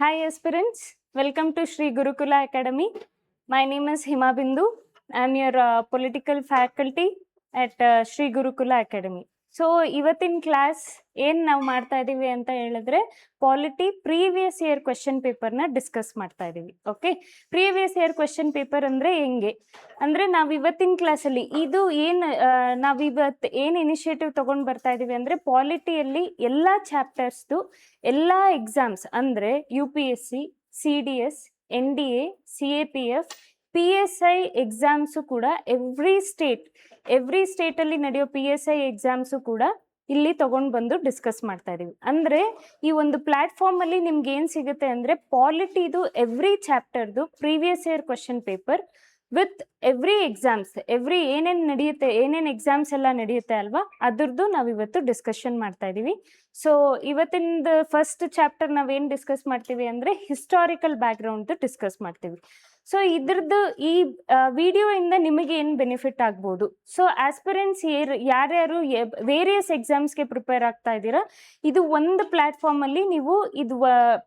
Hi aspirants, welcome to Sri Gurukula Academy. My name is Hima Bindu. I am your political faculty at Sri Gurukula Academy. So ಇವತ್ತಿನ class ಏನು ನಾವು ಮಾಡ್ತಾ ಇದ್ದೀವಿ ಅಂತ ಹೇಳಿದ್ರೆ polity previous year question ಪೇಪರ್ನ discuss ಮಾಡ್ತಾ ಇದ್ದೀವಿ. Okay, previous year question paper ಅಂದರೆ ಹೆಂಗೆ ಅಂದರೆ ನಾವು ಇವತ್ತಿನ ಕ್ಲಾಸಲ್ಲಿ ಇದು ಏನು ನಾವಿವತ್ತು ಏನು ಇನಿಷಿಯೇಟಿವ್ ತೊಗೊಂಡು ಬರ್ತಾ ಇದ್ದೀವಿ ಅಂದರೆ ಪಾಲಿಟಿಯಲ್ಲಿ ಎಲ್ಲ ಚಾಪ್ಟರ್ಸ್ದು ಎಲ್ಲ ಎಕ್ಸಾಮ್ಸ್ ಅಂದರೆ UPSC, CDS, NDA, CAPF, PSI exams ಕೂಡ ಎವ್ರಿ ಸ್ಟೇಟಲ್ಲಿ ನಡೆಯೋ PSI ಎಕ್ಸಾಮ್ಸು ಕೂಡ ಇಲ್ಲಿ ತಗೊಂಡು ಬಂದು ಡಿಸ್ಕಸ್ ಮಾಡ್ತಾ ಇದೀವಿ. ಅಂದರೆ ಈ ಒಂದು ಪ್ಲಾಟ್ಫಾರ್ಮಲ್ಲಿ ನಿಮ್ಗೆ ಏನು ಸಿಗುತ್ತೆ ಅಂದರೆ ಪಾಲಿಟಿದು ಎವ್ರಿ ಚಾಪ್ಟರ್ದು previous year question paper with every exams, ಏನೇನು ಎಕ್ಸಾಮ್ಸ್ ಎಲ್ಲ ನಡೆಯುತ್ತೆ ಅಲ್ವಾ, ಅದ್ರದ್ದು ನಾವಿವತ್ತು ಡಿಸ್ಕಷನ್ ಮಾಡ್ತಾ ಇದ್ದೀವಿ. ಸೊ ಇವತ್ತಿನ ಫಸ್ಟ್ ಚಾಪ್ಟರ್ ನಾವೇನು ಡಿಸ್ಕಸ್ ಮಾಡ್ತೀವಿ ಅಂದರೆ ಹಿಸ್ಟಾರಿಕಲ್ ಬ್ಯಾಕ್ಗ್ರೌಂಡ್ ಡಿಸ್ಕಸ್ ಮಾಡ್ತೀವಿ. ಸೊ ಇದ್ರದ್ದು ಈ ವಿಡಿಯೋ ಇಂದ ನಿಮಗೆ ಏನು ಬೆನಿಫಿಟ್ ಆಗ್ಬೋದು, ಸೊ ಆಸ್ಪಿರೆಂಟ್ಸ್ ಯಾರ್ಯಾರು ವೇರಿಯಸ್ ಎಕ್ಸಾಮ್ಸ್ಗೆ ಪ್ರಿಪೇರ್ ಆಗ್ತಾ ಇದ್ದೀರಾ, ಇದು ಒಂದು ಪ್ಲ್ಯಾಟ್ಫಾರ್ಮಲ್ಲಿ ನೀವು ಇದು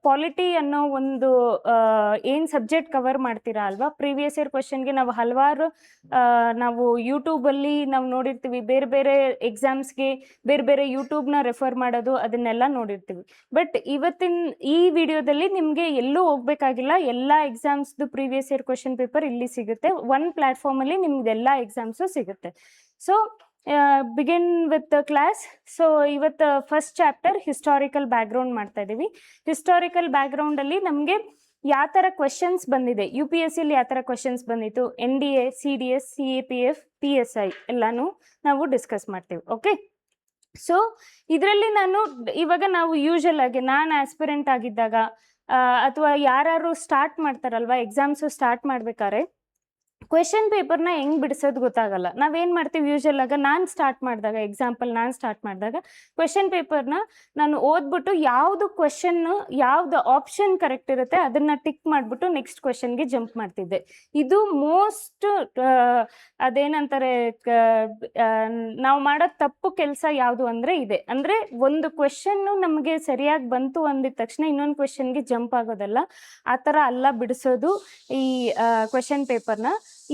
ಪಾಲಿಟಿ ಅನ್ನೋ ಒಂದು ಏನು ಸಬ್ಜೆಕ್ಟ್ ಕವರ್ ಮಾಡ್ತೀರಾ ಅಲ್ವಾ. ಪ್ರೀವಿಯಸ್ ಇಯರ್ ಕ್ವೆಶನ್ಗೆ ನಾವು ಹಲವಾರು ನಾವು ಯೂಟ್ಯೂಬಲ್ಲಿ ನಾವು ನೋಡಿರ್ತೀವಿ, ಬೇರೆ ಬೇರೆ ಎಕ್ಸಾಮ್ಸ್ಗೆ ಬೇರೆ ಬೇರೆ ಯೂಟ್ಯೂಬ್ನ ರೆಫರ್ ಮಾಡೋದು ಅದನ್ನೆಲ್ಲ ನೋಡಿರ್ತೀವಿ. ಬಟ್ ಇವತ್ತಿನ ಈ ವಿಡಿಯೋದಲ್ಲಿ ನಿಮಗೆ ಎಲ್ಲೂ ಹೋಗ್ಬೇಕಾಗಿಲ್ಲ, ಎಲ್ಲ ಎಕ್ಸಾಮ್ಸ್ದು ಪ್ರೀವಿಯಸ್ ಇಯರ್ ಕ್ವೆಶನ್ ಪೇಪರ್ ಇಲ್ಲಿ ಸಿಗುತ್ತೆ. ಒನ್ ಪ್ಲಾಟ್ಫಾರ್ಮಲ್ಲಿ ನಿಮ್ಗೆಲ್ಲ ಎಕ್ಸಾಮ್ಸು ಸಿಗುತ್ತೆ. So begin with class. So ಇವತ್ತು ಫಸ್ಟ್ ಚಾಪ್ಟರ್ ಹಿಸ್ಟಾರಿಕಲ್ ಬ್ಯಾಕ್ಗ್ರೌಂಡ್ ಮಾಡ್ತಾ ಇದ್ದೀವಿ. ಹಿಸ್ಟಾರಿಕಲ್ ಬ್ಯಾಕ್ಗ್ರೌಂಡಲ್ಲಿ ನಮಗೆ ಯಾವ ಥರ ಕ್ವೆಶನ್ಸ್ ಬಂದಿದೆ, UPSCಲಿ ಯಾವ ಥರ ಕ್ವೆಶನ್ಸ್ ಬಂದಿತ್ತು, NDA, CDS, CAPF, PSI ಎಲ್ಲನೂ ನಾವು ಡಿಸ್ಕಸ್ ಮಾಡ್ತೀವಿ. ಓಕೆ, ಸೊ ಇದರಲ್ಲಿ ಇವಾಗ ನಾವು ಯೂಶಲ್ ಆಗಿ ನಾನು ಆಸ್ಪಿರೆಂಟ್ ಆಗಿದ್ದಾಗ ಅಥವಾ ಯಾರು ಸ್ಟಾರ್ಟ್ ಮಾಡ್ತಾರಲ್ವ ಎಕ್ಸಾಮ್ಸು ಸ್ಟಾರ್ಟ್ ಮಾಡ್ಬೇಕಾದ್ರೆ ಕ್ವೆಶನ್ ಪೇಪರ್ನ ಹೆಂಗೆ ಬಿಡಿಸೋದು ಗೊತ್ತಾಗಲ್ಲ. ನಾವೇನು ಮಾಡ್ತೀವಿ ಯೂಶಲ್ ಆಗ ನಾನು ಸ್ಟಾರ್ಟ್ ಮಾಡಿದಾಗ ಕ್ವೆಶನ್ ಪೇಪರ್ನ ನಾನು ಓದ್ಬಿಟ್ಟು ಯಾವ್ದು ಆಪ್ಷನ್ ಕರೆಕ್ಟ್ ಇರುತ್ತೆ ಅದನ್ನು ಟಿಕ್ ಮಾಡಿಬಿಟ್ಟು ನೆಕ್ಸ್ಟ್ ಕ್ವೆಶನ್ಗೆ ಜಂಪ್ ಮಾಡ್ತಿದ್ದೆ. ಇದು ಮೋಸ್ಟ್ ಅದೇನಂತಾರೆ ನಾವು ಮಾಡೋ ತಪ್ಪು ಕೆಲಸ ಯಾವುದು ಅಂದರೆ ಇದೆ. ಅಂದರೆ ಒಂದು ಕ್ವೆಶನ್ನು ನಮಗೆ ಸರಿಯಾಗಿ ಬಂತು ಅಂದಿದ ತಕ್ಷಣ ಇನ್ನೊಂದು ಕ್ವೆಶನ್ಗೆ ಜಂಪ್ ಆಗೋದಲ್ಲ, ಆ ಥರ ಅಲ್ಲ ಬಿಡಿಸೋದು ಈ ಕ್ವೆಶನ್ ಪೇಪರ್ನ.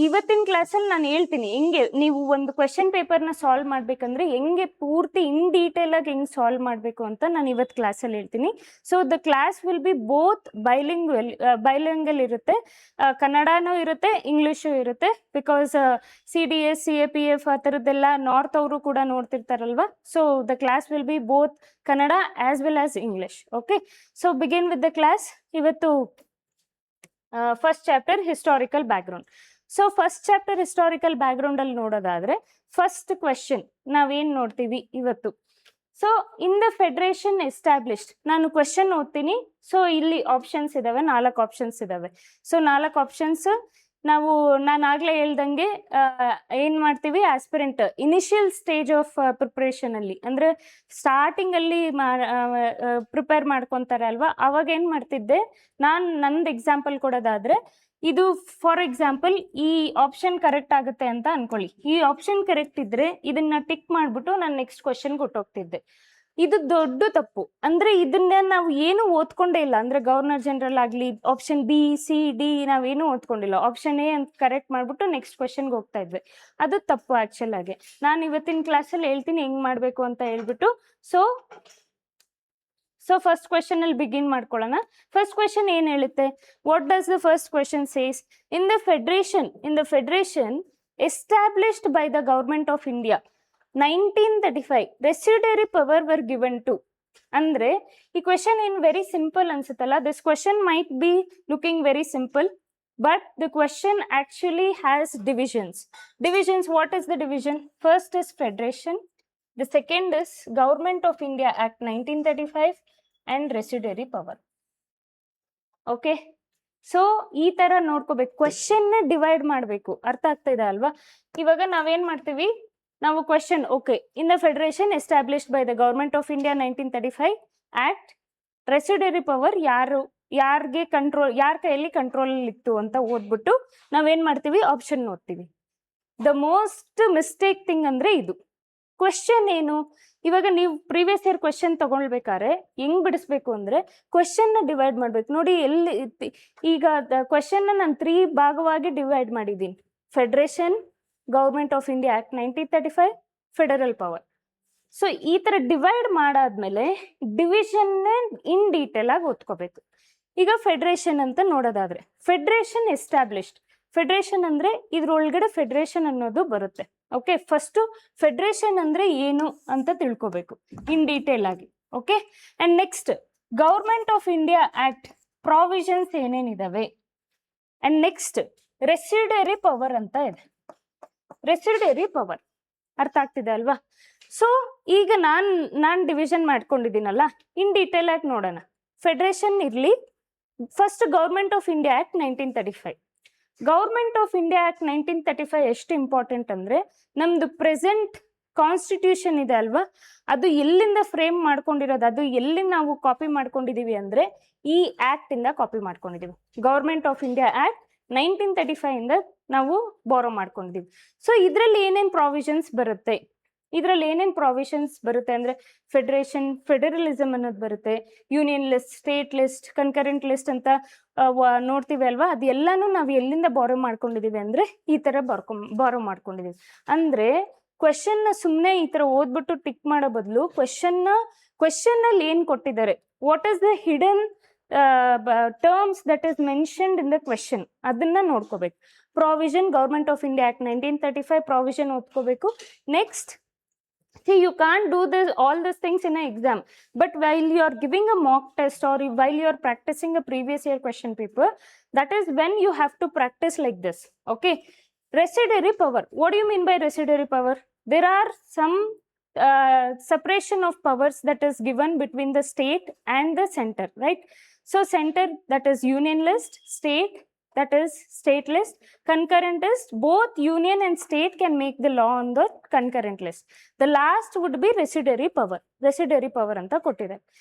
ಇವತ್ತಿನ ಕ್ಲಾಸಲ್ಲಿ ನಾನು ಹೇಳ್ತೀನಿ ಹೆಂಗೆ ನೀವು ಒಂದು ಕ್ವೆಶನ್ ಪೇಪರ್ನ ಸಾಲ್ವ್ ಮಾಡಬೇಕಂದ್ರೆ ಹೆಂಗೆ ಪೂರ್ತಿ ಇನ್ ಡೀಟೇಲ್ ಆಗಿ ಹೆಂಗೆ ಸಾಲ್ವ್ ಮಾಡಬೇಕು ಅಂತ ನಾನು ಇವತ್ತು ಕ್ಲಾಸಲ್ಲಿ ಹೇಳ್ತೀನಿ. So the class will be both bilingual ಇರುತ್ತೆ, ಕನ್ನಡನೂ ಇರುತ್ತೆ, ಇಂಗ್ಲೀಷು ಇರುತ್ತೆ. ಬಿಕಾಸ್ CDS, CAPF ಆ ಥರದ್ದೆಲ್ಲ ನಾರ್ತ್ ಅವರು ಕೂಡ ನೋಡ್ತಿರ್ತಾರಲ್ವ. So the class will be both Kannada as well as English. Okay, so begin with the class. ಇವತ್ತು first chapter historical background. So first chapter historical ಬ್ಯಾಕ್ಗ್ರೌಂಡಲ್ಲಿ ನೋಡೋದಾದರೆ ಫಸ್ಟ್ ಕ್ವೆಶನ್ ನಾವೇನು ನೋಡ್ತೀವಿ ಇವತ್ತು. So in the federation established, ನಾನು question ಓದ್ತೀನಿ. So ಇಲ್ಲಿ options ಇದ್ದಾವೆ, 4 ಆಪ್ಷನ್ಸ್ ಇದ್ದಾವೆ. ಸೊ 4 ಆಪ್ಷನ್ಸ್ ನಾನು ಆಗಲೇ ಹೇಳ್ದಂಗೆ ಏನು ಮಾಡ್ತೀವಿ, ಆಸ್ಪಿರೆಂಟ್ ಇನಿಷಿಯಲ್ ಸ್ಟೇಜ್ ಆಫ್ ಪ್ರಿಪ್ರೇಷನಲ್ಲಿ ಅಂದರೆ ಸ್ಟಾರ್ಟಿಂಗಲ್ಲಿ ಪ್ರಿಪೇರ್ ಮಾಡ್ಕೊತಾರೆ ಅಲ್ವಾ, ಅವಾಗ ಏನು ಮಾಡ್ತಿದ್ದೆ ನಂದು ಎಕ್ಸಾಂಪಲ್ ಕೊಡೋದಾದರೆ, ಇದು ಫಾರ್ ಎಕ್ಸಾಂಪಲ್ ಈ ಆಪ್ಷನ್ ಕರೆಕ್ಟ್ ಆಗುತ್ತೆ ಅಂತ ಅನ್ಕೊಳ್ಳಿ. ಈ ಆಪ್ಷನ್ ಕರೆಕ್ಟ್ ಇದ್ರೆ ಇದನ್ನ ಟಿಕ್ ಮಾಡಿಬಿಟ್ಟು ನಾನು ನೆಕ್ಸ್ಟ್ ಕ್ವೆಶನ್ಗೆ ಹೊಟ್ಟೋಗ್ತಿದ್ದೆ. ಇದು ದೊಡ್ಡ ತಪ್ಪು. ಅಂದರೆ ಇದನ್ನ ನಾವು ಏನು ಓದ್ಕೊಂಡೇ ಇಲ್ಲ. ಅಂದರೆ ಗವರ್ನರ್ ಜನರಲ್ ಆಗಲಿ ಆಪ್ಷನ್ B, C, D ನಾವೇನು ಓದ್ಕೊಂಡಿಲ್ಲ. ಆಪ್ಷನ್ A ಅಂತ ಕರೆಕ್ಟ್ ಮಾಡಿಬಿಟ್ಟು ನೆಕ್ಸ್ಟ್ ಕ್ವೆಶನ್ಗೆ ಹೋಗ್ತಾ ಇದ್ವಿ. ಅದು ತಪ್ಪು ಆ್ಯಕ್ಚುಲ್ ಆಗಿ. ನಾನು ಇವತ್ತಿನ ಕ್ಲಾಸಲ್ಲಿ ಹೇಳ್ತೀನಿ ಹೆಂಗೆ ಮಾಡಬೇಕು ಅಂತ ಹೇಳ್ಬಿಟ್ಟು. ಸೊ ಫಸ್ಟ್ ಕ್ವೆಶನಲ್ಲಿ ಬಿಗಿನ್ ಮಾಡ್ಕೊಳ್ಳೋಣ. ಫಸ್ಟ್ ಕ್ವೆಶನ್ ಏನು ಹೇಳುತ್ತೆ, what does the first question says, in the federation established by the government of India 1935 residuary power were given to. ಅಂದರೆ ಈ ಕ್ವೆಶನ್ ಏನು ವೆರಿ ಸಿಂಪಲ್ ಅನ್ಸುತ್ತಲ್ಲ. This question might be looking very simple, but the question actually has divisions. What is the division? First is federation, the second is Government of India Act 1935 and residuary power. Okay, so ಈ ಥರ ನೋಡ್ಕೋಬೇಕು, ಕ್ವೆಶನ್ನ divide ಮಾಡಬೇಕು. ಅರ್ಥ ಆಗ್ತಾ ಇದೆ ಅಲ್ವಾ? ಇವಾಗ ನಾವೇನು ಮಾಡ್ತೀವಿ, ನಾವು question okay, in the federation established by the government of India 1935 act, residuary power ಯಾರ ಕೈಯಲ್ಲಿ ಕಂಟ್ರೋಲ್ ಇತ್ತು ಅಂತ ಓದ್ಬಿಟ್ಟು ನಾವೇನು ಮಾಡ್ತೀವಿ, ಆಪ್ಷನ್ ಓದ್ತೀವಿ. ದ ಮೋಸ್ಟ್ ಮಿಸ್ಟೇಕ್ ಥಿಂಗ್ ಅಂದರೆ ಇದು. ಕ್ವೆಶ್ಚನ್ ಏನು? ಇವಾಗ ನೀವು ಪ್ರೀವಿಯಸ್ ಇಯರ್ ಕ್ವೆಶನ್ ತಗೊಳ್ಬೇಕಾದ್ರೆ ಹೆಂಗ್ ಬಿಡಿಸ್ಬೇಕು ಅಂದ್ರೆ ಕ್ವೆಶನ್ನ ಡಿವೈಡ್ ಮಾಡ್ಬೇಕು. ನೋಡಿ ಎಲ್ಲಿ ಈಗ ಕ್ವೆಶನ್ನ ನಾನು 3 ಭಾಗವಾಗಿ ಡಿವೈಡ್ ಮಾಡಿದ್ದೀನಿ. Federation, government of India act 1935, federal power. So ಈ ತರ ಡಿವೈಡ್ ಮಾಡಾದ್ಮೇಲೆ ಡಿವಿಷನ್ ಇನ್ ಡೀಟೇಲ್ ಆಗಿ ಓದ್ಕೋಬೇಕು. ಈಗ ಫೆಡರೇಷನ್ ಅಂತ ನೋಡೋದಾದ್ರೆ, ಫೆಡರೇಷನ್ ಎಸ್ಟಾಬ್ಲಿಷ್ಡ್. ಫೆಡರೇಷನ್ ಅಂದ್ರೆ ಇದ್ರೊಳಗಡೆ ಫೆಡರೇಷನ್ ಅನ್ನೋದು ಬರುತ್ತೆ. ಓಕೆ, ಫಸ್ಟ್ ಫೆಡರೇಷನ್ ಅಂದ್ರೆ ಏನು ಅಂತ ತಿಳ್ಕೊಬೇಕು ಇನ್ ಡೀಟೇಲ್ ಆಗಿ. Okay, and next government of India act provisions ಏನೇನಿದಾವೆ. ಅಂಡ್ ನೆಕ್ಸ್ಟ್ ರೆಸಿಡರಿ ಪವರ್ ಅಂತ ಇದೆ. ರೆಸಿಡರಿ ಪವರ್ ಅರ್ಥ ಆಗ್ತಿದೆ ಅಲ್ವಾ? ಸೊ ಈಗ ನಾನ್ ಡಿವಿಷನ್ ಮಾಡ್ಕೊಂಡಿದ್ದೀನಲ್ಲ, ಇನ್ ಡೀಟೇಲ್ ಆಗಿ ನೋಡೋಣ. ಫೆಡರೇಷನ್ ಇರ್ಲಿ. First government of India act 1935. Government of India act 1935 ಎಷ್ಟು ಇಂಪಾರ್ಟೆಂಟ್ ಅಂದ್ರೆ, ನಮ್ದು ಪ್ರೆಸೆಂಟ್ ಕಾನ್ಸ್ಟಿಟ್ಯೂಷನ್ ಇದೆ ಅಲ್ವಾ, ಅದು ಎಲ್ಲಿಂದ ಫ್ರೇಮ್ ಮಾಡ್ಕೊಂಡಿರೋದು, ಅದು ಎಲ್ಲಿ ನಾವು ಕಾಪಿ ಮಾಡ್ಕೊಂಡಿದೀವಿ ಅಂದ್ರೆ ಈ ಆಕ್ಟ್ ಇಂದ ಕಾಪಿ ಮಾಡ್ಕೊಂಡಿದೀವಿ. ಗೌರ್ಮೆಂಟ್ ಆಫ್ ಇಂಡಿಯಾ ಆಕ್ಟ್ 1935 ಇಂದ ನಾವು ಬಾರೋ ಮಾಡ್ಕೊಂಡಿದೀವಿ. ಸೊ ಇದ್ರಲ್ಲಿ ಏನೇನ್ ಪ್ರಾವಿಷನ್ಸ್ ಬರುತ್ತೆ, ಅಂದ್ರೆ ಫೆಡರೇಷನ್, ಫೆಡರಲಿಸಮ್ ಅನ್ನೋದು ಬರುತ್ತೆ, union list, state list, concurrent list ಅಂತ ನೋಡ್ತೀವಿ ಅಲ್ವಾ. ಅದೆಲ್ಲಾನು ನಾವು ಎಲ್ಲಿಂದ ಬಾರೋ ಮಾಡ್ಕೊಂಡಿದೀವಿ ಅಂದ್ರೆ ಈ ತರ ಬಾರೋ ಮಾಡ್ಕೊಂಡಿದೀವಿ. ಅಂದ್ರೆ ಕ್ವೆಶನ್ ನ ಸುಮ್ಮನೆ ಈ ತರ ಓದ್ಬಿಟ್ಟು ಟಿಕ್ ಮಾಡೋ ಬದಲು ಕ್ವೆಶನ್ ಅಲ್ಲಿ ಏನ್ ಕೊಟ್ಟಿದ್ದಾರೆ, what is the hidden terms that is mentioned in the question, ಅದನ್ನ ನೋಡ್ಕೋಬೇಕು. Provision, government of India act 1935 provision ಓದ್ಕೋಬೇಕು. Next, see, you can't do all these things in an exam, but while you are giving a mock test or while you are practicing a previous year question paper, that is when you have to practice like this. Okay, residuary power. What do you mean by residuary power? There are some separation of powers that is given between the state and the center, right? So center, that is union list, state, that is state list, concurrent list. Both union and state can make the law on the concurrent list. The last would be residuary power. Residuary power anta kottide.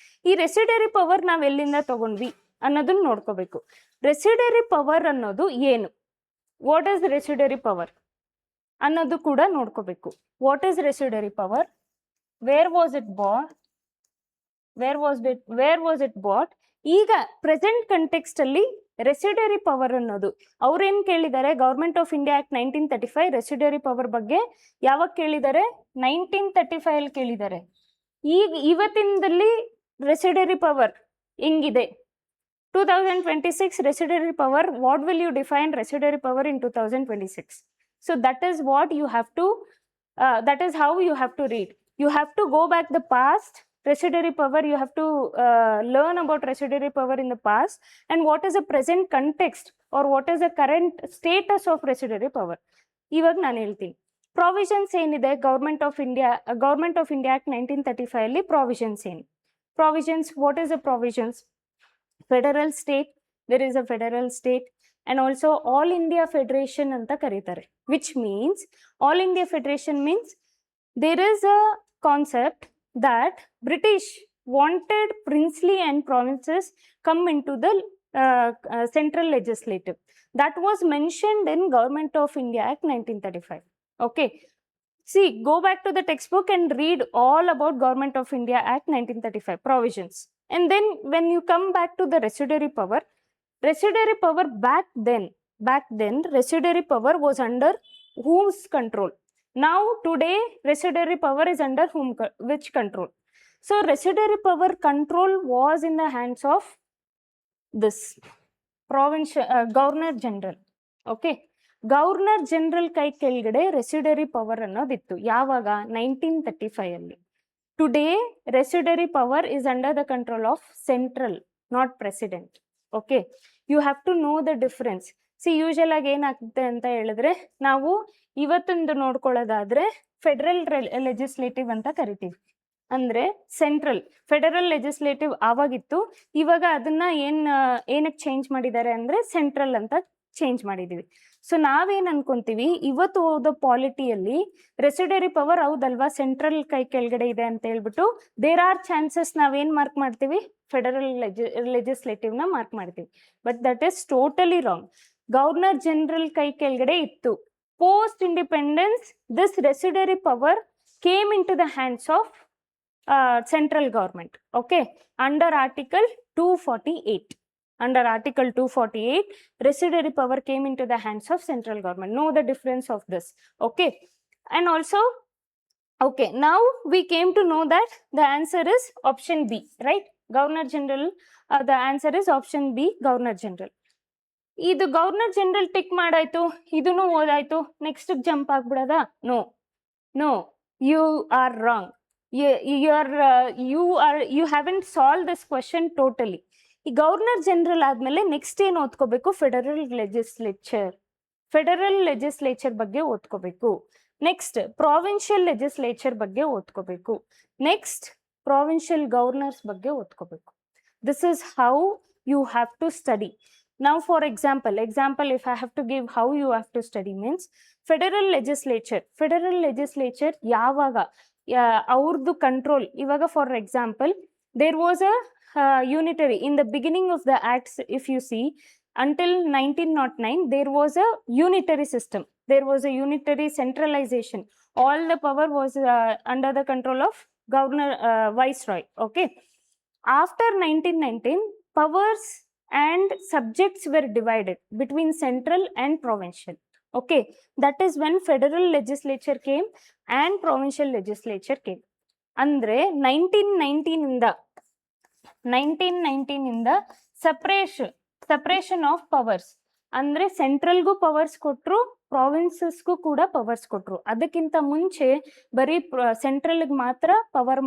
Ee residuary power nav ellinda tagondvi annodun nodkobeku. Residuary power annodu ಏನು, what is residuary power ಅನ್ನೋದು ಕೂಡ ನೋಡ್ಕೋಬೇಕು. What is residuary power? Where was it bought? ಈಗ present context ಅಲ್ಲಿ residuary power ಅನ್ನೋದು ಅವ್ರೇನ್ ಕೇಳಿದ್ದಾರೆ, government of India act 1935 residuary power ಬಗ್ಗೆ ಯಾವಾಗ ಕೇಳಿದ್ದಾರೆ, 1935 ಅಲ್ಲಿ ಕೇಳಿದ್ದಾರೆ. ಈಗ ಇವತ್ತಿನದಲ್ಲಿ ರೆಸಿಡರಿ ಪವರ್ ಹೆಂಗಿದೆ, 2026 residuary power, what will you define residuary power in 2026? So that is what you have to, that is how you have to read. You have to go back the past. Residuary power, you have to learn about residuary power in the past and what is the present context or what is the current status of residuary power. ಇವಾಗ ನಾನು ಹೇಳ್ತೀನಿ provisions ಏನಿದೆ government of India act 1935 ಅಲ್ಲಿ provisions ಏನು. Provisions, what is the provisions? Federal state, there is a federal state and also all India federation anta karitare, which means all India federation means there is a concept that British wanted princely and provinces come into the central legislative. That was mentioned in Government of India Act 1935. Okay, see, go back to the textbook and read all about Government of India Act 1935 provisions, and then when you come back to the residuary power back then residuary power was under whose control? Now today residuary power is under which control? So residuary power control was in the hands of this provincial governor general. Okay, governor general ಕೈ ಕೆಳಗಡೆ residuary power ಅನ್ನೋದಿತ್ತು. ಯಾವಾಗ? 1935 ಅಲ್ಲಿ. Today residuary power is under the control of central, not president. Okay, you have to know the difference. Usual ಆಗಿ ಏನಾಗ್ತದೆ ಅಂತ ಹೇಳಿದ್ರೆ, ನಾವು ಇವತ್ತೊಂದು ನೋಡ್ಕೊಳ್ಳೋದಾದ್ರೆ ಫೆಡರಲ್ ಲೆಜಿಸ್ಲೇಟಿವ್ ಅಂತ ಕರಿತೀವಿ. ಅಂದ್ರೆ ಸೆಂಟ್ರಲ್, ಫೆಡರಲ್ ಲೆಜಿಸ್ಲೇಟಿವ್ ಆವಾಗಿತ್ತು, ಇವಾಗ ಅದನ್ನ ಏನಕ್ಕೆ ಚೇಂಜ್ ಮಾಡಿದ್ದಾರೆ ಅಂದ್ರೆ ಸೆಂಟ್ರಲ್ ಅಂತ ಚೇಂಜ್ ಮಾಡಿದೀವಿ. ಸೊ ನಾವೇನ್ ಅನ್ಕೊಂತೀವಿ, ಇವತ್ತು ಓದೋ ಪಾಲಿಟಿಯಲ್ಲಿ ರೆಸಿಡರಿ ಪವರ್ ಹೌದಲ್ವಾ, ಸೆಂಟ್ರಲ್ ಕೈ ಕೆಳಗಡೆ ಇದೆ ಅಂತ ಹೇಳ್ಬಿಟ್ಟು ದೇರ್ ಆರ್ ಚಾನ್ಸಸ್ ನಾವೇನ್ ಮಾರ್ಕ್ ಮಾಡ್ತೀವಿ, ಫೆಡರಲ್ ಲೆಜಿಸ್ಲೇಟಿವ್ ನ ಮಾರ್ಕ್ ಮಾಡ್ತೀವಿ. But that is totally wrong. Governor general ಕೈ ಕೆಳಗಡೆ ಇತ್ತು. Post independence this residuary power came into the hands of central government, okay, under Article 248. Under Article 248, residuary power came into the hands of central government. Know the difference of this, okay? And also, okay, now we came to know that the answer is option B, right? Governor General, the answer is option B, Governor General. ಇದು governor general tick ಮಾಡಾಯ್ತು, ಇದನ್ನು ಓದಾಯ್ತು, next jump ಆಗ್ಬಿಡೋದಾ? No no, you are wrong. You haven't solved this question totally. ಈ governor general ಆದ್ಮೇಲೆ next ಏನು ಓದ್ಕೋಬೇಕು? Federal legislature ಬಗ್ಗೆ ಓದ್ಕೋಬೇಕು. ನೆಕ್ಸ್ಟ್ ಪ್ರಾವಿನ್ಷಿಯಲ್ ಲೆಜಿಸ್ಲೇಚರ್ ಬಗ್ಗೆ ಓದ್ಕೋಬೇಕು. ನೆಕ್ಸ್ಟ್ ಪ್ರಾವಿನ್ಷಿಯಲ್ ಗವರ್ನರ್ಸ್ ಬಗ್ಗೆ ಓದ್ಕೋಬೇಕು. This is how you have to study. Now, for example, if I have to give how you have to study means, federal legislature ಯಾವಾಗ ಅವ್ರದ್ದು control ಇವಾಗ, for example, there was a unitary in the beginning of the acts. If you see, until 1909 there was a unitary system, there was a unitary centralization. All the power was under the control of governor, viceroy, okay? After 1919, powers and subjects were divided between central and provincial, okay? That is when federal legislature came and provincial legislature came. Andre 1919 ಇಂದ separation of powers. ಅಂದ್ರೆ ಸೆಂಟ್ರಲ್ಗೂ powers ಕೊಟ್ರು, ಪ್ರಾವಿನ್ಸಸ್ಗೂ ಕೂಡ powers ಕೊಟ್ರು. ಅದಕ್ಕಿಂತ ಮುಂಚೆ ಬರೀ ಸೆಂಟ್ರಲ್ಗೆ ಮಾತ್ರ power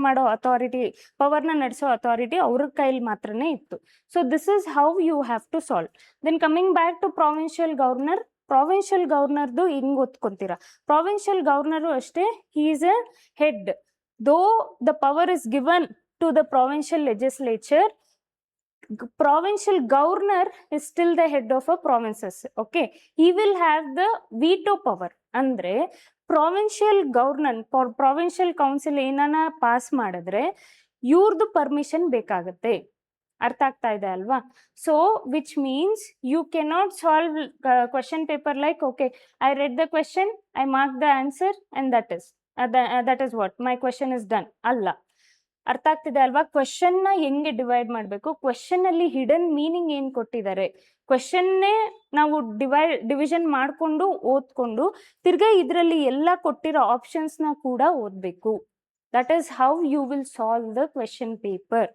ಮಾಡೋ ಅಥಾರಿಟಿ, ಪವರ್ನ ನಡೆಸೋ ಅಥಾರಿಟಿ ಅವ್ರ ಕೈಲಿ ಮಾತ್ರನೇ ಇತ್ತು. So this is how you have to solve. Then coming back to provincial governor. Provincial ಗವರ್ನರ್ದು ಹಿಂಗ್ ಓದ್ಕೊಂತೀರಾ. ಪ್ರಾವಿನ್ಷಿಯಲ್ ಗವರ್ನರು ಅಷ್ಟೇ, he is a head. Though the power is given to the provincial legislature, provincial governor is still the head of a provinces, okay? He will have the veto power. ಅಂದ್ರೆ provincial governor, provincial council ಏನನ pass ಮಾಡಿದ್ರೆ ಇವ್ರದ್ದು permission ಬೇಕಾಗುತ್ತೆ. ಅರ್ಥ ಆಗ್ತಾ ಇದೆ ಅಲ್ವಾ? So which means you cannot solve question paper like, okay, I read the question, I mark the answer and that is what my question is done. ಅಲ್ಲ, ಅರ್ಥ ಆಗ್ತಿದೆ ಅಲ್ವಾ? ಕ್ವೆಶನ್ ನ ಹೆಂಗೆ ಡಿವೈಡ್ ಮಾಡಬೇಕು, ಕ್ವೆಶನ್ ಅಲ್ಲಿ ಹಿಡನ್ ಮೀನಿಂಗ್ ಏನ್ ಕೊಟ್ಟಿದ್ದಾರೆ, ಕ್ವೆಶನ್ನೇ ನಾವು ಡಿವಿಷನ್ ಮಾಡಿಕೊಂಡು ಓದ್ಕೊಂಡು ತಿರ್ಗಾ ಇದರಲ್ಲಿ ಎಲ್ಲ ಕೊಟ್ಟಿರೋ ಆಪ್ಷನ್ಸ್ ನ ಕೂಡ ಓದ್ಬೇಕು. That is how you will solve the question paper.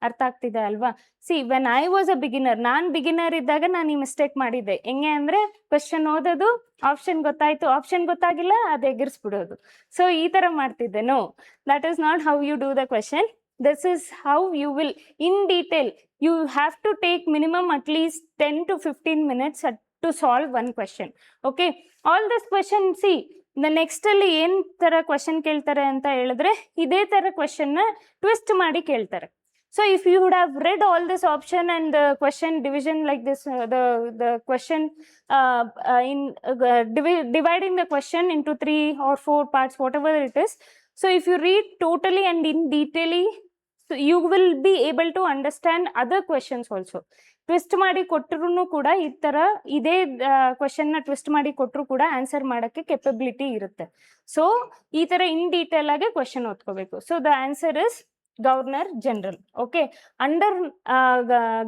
ಅರ್ಥ ಆಗ್ತಿದೆ ಅಲ್ವಾ? See, when I was a beginner, ನಾನು ಬಿಗಿನರ್ ಇದ್ದಾಗ ನಾನು ಈ ಮಿಸ್ಟೇಕ್ ಮಾಡಿದ್ದೆ. ಹೆಂಗೆ ಅಂದ್ರೆ ಕ್ವೆಶನ್ ಓದೋದು, ಆಪ್ಷನ್ ಗೊತ್ತಾಯ್ತು, ಆಪ್ಷನ್ ಗೊತ್ತಾಗಿಲ್ಲ, ಅದು ಎಗರಿಸ್ಬಿಡೋದು. ಸೊ ಈ ತರ ಮಾಡ್ತಿದ್ದೆ. No, that is not how you do the question. This is how you will in detail. You have to take minimum at least 10 to 15 minutes to solve one question, okay? All this question, see, next ಅಲ್ಲಿ ಏನ್ ತರ question ಕೇಳ್ತಾರೆ ಅಂತ ಹೇಳಿದ್ರೆ, ಇದೇ ತರ question ನ twist ಮಾಡಿ ಕೇಳ್ತಾರೆ. So if you would have read all this option and the question division like this, the question dividing the question into 3 or 4 parts, whatever it is. So if you read totally and in detail, so you will be able to understand other questions also. Twist ಮಾಡಿ ಕೊಟ್ಟರು ಕೂಡ ಈ ತರ ಇದೇ question ನ twist ಮಾಡಿ ಕೊಟ್ಟರು ಕೂಡ ಆನ್ಸರ್ ಮಾಡಕ್ಕೆ ಕೆಪಬಿಲಿಟಿ ಇರುತ್ತೆ. ಸೊ ಈ ತರ ಇನ್ ಡೀಟೇಲ್ ಆಗಿ ಕ್ವೆಶನ್ ಓದ್ಕೋಬೇಕು. So the answer is governor general, okay? Under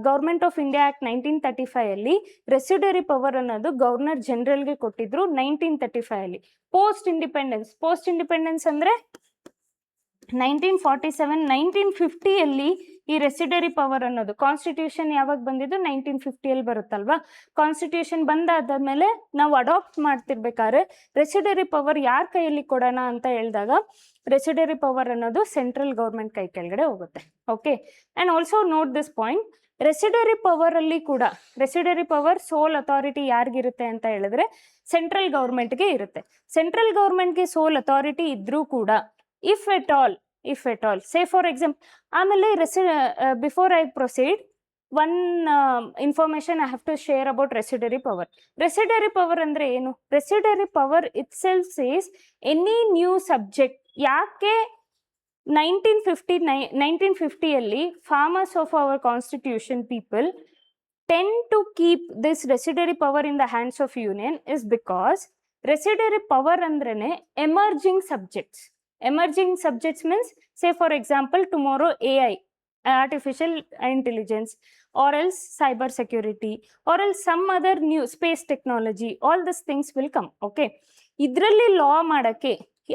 government of India act 1935 ಅಲ್ಲಿ ರೆಸಿಡ್ಯೂರಿ ಪವರ್ ಅನ್ನೋದು ಗವರ್ನರ್ ಜನರಲ್ಗೆ ಕೊಟ್ಟಿದ್ರು 1935 ಅಲ್ಲಿ. ಪೋಸ್ಟ್ ಇಂಡಿಪೆಂಡೆನ್ಸ್ ಅಂದ್ರೆ 1947, 1950 ಅಲ್ಲಿ ಈ ರೆಸಿಡರಿ ಪವರ್ ಅನ್ನೋದು, ಕಾನ್ಸ್ಟಿಟ್ಯೂಷನ್ ಯಾವಾಗ ಬಂದಿದ್ದು 1950 ಅಲ್ಲಿ ಬರುತ್ತಲ್ವಾ? ಕಾನ್ಸ್ಟಿಟ್ಯೂಷನ್ ಬಂದಾದ್ಮೇಲೆ ನಾವು ಅಡಾಪ್ಟ್ ಮಾಡ್ತಿರ್ಬೇಕಾದ್ರೆ ರೆಸಿಡರಿ ಪವರ್ ಯಾರ ಕೈಯಲ್ಲಿ ಕೊಡೋಣ ಅಂತ ಹೇಳಿದಾಗ ರೆಸಿಡರಿ ಪವರ್ ಅನ್ನೋದು ಸೆಂಟ್ರಲ್ ಗೌರ್ಮೆಂಟ್ ಕೈ ಕೆಳಗಡೆ ಹೋಗುತ್ತೆ, okay? And also note this point, residuary power ಅಲ್ಲಿ ಕೂಡ ರೆಸಿಡರಿ ಪವರ್ ಸೋಲ್ ಅಥಾರಿಟಿ ಯಾರಿಗಿರುತ್ತೆ ಅಂತ ಹೇಳಿದ್ರೆ ಸೆಂಟ್ರಲ್ ಗೌರ್ಮೆಂಟ್ಗೆ ಇರುತ್ತೆ. ಸೆಂಟ್ರಲ್ ಗೌರ್ಮೆಂಟ್ಗೆ ಸೋಲ್ ಅಥಾರಿಟಿ ಇದ್ರೂ ಕೂಡ if at all, say for example, ಆಮೇಲೆ before I proceed, one information I have to share about residuary power. Residuary power ಅಂದ್ರೆ ಏನು? Residuary power itself says any new subject. ಯಾಕೆ 1950 ಅಲ್ಲಿ farmers of our constitution people tend to keep this residuary power in the hands of union is because residuary power ಅಂದ್ರೇನೆ emerging subjects. Emerging subjects means say for example tomorrow AI, artificial intelligence, or else cyber security, or else some other new space technology, all these things will come. Okay, ಇದರಲ್ಲಿ ಲಾ ಮಾಡೋಕ್ಕೆ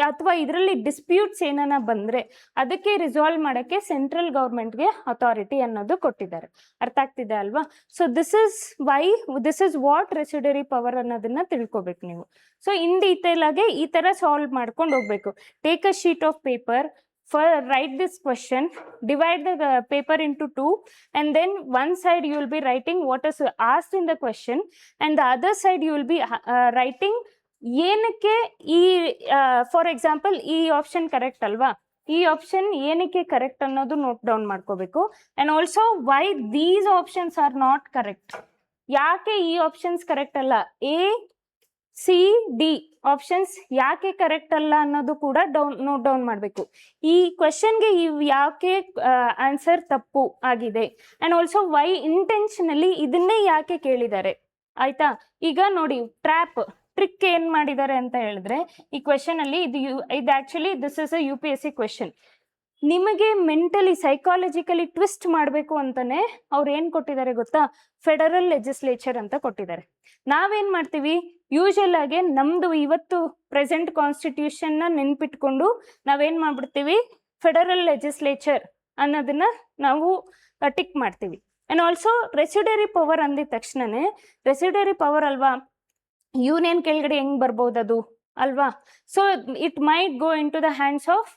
ಅಥವಾ ಇದರಲ್ಲಿ disputes ಏನಾನ ಬಂದರೆ ಅದಕ್ಕೆ resolve ಮಾಡೋಕ್ಕೆ central ಗೌರ್ಮೆಂಟ್ಗೆ authority ಅನ್ನೋದು ಕೊಟ್ಟಿದ್ದಾರೆ. ಅರ್ಥ ಆಗ್ತಿದೆ ಅಲ್ವಾ? So this is what residuary power ಅನ್ನೋದನ್ನ ತಿಳ್ಕೊಬೇಕು ನೀವು. ಸೊ ಇನ್ ಡೀಟೇಲ್ ಆಗಿ ಈ ಥರ ಸಾಲ್ವ್ ಮಾಡ್ಕೊಂಡು ಹೋಗ್ಬೇಕು. Take a sheet of paper, write this question, divide the paper into two, and then one side you will be writing what is asked in the question, and the other side you will be writing ಏನಕ್ಕೆ ಈ for example ಈ option correct ಅಲ್ವಾ, ಈ option ಏನಕ್ಕೆ correct ಅನ್ನೋದು note down ಮಾಡ್ಕೋಬೇಕು. And also Y these options are not correct, ಯಾಕೆ ಈ ಆಪ್ಷನ್ಸ್ ಕರೆಕ್ಟ್ ಅಲ್ಲ, ACD ಆಪ್ಷನ್ಸ್ ಯಾಕೆ ಕರೆಕ್ಟ್ ಅಲ್ಲ ಅನ್ನೋದು ಕೂಡ ನೋಟ್ ಡೌನ್ ಮಾಡಬೇಕು. ಈ ಕ್ವೆಶನ್ಗೆ ಯಾಕೆ ಆನ್ಸರ್ ತಪ್ಪು ಆಗಿದೆ, ಆ್ಯಂಡ್ ಆಲ್ಸೋ ವೈ ಇಂಟೆನ್ಷನಲಿ ಇದನ್ನೇ ಯಾಕೆ ಕೇಳಿದ್ದಾರೆ. ಆಯ್ತಾ? ಈಗ ನೋಡಿ ಟ್ರಿಕ್ ಏನ್ ಮಾಡಿದ್ದಾರೆ ಅಂತ ಹೇಳಿದ್ರೆ, ಈ ಕ್ವೆಶನ್ ಅಲ್ಲಿ ಇದು actually this is a UPSC question. ನಿಮಗೆ ಮೆಂಟಲಿ ಸೈಕಾಲಜಿಕಲಿ ಟ್ವಿಸ್ಟ್ ಮಾಡಬೇಕು ಅಂತಾನೆ ಅವ್ರು ಏನ್ ಕೊಟ್ಟಿದ್ದಾರೆ ಗೊತ್ತಾ, ಫೆಡರಲ್ ಲೆಜಿಸ್ಲೇಚರ್ ಅಂತ ಕೊಟ್ಟಿದ್ದಾರೆ. ನಾವೇನ್ ಮಾಡ್ತೀವಿ, ಯೂಶಲ್ ಆಗಿ ನಮ್ದು ಇವತ್ತು ಪ್ರೆಸೆಂಟ್ ಕಾನ್ಸ್ಟಿಟ್ಯೂಷನ್ ನ ನೆನ್ಪಿಟ್ಕೊಂಡು ನಾವೇನ್ ಮಾಡ್ಬಿಡ್ತೀವಿ, ಫೆಡರಲ್ ಲೆಜಿಸ್ಲೇಚರ್ ಅನ್ನೋದನ್ನ ನಾವು ಟಿಕ್ ಮಾಡ್ತೀವಿ. ಅಂಡ್ ಆಲ್ಸೋ ರೆಸಿಡ್ಯೂರಿ ಪವರ್ ಅಂದಿದ ತಕ್ಷಣನೇ ರೆಸಿಡ್ಯೂರಿ ಪವರ್ ಅಲ್ವಾ, ಯೂನಿಯನ್ ಕೆಳಗಡೆ ಹೆಂಗ್ ಬರ್ಬೋದು ಅದು ಅಲ್ವಾ. So it might go in to the hands of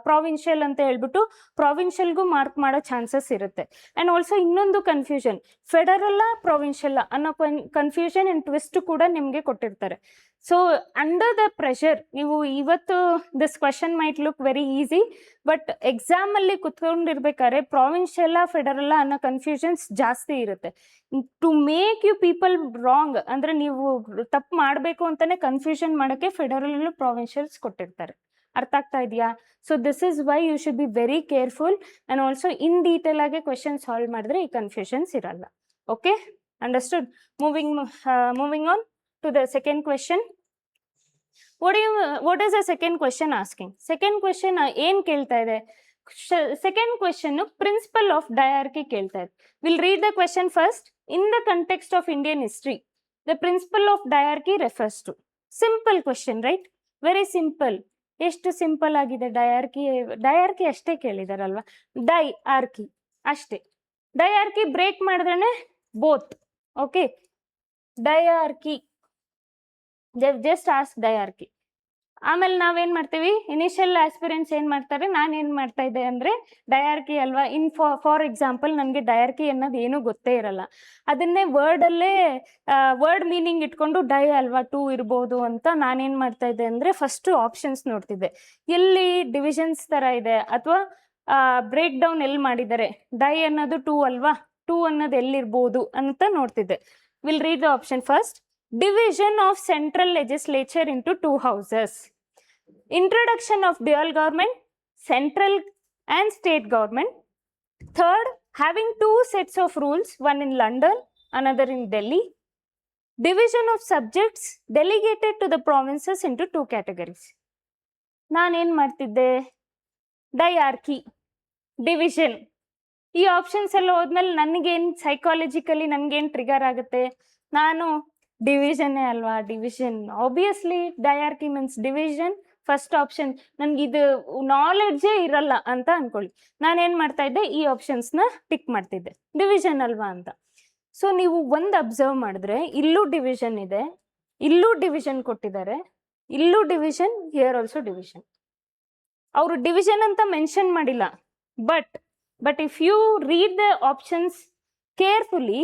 provincial ಅಂತ ಹೇಳ್ಬಿಟ್ಟು ಪ್ರಾವಿನ್ಷಿಯಲ್ಗೂ ಮಾರ್ಕ್ ಮಾಡೋ ಚಾನ್ಸಸ್ ಇರುತ್ತೆ. ಆ್ಯಂಡ್ ಆಲ್ಸೋ ಇನ್ನೊಂದು ಕನ್ಫ್ಯೂಷನ್, ಫೆಡರಲ್ಲ ಪ್ರಾವಿನ್ಷಿಯಲ್ಲ ಅನ್ನೋ ಕನ್ಫ್ಯೂಷನ್ ಆ್ಯಂಡ್ ಟ್ವಿಸ್ಟ್ ಕೂಡ ನಿಮಗೆ ಕೊಟ್ಟಿರ್ತಾರೆ. ಸೊ ಅಂಡರ್ ದ ಪ್ರೆಷರ್ ನೀವು ಇವತ್ತು this question might look very easy, but ಎಕ್ಸಾಮಲ್ಲಿ ಕುತ್ಕೊಂಡಿರ್ಬೇಕಾದ್ರೆ ಪ್ರಾವಿನ್ಷಿಯಲ್ಲ ಫೆಡರಲ್ಲ ಅನ್ನೋ ಕನ್ಫ್ಯೂಷನ್ಸ್ ಜಾಸ್ತಿ ಇರುತ್ತೆ. To make you people wrong ಅಂದರೆ ನೀವು ತಪ್ಪು ಮಾಡಬೇಕು ಅಂತಾನೆ ಕನ್ಫ್ಯೂಷನ್ ಮಾಡೋಕ್ಕೆ ಫೆಡರಲ್ ಪ್ರಾವಿನ್ಷಿಯಲ್ಸ್ ಕೊಟ್ಟಿರ್ತಾರೆ. ಅರ್ಥ ಆಗ್ತಾ ಇದೆಯಾ? So this is why you should be very careful and also in detail ಆಗಿ ಕ್ವೆಶನ್ ಸಾಲ್ವ್ ಮಾಡಿದ್ರೆ ಈ ಕನ್ಫ್ಯೂಷನ್ಸ್ ಇರಲ್ಲ. Okay, understood? Moving on to the second question. What is the second question asking? Second question ಏನ್ ಕೇಳ್ತಾ ಇದೆ? Second question principle of diarchy ಕೇಳ್ತಾ ಇದೆ. We'll read the question first. In the context of Indian history, the principle of diarchy refers to. Simple question, right? Very simple. ಎಷ್ಟು simple ಆಗಿದೆ diarchy ಅಷ್ಟೇ ಕೇಳಿದಾರಲ್ವಾ, diarchy ಅಷ್ಟೇ. ಡಯಾರ್ಕಿ ಬ್ರೇಕ್ ಮಾಡಿದ್ರೇನೆ both. Okay, diarchy just ask diarchy. ಆಮೇಲೆ ನಾವೇನ್ ಮಾಡ್ತೀವಿ, initial aspirants ಏನ್ ಮಾಡ್ತಾರೆ, ನಾನು ಏನ್ ಮಾಡ್ತಾ ಇದ್ದೆ ಅಂದ್ರೆ ಡಯಾರ್ಕಿ ಅಲ್ವಾ, ಫಾರ್ ಎಕ್ಸಾಂಪಲ್ ನನಗೆ ಡಯಾರ್ಕಿ ಅನ್ನೋದು ಏನೂ ಗೊತ್ತೇ ಇರಲ್ಲ, ಅದನ್ನೇ ವರ್ಡ್ ಮೀನಿಂಗ್ ಇಟ್ಕೊಂಡು ಡೈ ಅಲ್ವಾ 2 ಇರ್ಬೋದು ಅಂತ ನಾನೇನ್ ಮಾಡ್ತಾ ಇದ್ದೆ ಅಂದ್ರೆ ಫಸ್ಟ್ ಆಪ್ಷನ್ಸ್ ನೋಡ್ತಿದ್ದೆ, ಎಲ್ಲಿ ಡಿವಿಷನ್ಸ್ ತರ ಇದೆ ಅಥವಾ ಬ್ರೇಕ್ ಡೌನ್ ಎಲ್ಲಿ ಮಾಡಿದ್ದಾರೆ, ಡೈ ಅನ್ನೋದು 2 ಅಲ್ವಾ, 2 ಅನ್ನೋದು ಎಲ್ಲಿರ್ಬೋದು ಅಂತ ನೋಡ್ತಿದ್ದೆ. Will read the option first. Division of central legislature into 2 houses. Introduction of dual government, central and state government. Third, having 2 sets of rules, one in London, another in Delhi. Division of subjects delegated to the provinces into 2 categories. ನಾನೇನು ಮಾಡ್ತಿದ್ದೆ, diarchy, division. ಈ options ಎಲ್ಲ ಹೋದ್ಮೇಲೆ ನನಗೇನು psychologically ನನಗೇನು trigger ಆಗುತ್ತೆ, ನಾನು ಡಿವಿಷನ್ನೇ ಅಲ್ವಾ, division obviously diarchy means division, first option. ನನಗೆ ಇದು ನಾಲೆಡ್ಜೇ ಇರಲ್ಲ ಅಂತ ಅನ್ಕೊಳ್ಳಿ, ನಾನೇನು ಮಾಡ್ತಾ ಇದ್ದೆ, ಈ ಆಪ್ಷನ್ಸ್ನ ಟಿಕ್ ಮಾಡ್ತಿದ್ದೆ, ಡಿವಿಷನ್ ಅಲ್ವಾ ಅಂತ. ಸೊ ನೀವು ಒಂದು ಅಬ್ಸರ್ವ್ ಮಾಡಿದ್ರೆ ಇಲ್ಲೂ ಡಿವಿಷನ್ ಇದೆ, ಇಲ್ಲೂ ಡಿವಿಷನ್ ಕೊಟ್ಟಿದ್ದಾರೆ, ಇಲ್ಲೂ ಡಿವಿಷನ್, ಹಿಯರ್ ಆಲ್ಸೋ ಡಿವಿಷನ್. ಅವರು ಡಿವಿಷನ್ ಅಂತ ಮೆನ್ಷನ್ ಮಾಡಿಲ್ಲ, but if you read the options carefully,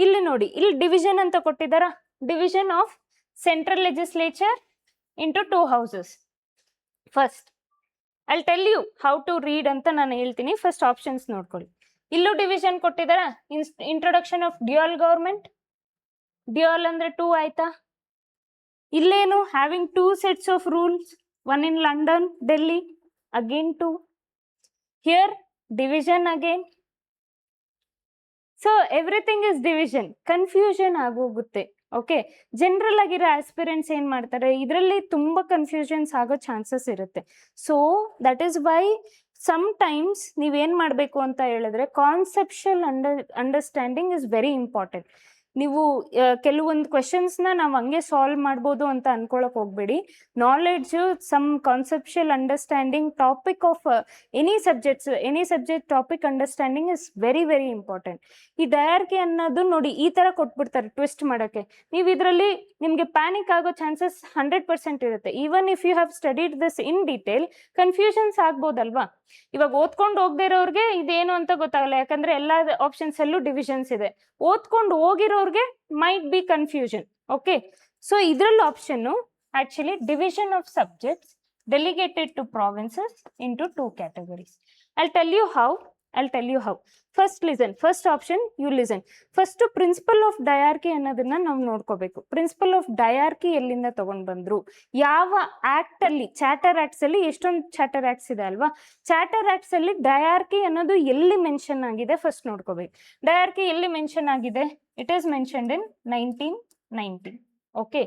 ಇಲ್ಲಿ ನೋಡಿ, ಇಲ್ಲಿ ಡಿವಿಷನ್ ಅಂತ ಕೊಟ್ಟಿದ್ದಾರ, division of central legislature into 2 houses. First I tell you how to read ಅಂತ ನಾನು ಹೇಳ್ತೀನಿ, ಫಸ್ಟ್ ಆಪ್ಷನ್ಸ್ ನೋಡ್ಕೊಳ್ಳಿ. ಇಲ್ಲೂ ಡಿವಿಷನ್ ಕೊಟ್ಟಿದ್ದಾರ, introduction of dual government, dual ಅಂದ್ರೆ 2 ಆಯ್ತಾ. ಇಲ್ಲೇನು having 2 sets of rules, one in London, Delhi, again 2. Here division again. So everything is division, confusion ಆಗೋಗುತ್ತೆ. ಓಕೆ. ಜನರಲ್ ಆಗಿರೋ ಆಸ್ಪಿರೆಂಟ್ಸ್ ಏನ್ ಮಾಡ್ತಾರೆ, ಇದರಲ್ಲಿ ತುಂಬಾ ಕನ್ಫ್ಯೂಷನ್ಸ್ ಆಗೋ ಚಾನ್ಸಸ್ ಇರುತ್ತೆ. So that is why sometimes ನೀವೇನ್ ಮಾಡಬೇಕು ಅಂತ ಹೇಳಿದ್ರೆ conceptual understanding is very important. ನೀವು ಕೆಲವೊಂದು ಕ್ವೆಶನ್ಸ್ನ ನಾವು ಹಂಗೆ ಸಾಲ್ವ್ ಮಾಡ್ಬೋದು ಅಂತ ಅನ್ಕೊಳಕ್ ಹೋಗ್ಬೇಡಿ. Knowledge, some conceptual understanding, topic of any subject topic understanding is very very important. ಈ ಡಯಾರ್ಕಿ ಅನ್ನೋದು ನೋಡಿ ಈ ತರ ಕೊಟ್ಬಿಡ್ತಾರೆ ಟ್ವಿಸ್ಟ್ ಮಾಡೋಕ್ಕೆ. ನೀವು ಇದರಲ್ಲಿ ನಿಮಗೆ ಪ್ಯಾನಿಕ್ ಆಗೋ ಚಾನ್ಸಸ್ 100% ಇರುತ್ತೆ. Even if you have studied this in detail, confusions ಆಗ್ಬೋದಲ್ವಾ. ಇವಾಗ ಓದ್ಕೊಂಡು ಹೋಗದೆ ಇರೋರಿಗೆ ಇದೇನು ಅಂತ ಗೊತ್ತಾಗಲ್ಲ, ಯಾಕಂದ್ರೆ ಎಲ್ಲ ಆಪ್ಷನ್ಸ್ ಅಲ್ಲೂ ಡಿವಿಷನ್ಸ್ ಇದೆ. ಓದ್ಕೊಂಡು ಹೋಗಿರೋರ್ಗೆ might be confusion. Okay, so ಇದ್ರಲ್ಲಿ option actually division of subjects delegated to provinces into 2 categories. I'll tell you how. First listen. First option you listen. First principle of diarchy ಅನ್ನೋದನ್ನ ನಾವು ನೋಡ್ಕೋಬೇಕು. Principle of diarchy ಎಲ್ಲಿಂದ ತಗೊಂಡ್ ಬಂದ್ರು, ಯಾವ act ಅಲ್ಲಿ, charter acts ಅಲ್ಲಿ ಎಷ್ಟೊಂದು ಚಾರ್ಟರ್ ಆಕ್ಟ್ಸ್ ಇದೆ ಅಲ್ವಾ, ಚಾರ್ಟರ್ ಆಕ್ಟ್ಸ್ ಅಲ್ಲಿ ಡಯಾರ್ಕಿ ಅನ್ನೋದು ಎಲ್ಲಿ ಮೆನ್ಷನ್ ಆಗಿದೆ ಫಸ್ಟ್ ನೋಡ್ಕೋಬೇಕು. ಡಯಾರ್ಕಿ ಎಲ್ಲಿ ಮೆನ್ಷನ್ ಆಗಿದೆ? It is mentioned in 1990. Okay,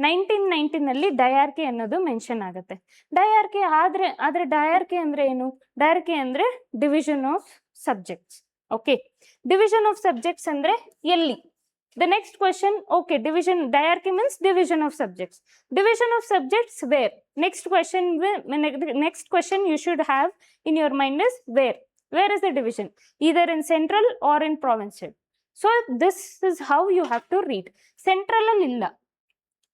1990 dyarchy ಅನ್ನೋದು ಮೆನ್ಷನ್ ಆಗುತ್ತೆ. ಡಯಾರ್ಕಿ ಆದ್ರೆ ಡಯಾರ್ಕಿ ಅಂದ್ರೆ ಏನು? ಡಯಾರ್ಕಿ ಅಂದ್ರೆ division of subjects. Okay, division of subjects ಅಂದ್ರೆ ಎಲ್ಲಿ? The next question, okay, dyarchy means division of subjects. Division of subjects where? Next question you should have in your mind is where is the division? Either in central or in provincial. So this is how you have to read. Central ಅಲ್ಲಿ ಇಲ್ಲ,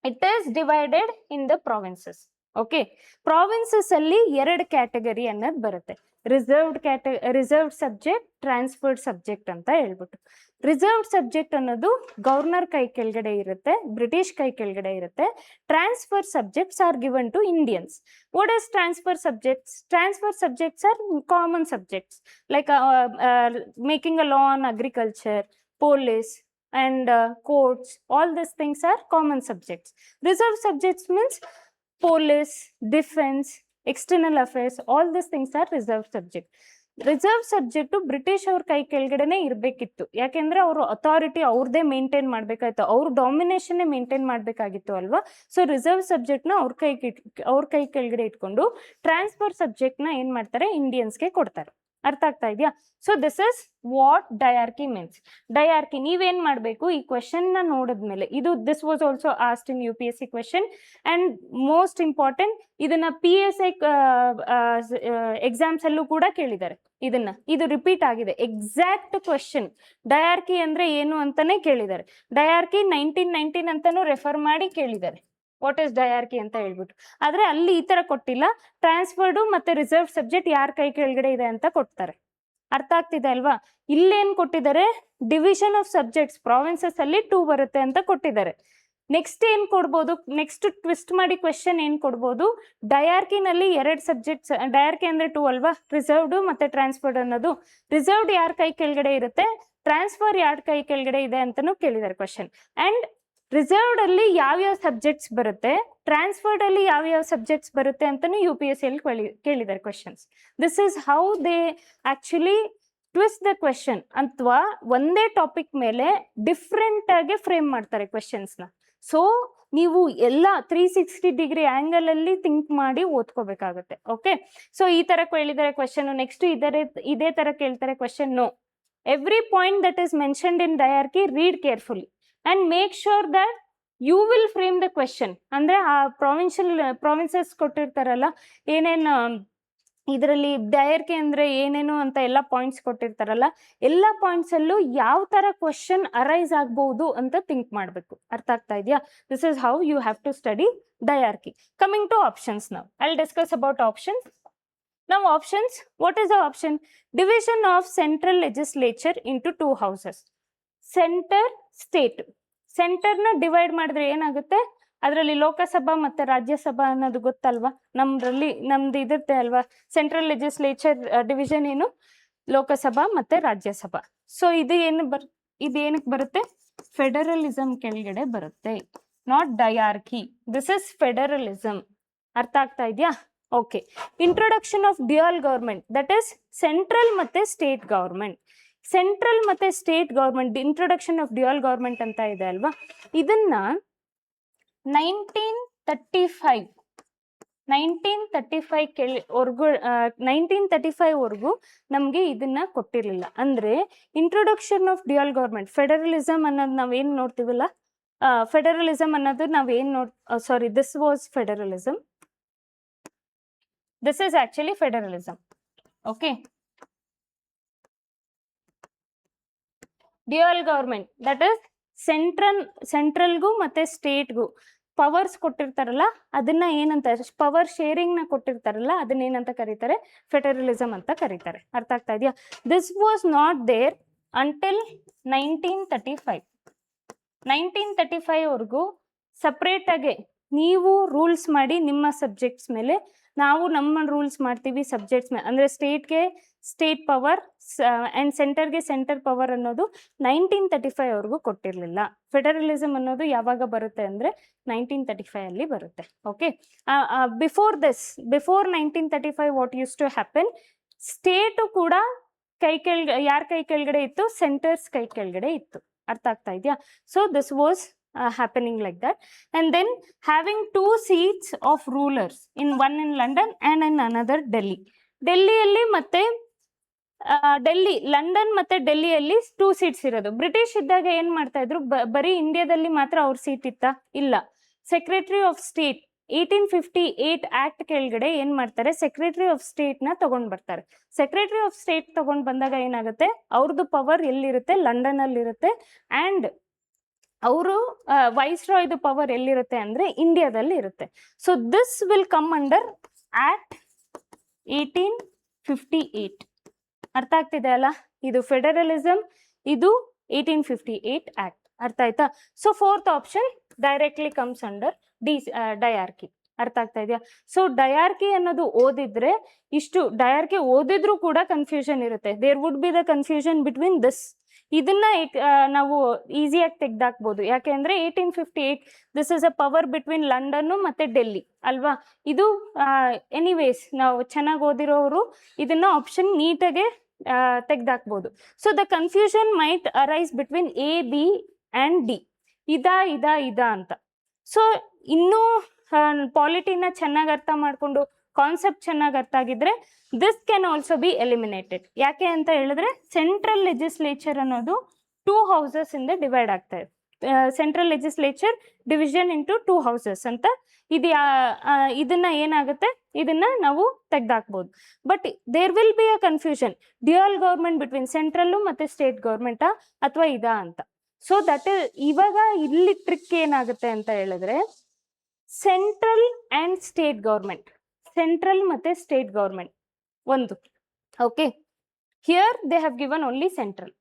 it is divided in the provinces. Okay, provinces ಅಲ್ಲಿ 2 category ಅನ್ನೋದು ಬರುತ್ತೆ. Reserved subject, transferred subject ಅಂತ ಹೇಳ್ಬಿಟ್ಟು. Reserved subject ಅನ್ನೋದು governor ಕೈ ಕೆಳಗಡೆ ಇರುತ್ತೆ, ಬ್ರಿಟಿಷ್ ಕೈ ಕೆಳಗಡೆ ಇರುತ್ತೆ. Transfer subjects are given to Indians. What is transfer subjects? Transfer subjects are common subjects like making a law on agriculture, police and courts. All these things are common subjects. Reserved subjects means police, defense, external affairs. All these things are reserved subject. Reserve subject British ಅವ್ರ ಕೈ ಕೆಳಗಡೆನೆ ಇರಬೇಕಿತ್ತು. ಯಾಕೆಂದ್ರೆ ಅವರು authority ಅವ್ರದ್ದೇ maintain ಮಾಡ್ಬೇಕಾಯ್ತು, ಅವ್ರ ಡಾಮಿನೇಷನ್ನೇ maintain ಮಾಡಬೇಕಾಗಿತ್ತು ಅಲ್ವಾ. So reserve ಸಬ್ಜೆಕ್ಟ್ನ ಅವ್ರ ಕೈ ಕೆಳಗಡೆ ಇಟ್ಕೊಂಡು ಟ್ರಾನ್ಸ್ಫರ್ ಸಬ್ಜೆಕ್ಟ್ನ ಏನ್ ಮಾಡ್ತಾರೆ, ಇಂಡಿಯನ್ಸ್ಗೆ ಕೊಡ್ತಾರೆ. ಅರ್ಥ ಆಗ್ತಾ ಇದೆಯಾ? So this is what diarchy means. Diarchy ನೀವೇನ್ ಮಾಡಬೇಕು, ಈ ಕ್ವೆಶನ್ ನ ನೋಡಿದ್ಮೇಲೆ, this was also asked in UPSC question and most important, ಇದನ್ನ PSI ಎಕ್ಸಾಮ್ಸ್ ಅಲ್ಲೂ ಕೂಡ ಕೇಳಿದ್ದಾರೆ. ಇದು ರಿಪೀಟ್ ಆಗಿದೆ ಎಕ್ಸಾಕ್ಟ್ ಕ್ವೆಶನ್. ಡಯಾರ್ಕಿ ಅಂದ್ರೆ ಏನು ಅಂತಾನೆ ಕೇಳಿದ್ದಾರೆ. ಡಯಾರ್ಕಿ 1919 ಅಂತಾನು ರೆಫರ್ ಮಾಡಿ ಕೇಳಿದ್ದಾರೆ, ವಾಟ್ ಇಸ್ ಡಯಾರ್ಕಿ ಅಂತ ಹೇಳ್ಬಿಟ್ಟು. ಆದ್ರೆ ಅಲ್ಲಿ ಈ ತರ ಕೊಟ್ಟಿಲ್ಲ, ಟ್ರಾನ್ಸ್ಫರ್ಡ್ ಮತ್ತೆ ರಿಸರ್ವ್ ಸಬ್ಜೆಕ್ಟ್ ಯಾರ ಕೈ ಕೆಳಗಡೆ ಇದೆ ಅಂತ ಕೊಡ್ತಾರೆ. ಅರ್ಥ ಆಗ್ತಿದೆ ಅಲ್ವಾ? ಇಲ್ಲೇನ್ ಕೊಟ್ಟಿದ್ದಾರೆ, ಡಿವಿಷನ್ ಆಫ್ ಸಬ್ಜೆಕ್ಟ್ಸ್ ಪ್ರಾವಿನ್ಸಸ್ ಅಲ್ಲಿ 2 ಬರುತ್ತೆ ಅಂತ ಕೊಟ್ಟಿದ್ದಾರೆ. ನೆಕ್ಸ್ಟ್ ಏನ್ ಕೊಡ್ಬೋದು, ನೆಕ್ಸ್ಟ್ ಟ್ವಿಸ್ಟ್ ಮಾಡಿ ಕ್ವೆಶನ್ ಏನ್ ಕೊಡ್ಬೋದು, ಡಯಾರ್ಕಿನಲ್ಲಿ 2 ಸಬ್ಜೆಕ್ಟ್ಸ್, ಡಯಾರ್ಕಿ ಅಂದ್ರೆ 2 ಅಲ್ವಾ, ರಿಸರ್ವ್ಡ್ ಮತ್ತೆ ಟ್ರಾನ್ಸ್ಫರ್ಡ್ ಅನ್ನೋದು. ರಿಸರ್ವ್ಡ್ ಯಾರ ಕೈ ಕೆಳಗಡೆ ಇರುತ್ತೆ, ಟ್ರಾನ್ಸ್ಫರ್ ಯಾರ ಕೈ ಕೆಳಗಡೆ ಇದೆ ಅಂತಾನು ಕೇಳಿದ್ದಾರೆ ಕ್ವೆಶನ್. ಅಂಡ್ ರಿಸರ್ವ್ಡ್ ಅಲ್ಲಿ ಯಾವ್ಯಾವ ಸಬ್ಜೆಕ್ಟ್ಸ್ ಬರುತ್ತೆ, ಟ್ರಾನ್ಸ್ಫರ್ಡ್ ಅಲ್ಲಿ ಯಾವ್ಯಾವ ಸಬ್ಜೆಕ್ಟ್ಸ್ ಬರುತ್ತೆ ಅಂತಾನು UPSC ಅಲ್ಲಿ ಕೇಳಿದ್ದಾರೆ questions. This is how they actually twist the question. ಅಥವಾ ಒಂದೇ ಟಾಪಿಕ್ ಮೇಲೆ ಡಿಫ್ರೆಂಟ್ ಆಗಿ ಫ್ರೇಮ್ ಮಾಡ್ತಾರೆ ಕ್ವೆಶನ್ಸ್ನ. ಸೊ ನೀವು ಎಲ್ಲ 360 ಡಿಗ್ರಿ ಆಂಗಲ್ ಅಲ್ಲಿ ಥಿಂಕ್ ಮಾಡಿ ಓದ್ಕೋಬೇಕಾಗುತ್ತೆ. ಓಕೆ, ಸೊ ಈ ತರ ಕೇಳಿದ್ದಾರೆ ಕ್ವೆಶನ್. ನೆಕ್ಸ್ಟ್ ಇದೇ ತರ ಕೇಳ್ತಾರೆ question. Every point that is mentioned in diarchy read carefully and make sure that you will frame the question. ಅಂದ್ರೆ ಆ ಪ್ರಾವಿನ್ಸಸ್ ಕೊಟ್ಟಿರ್ತಾರಲ್ಲ, ಏನೇನು ಇದರಲ್ಲಿ ಡಯಾರ್ಕಿ ಅಂದ್ರೆ ಏನೇನು ಅಂತ ಎಲ್ಲ ಪಾಯಿಂಟ್ಸ್ ಕೊಟ್ಟಿರ್ತಾರಲ್ಲ, ಎಲ್ಲ ಪಾಯಿಂಟ್ಸ್ ಅಲ್ಲೂ ಯಾವ ತರ ಕ್ವಶನ್ ಅರೈಸ್ ಆಗ್ಬಹುದು ಅಂತ ಥಿಂಕ್ ಮಾಡಬೇಕು. ಅರ್ಥ ಆಗ್ತಾ ಇದೆಯಾ? This is how you have to study diarchy. Coming to options, ನಾವು I discuss about options. Now options, what is the option? Division of central legislature into 2 houses. Centre, state. ಸೆಂಟರ್ನ divide ಮಾಡಿದ್ರೆ ಏನಾಗುತ್ತೆ, ಅದರಲ್ಲಿ ಲೋಕಸಭಾ ಮತ್ತೆ ರಾಜ್ಯಸಭಾ ಅನ್ನೋದು ಗೊತ್ತಲ್ವಾ, ನಮ್ದು ಇರುತ್ತೆ ಅಲ್ವಾ, ಸೆಂಟ್ರಲ್ ಲೆಜಿಸ್ಲೇಚರ್ ಡಿವಿಷನ್ ಏನು, ಲೋಕಸಭಾ ಮತ್ತೆ ರಾಜ್ಯಸಭಾ. ಸೊ ಇದು ಏನಕ್ಕೆ ಬರುತ್ತೆ, ಫೆಡರಲಿಸಮ್ ಕೆಳಗಡೆ ಬರುತ್ತೆ, not diarchy. This is federalism. ಅರ್ಥ ಆಗ್ತಾ ಇದೆಯಾ? Okay. Introduction of dual government, that is central ಮತ್ತೆ ಸ್ಟೇಟ್ ಗವರ್ಮೆಂಟ್. ಸೆಂಟ್ರಲ್ ಮತ್ತೆ state government introduction of dual government ಅಂತ ಇದೆ ಅಲ್ವಾ, ಇದನ್ನ 1935 ವರ್ಗು ನಮ್ಗೆ ಇದನ್ನ ಕೊಟ್ಟಿರ್ಲಿಲ್ಲ. ಅಂದ್ರೆ introduction of dual government, federalism ಅನ್ನೋದು ನಾವೇನ್ ನೋಡ್ತೀವಲ್ಲ, ಫೆಡರಲಿಸಮ್ ಅನ್ನೋದು ನಾವೇನ್ sorry, this was federalism, this is actually federalism. Okay, dual government that is ಸೆಂಟ್ರಲ್ಗೂ ಮತ್ತೆ ಸ್ಟೇಟ್ಗೂ ಪವರ್ಸ್ ಕೊಟ್ಟಿರ್ತಾರಲ್ಲ, ಅದನ್ನ ಏನಂತ, ಪವರ್ ಶೇರಿಂಗ್ ನ ಕೊಟ್ಟಿರ್ತಾರಲ್ಲ, ಅದನ್ನ ಏನಂತ ಕರೀತಾರೆ, ಫೆಡರಲಿಸಮ್ ಅಂತ ಕರೀತಾರೆ. ಅರ್ಥ ಆಗ್ತಾ ಇದೆಯಾ? This was not there until 1935 ವರ್ಗು ಸಪ್ರೇಟ್ ಆಗಿ ನೀವು ರೂಲ್ಸ್ ಮಾಡಿ ನಿಮ್ಮ ಸಬ್ಜೆಕ್ಟ್ಸ್ ಮೇಲೆ, ನಾವು ನಮ್ಮ ರೂಲ್ಸ್ ಮಾಡ್ತೀವಿ ಸಬ್ಜೆಕ್ಟ್ಸ್ ಮೇಲೆ. ಅಂದ್ರೆ ಸ್ಟೇಟ್ಗೆ ಸ್ಟೇಟ್ ಪವರ್ ಅಂಡ್ ಸೆಂಟರ್ಗೆ ಸೆಂಟರ್ ಪವರ್ ಅನ್ನೋದು 1935 ವರ್ಗು ಕೊಟ್ಟಿರ್ಲಿಲ್ಲ. ಫೆಡರಲಿಸಮ್ ಅನ್ನೋದು ಯಾವಾಗ ಬರುತ್ತೆ ಅಂದ್ರೆ 1935 ಅಲ್ಲಿ ಬರುತ್ತೆ. Okay, before 1935 what use to happen, state ಕೂಡ ಯಾರ ಕೈ ಕೆಳಗಡೆ ಇತ್ತು, ಸೆಂಟರ್ಸ್ ಕೈ ಕೆಳಗಡೆ ಇತ್ತು. ಅರ್ಥ ಆಗ್ತಾ ಇದೆಯಾ? So this was happening like that, and then having 2 seats of rulers, one in London and in another Delhi. ಡೆಲ್ಲಿಯಲ್ಲಿ ಮತ್ತೆ ಲಂಡನ್ ಮತ್ತೆ ಡೆಲ್ಲಿಯಲ್ಲಿ 2 seats ಇರೋದು. ಬ್ರಿಟಿಷ್ ಇದ್ದಾಗ ಏನ್ ಮಾಡ್ತಾ ಇದ್ರು, ಬರೀ ಇಂಡಿಯಾದಲ್ಲಿ ಮಾತ್ರ ಅವ್ರ ಸೀಟ್ ಇತ್ತಾ? ಇಲ್ಲ. ಸೆಕ್ರೆಟರಿ ಆಫ್ ಸ್ಟೇಟ್ 1858 ಆಕ್ಟ್ ಕೆಳಗಡೆ ಏನ್ ಮಾಡ್ತಾರೆ, ಸೆಕ್ರೆಟರಿ ಆಫ್ ಸ್ಟೇಟ್ ನ ತಗೊಂಡ್ ಬರ್ತಾರೆ. ಸೆಕ್ರೆಟರಿ ಆಫ್ ಸ್ಟೇಟ್ ತಗೊಂಡ್ ಬಂದಾಗ ಏನಾಗುತ್ತೆ, ಅವ್ರದ್ದು ಪವರ್ ಎಲ್ಲಿರುತ್ತೆ, ಲಂಡನ್ ಅಲ್ಲಿ ಇರುತ್ತೆ. ಅಂಡ್ ಅವರು ವೈಸ್ರಾಯ್ದು ಪವರ್ ಎಲ್ಲಿರುತ್ತೆ ಅಂದ್ರೆ ಇಂಡಿಯಾದಲ್ಲಿ ಇರುತ್ತೆ. So this will come under act 1858. ಅರ್ಥ ಆಗ್ತಿದೆ ಅಲ್ಲ? ಇದು ಫೆಡರಲಿಸಮ್, ಇದು 1858 ಆಕ್ಟ್. ಅರ್ಥ ಆಯ್ತಾ? So 4th option directly comes under diarchy. ಅರ್ಥ ಆಗ್ತಾ ಇದೆಯಾ? ಸೊ ಡಯಾರ್ಕಿ ಅನ್ನೋದು ಓದಿದ್ರೆ, ಇಷ್ಟು ಡಯಾರ್ಕಿ ಓದಿದ್ರು ಕೂಡ ಕನ್ಫ್ಯೂಷನ್ ಇರುತ್ತೆ. There would be the confusion between this. ಇದನ್ನ ನಾವು ಈಸಿಯಾಗಿ ತೆಗ್ದಾಕ್ಬೋದು. ಯಾಕೆ ಅಂದ್ರೆ 1858 this is a power between London ಮತ್ತೆ ಡೆಲ್ಲಿ ಅಲ್ವಾ? ಇದು ಎನಿವೇಸ್ ನಾವು ಚೆನ್ನಾಗಿ ಓದಿರೋರು ಇದನ್ನ ಆಪ್ಷನ್ ನೀಟಾಗೆ ತೆಗ್ದಾಕ್ಬೋದು. So the confusion might arise between A, B and D. ಇದಾ ಅಂತ. ಸೊ ಇನ್ನೂ ಪಾಲಿಟಿನ ಚೆನ್ನಾಗಿ ಅರ್ಥ ಮಾಡ್ಕೊಂಡು, ಕಾನ್ಸೆಪ್ಟ್ ಚೆನ್ನಾಗಿ ಅರ್ಥ ಆಗಿದ್ರೆ this can also be eliminated. ಯಾಕೆ ಅಂತ ಹೇಳಿದ್ರೆ ಸೆಂಟ್ರಲ್ ಲೆಜಿಸ್ಲೇಚರ್ ಅನ್ನೋದು 2 houses ಇಂದ ಡಿವೈಡ್ ಆಗ್ತಾ ಇದೆ. Central legislature division into 2 houses ಅಂತ ಇದು. ಇದನ್ನ ಏನಾಗುತ್ತೆ, ಇದನ್ನ ನಾವು ತೆಗ್ದಾಕ್ಬೋದು. But there will be a confusion, dual government between central ಮತ್ತೆ ಸ್ಟೇಟ್ ಗೌರ್ಮೆಂಟಾ ಅಥವಾ ಇದಾ ಅಂತ. ಸೊ ದಟ್ ಇವಾಗ ಇಲ್ಲಿ ಟ್ರಿಕ್ ಏನಾಗುತ್ತೆ ಅಂತ ಹೇಳಿದ್ರೆ, central and state government, central ಮತ್ತೆ ಸ್ಟೇಟ್ ಗೌರ್ಮೆಂಟ್ ಒಂದು. Okay, here they have given only central.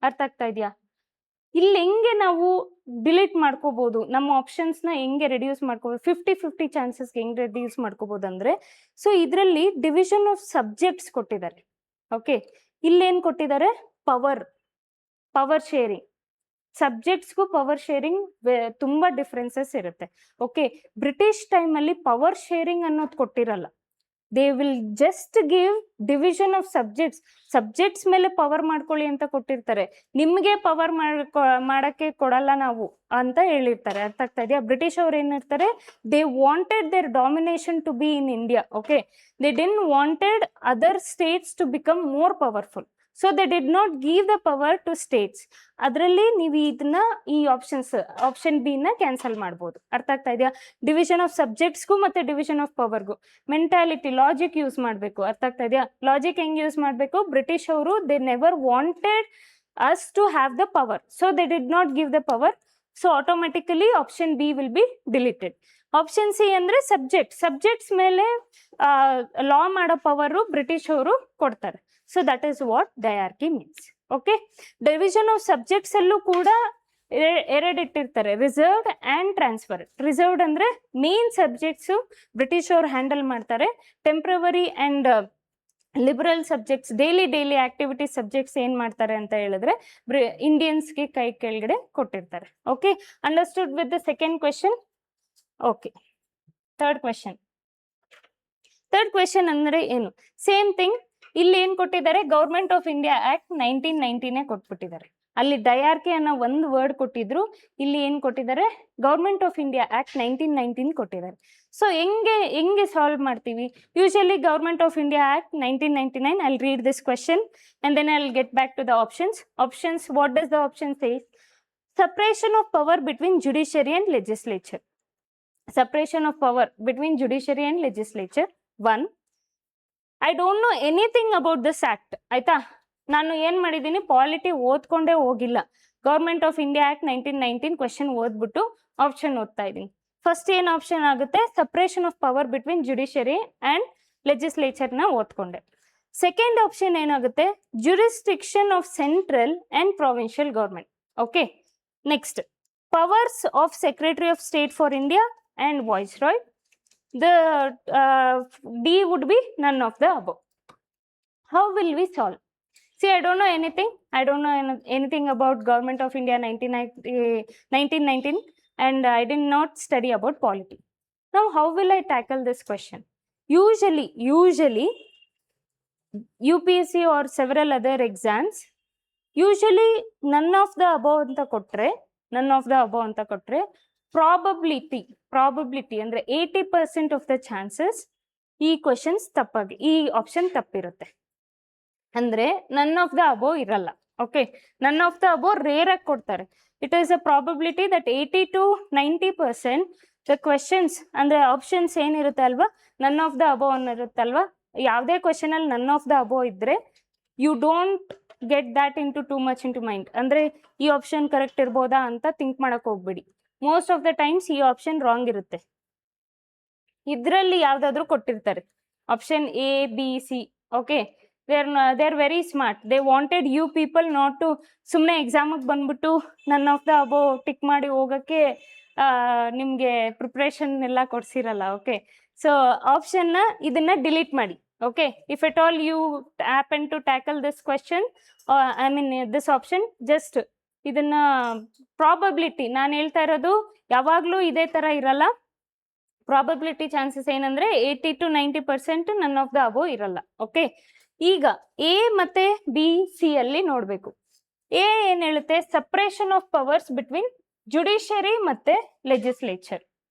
ಅರ್ಥ ಆಗ್ತಾ ಇದೆಯಾ? ಇಲ್ಲಿ ಹೆಂಗೆ ನಾವು ಡಿಲೀಟ್ ಮಾಡ್ಕೋಬಹುದು, ನಮ್ಮ ಆಪ್ಷನ್ಸ್ ನ ಹೆಂಗೆ ರೆಡ್ಯೂಸ್ ಮಾಡ್ಕೋಬಹುದು, 50-50 ಚಾನ್ಸಸ್ ಹೆಂಗೆ ರೆಡ್ಯೂಸ್ ಮಾಡ್ಕೋಬಹುದು ಅಂದ್ರೆ, ಸೊ ಇದರಲ್ಲಿ ಡಿವಿಷನ್ ಆಫ್ ಸಬ್ಜೆಕ್ಟ್ಸ್ ಕೊಟ್ಟಿದ್ದಾರೆ. ಓಕೆ, ಇಲ್ಲೇನ್ ಕೊಟ್ಟಿದ್ದಾರೆ, ಪವರ್ ಶೇರಿಂಗ್. ಸಬ್ಜೆಕ್ಟ್ಸ್ಗೂ ಪವರ್ ಶೇರಿಂಗ್ ತುಂಬಾ ಡಿಫ್ರೆನ್ಸಸ್ ಇರುತ್ತೆ. ಓಕೆ, ಬ್ರಿಟಿಷ್ ಟೈಮಲ್ಲಿ ಪವರ್ ಶೇರಿಂಗ್ ಅನ್ನೋದು ಕೊಟ್ಟಿರಲ್ಲ. They will just give division of subjects ಮೇಲೆ ಪವರ್ ಮಾಡ್ಕೊಳ್ಳಿ ಅಂತ ಕೊಟ್ಟಿರ್ತಾರೆ. ನಿಮ್ಗೆ ಪವರ್ ಮಾಡಕ್ಕೆ ಕೊಡಲ್ಲ ನಾವು ಅಂತ ಹೇಳಿರ್ತಾರೆ. ಅರ್ಥ ಆಗ್ತಾ ಇದೆಯಾ? ಬ್ರಿಟಿಷ್ ಅವ್ರು ಏನಿರ್ತಾರೆ, they wanted their domination to be in India. Okay, they didn't wanted other states to become more powerful. So they did not give the power to states. ಅದರಲ್ಲಿ ನೀವು ಇದನ್ನ ಈ ಆಪ್ಷನ್ ಬಿ ನ ಕ್ಯಾನ್ಸಲ್ ಮಾಡ್ಬೋದು. ಅರ್ಥ ಆಗ್ತಾ ಇದೆಯಾ? ಡಿವಿಷನ್ ಆಫ್ ಸಬ್ಜೆಕ್ಟ್ಸ್ಗೂ ಮತ್ತೆ ಡಿವಿಷನ್ ಆಫ್ ಪವರ್ಗೂ ಮೆಂಟಾಲಿಟಿ, ಲಾಜಿಕ್ ಯೂಸ್ ಮಾಡಬೇಕು. ಅರ್ಥ ಆಗ್ತಾ ಇದೆಯಾ? ಲಾಜಿಕ್ ಹೆಂಗ್ ಯೂಸ್ ಮಾಡಬೇಕು, ಬ್ರಿಟಿಷ್ ಅವರು they never wanted us to have the power, so they did not give the power. So automatically option B will be deleted. Option C ಅಂದ್ರೆ subjects ಮೇಲೆ law ಮಾಡೋ ಪವರು ಬ್ರಿಟಿಷ್ ಅವರು ಕೊಡ್ತಾರೆ. So that is what diarchy means. Okay, division of subjects ಅಲ್ಲೂ ಕೂಡ ಎರಡು ಇಟ್ಟಿರ್ತಾರೆ, reserved and transfer. Reserved ಅಂದ್ರೆ ಮೇನ್ ಸಬ್ಜೆಕ್ಟ್ಸ್ ಬ್ರಿಟಿಷ್ ಅವರು ಹ್ಯಾಂಡಲ್ ಮಾಡ್ತಾರೆ. Temporary and liberal subjects, daily activities subjects ಏನ್ ಮಾಡ್ತಾರೆ ಅಂತ ಹೇಳಿದ್ರೆ ಇಂಡಿಯನ್ಸ್ಗೆ ಕೈ ಕೆಳಗಡೆ ಕೊಟ್ಟಿರ್ತಾರೆ. Okay, understood with the second question. Okay, third question ಅಂದ್ರೆ ಏನು? Same thing. ಇಲ್ಲಿ ಏನ್ ಕೊಟ್ಟಿದ್ದಾರೆ, ಗೌರ್ಮೆಂಟ್ ಆಫ್ ಇಂಡಿಯಾ ಆಕ್ಟ್ 1990 ಕೊಟ್ಬಿಟ್ಟಿದ್ದಾರೆ. ಅಲ್ಲಿ ಡಯಾರ್ಕಿ ಅನ್ನೋ ಒಂದು ವರ್ಡ್ ಕೊಟ್ಟಿದ್ರು, ಇಲ್ಲಿ ಏನ್ ಕೊಟ್ಟಿದ್ದಾರೆ, ಗೌರ್ಮೆಂಟ್ ಆಫ್ ಇಂಡಿಯಾ ಆಕ್ಟ್ 1919 ಕೊಟ್ಟಿದ್ದಾರೆ. ಸೊ ಹೆಂಗೆ ಸಾಲ್ವ್ ಮಾಡ್ತೀವಿ? Usually government of India act 1999, I'll read this question and then I'll get back to the options. What does the option say? Separation of power between judiciary and legislature. Separation of power between judiciary and legislature. 1. I don't know anything about this act. ಆಯ್ತಾ, ನಾನು ಏನ್ ಮಾಡಿದ್ದೀನಿ, polity ಓದ್ಕೊಂಡೇ ಹೋಗಿಲ್ಲ. Government of India act 1919 question ಓದ್ಬಿಟ್ಟು option ಓದ್ತಾ ಇದ್ದೀನಿ. First ಏನ್ ಆಪ್ಷನ್ ಆಗುತ್ತೆ, separation of power between judiciary and ಲೆಜಿಸ್ಲೇಚರ್ನ ಓದ್ಕೊಂಡೆ. ಸೆಕೆಂಡ್ ಆಪ್ಷನ್ ಏನಾಗುತ್ತೆ, jurisdiction of central and provincial government. Okay, next powers of secretary of state for India and viceroy. The D would be none of the above. How will we solve? See, I don't know anything. I don't know anything about Government of India 1919 and I did not study about polity. Now, how will I tackle this question? Usually UPSC or several other exams, usually none of the above anta kotre, probability ಅಂದ್ರೆ 80% of the chances ಈ questions ತಪ್ಪಾಗಿ, ಈ option ತಪ್ಪಿರುತ್ತೆ. ಅಂದ್ರೆ none of the ಅಬೋ ಇರಲ್ಲ. Okay, none of the above rare ಆಗಿ ಕೊಡ್ತಾರೆ. It is a probability that 80 to 90% the questions ಅಂದ್ರೆ options ಏನಿರುತ್ತೆ ಅಲ್ವಾ, ನನ್ ಆಫ್ ದ ಅಬೋ ಅನ್ನಿರುತ್ತಲ್ವಾ, ಯಾವುದೇ ಕ್ವೆಶನ್ ಅಲ್ಲಿ ನನ್ ಆಫ್ ದ ಅಬೋ ಇದ್ರೆ you don't get that into too much into mind. ಅಂದ್ರೆ ಈ ಆಪ್ಷನ್ ಕರೆಕ್ಟ್ ಇರ್ಬೋದಾ ಅಂತ ಥಿಂಕ್ ಮಾಡಕ್ ಹೋಗ್ಬೇಡಿ. ಮೋಸ್ಟ್ ಆಫ್ ದ ಟೈಮ್ಸ್ ಈ ಆಪ್ಷನ್ ರಾಂಗ್ ಇರುತ್ತೆ. ಇದರಲ್ಲಿ ಯಾವ್ದಾದ್ರು ಕೊಟ್ಟಿರ್ತಾರೆ option A, B, C. Okay, they are very smart. They wanted you people not to ಸುಮ್ಮನೆ ಎಕ್ಸಾಮಿಗೆ ಬಂದ್ಬಿಟ್ಟು none of the above tick ಮಾಡಿ ಹೋಗೋಕ್ಕೆ ನಿಮಗೆ ಪ್ರಿಪ್ರೇಷನ್ ಎಲ್ಲ ಕೊಡ್ಸಿರಲ್ಲ. ಓಕೆ, ಸೊ ಆಪ್ಷನ್ನ ಇದನ್ನ ಡಿಲೀಟ್ ಮಾಡಿ. Okay, if at all you happen to tackle this question, I mean this option, just ಇದನ್ನ ಪ್ರಾಬಬಿಲಿಟಿ ನಾನು ಹೇಳ್ತಾ ಇರೋದು ಯಾವಾಗಲೂ ಇದೇ ಥರ ಇರಲ್ಲ. ಪ್ರಾಬಬಿಲಿಟಿ ಚಾನ್ಸಸ್ ಏನಂದ್ರೆ 80 to 90% ನನ್ ಆಫ್ ದ ಅಬೋ ಇರಲ್ಲ. ಓಕೆ, ಈಗ ಎ ಮತ್ತೆ ಬಿ ಸಿ ಅಲ್ಲಿ ನೋಡಬೇಕು. ಎ ಏನ್ ಹೇಳುತ್ತೆ, separation of powers between judiciary ಮತ್ತೆ ಲೆಜಿಸ್ಲೇಚರ್.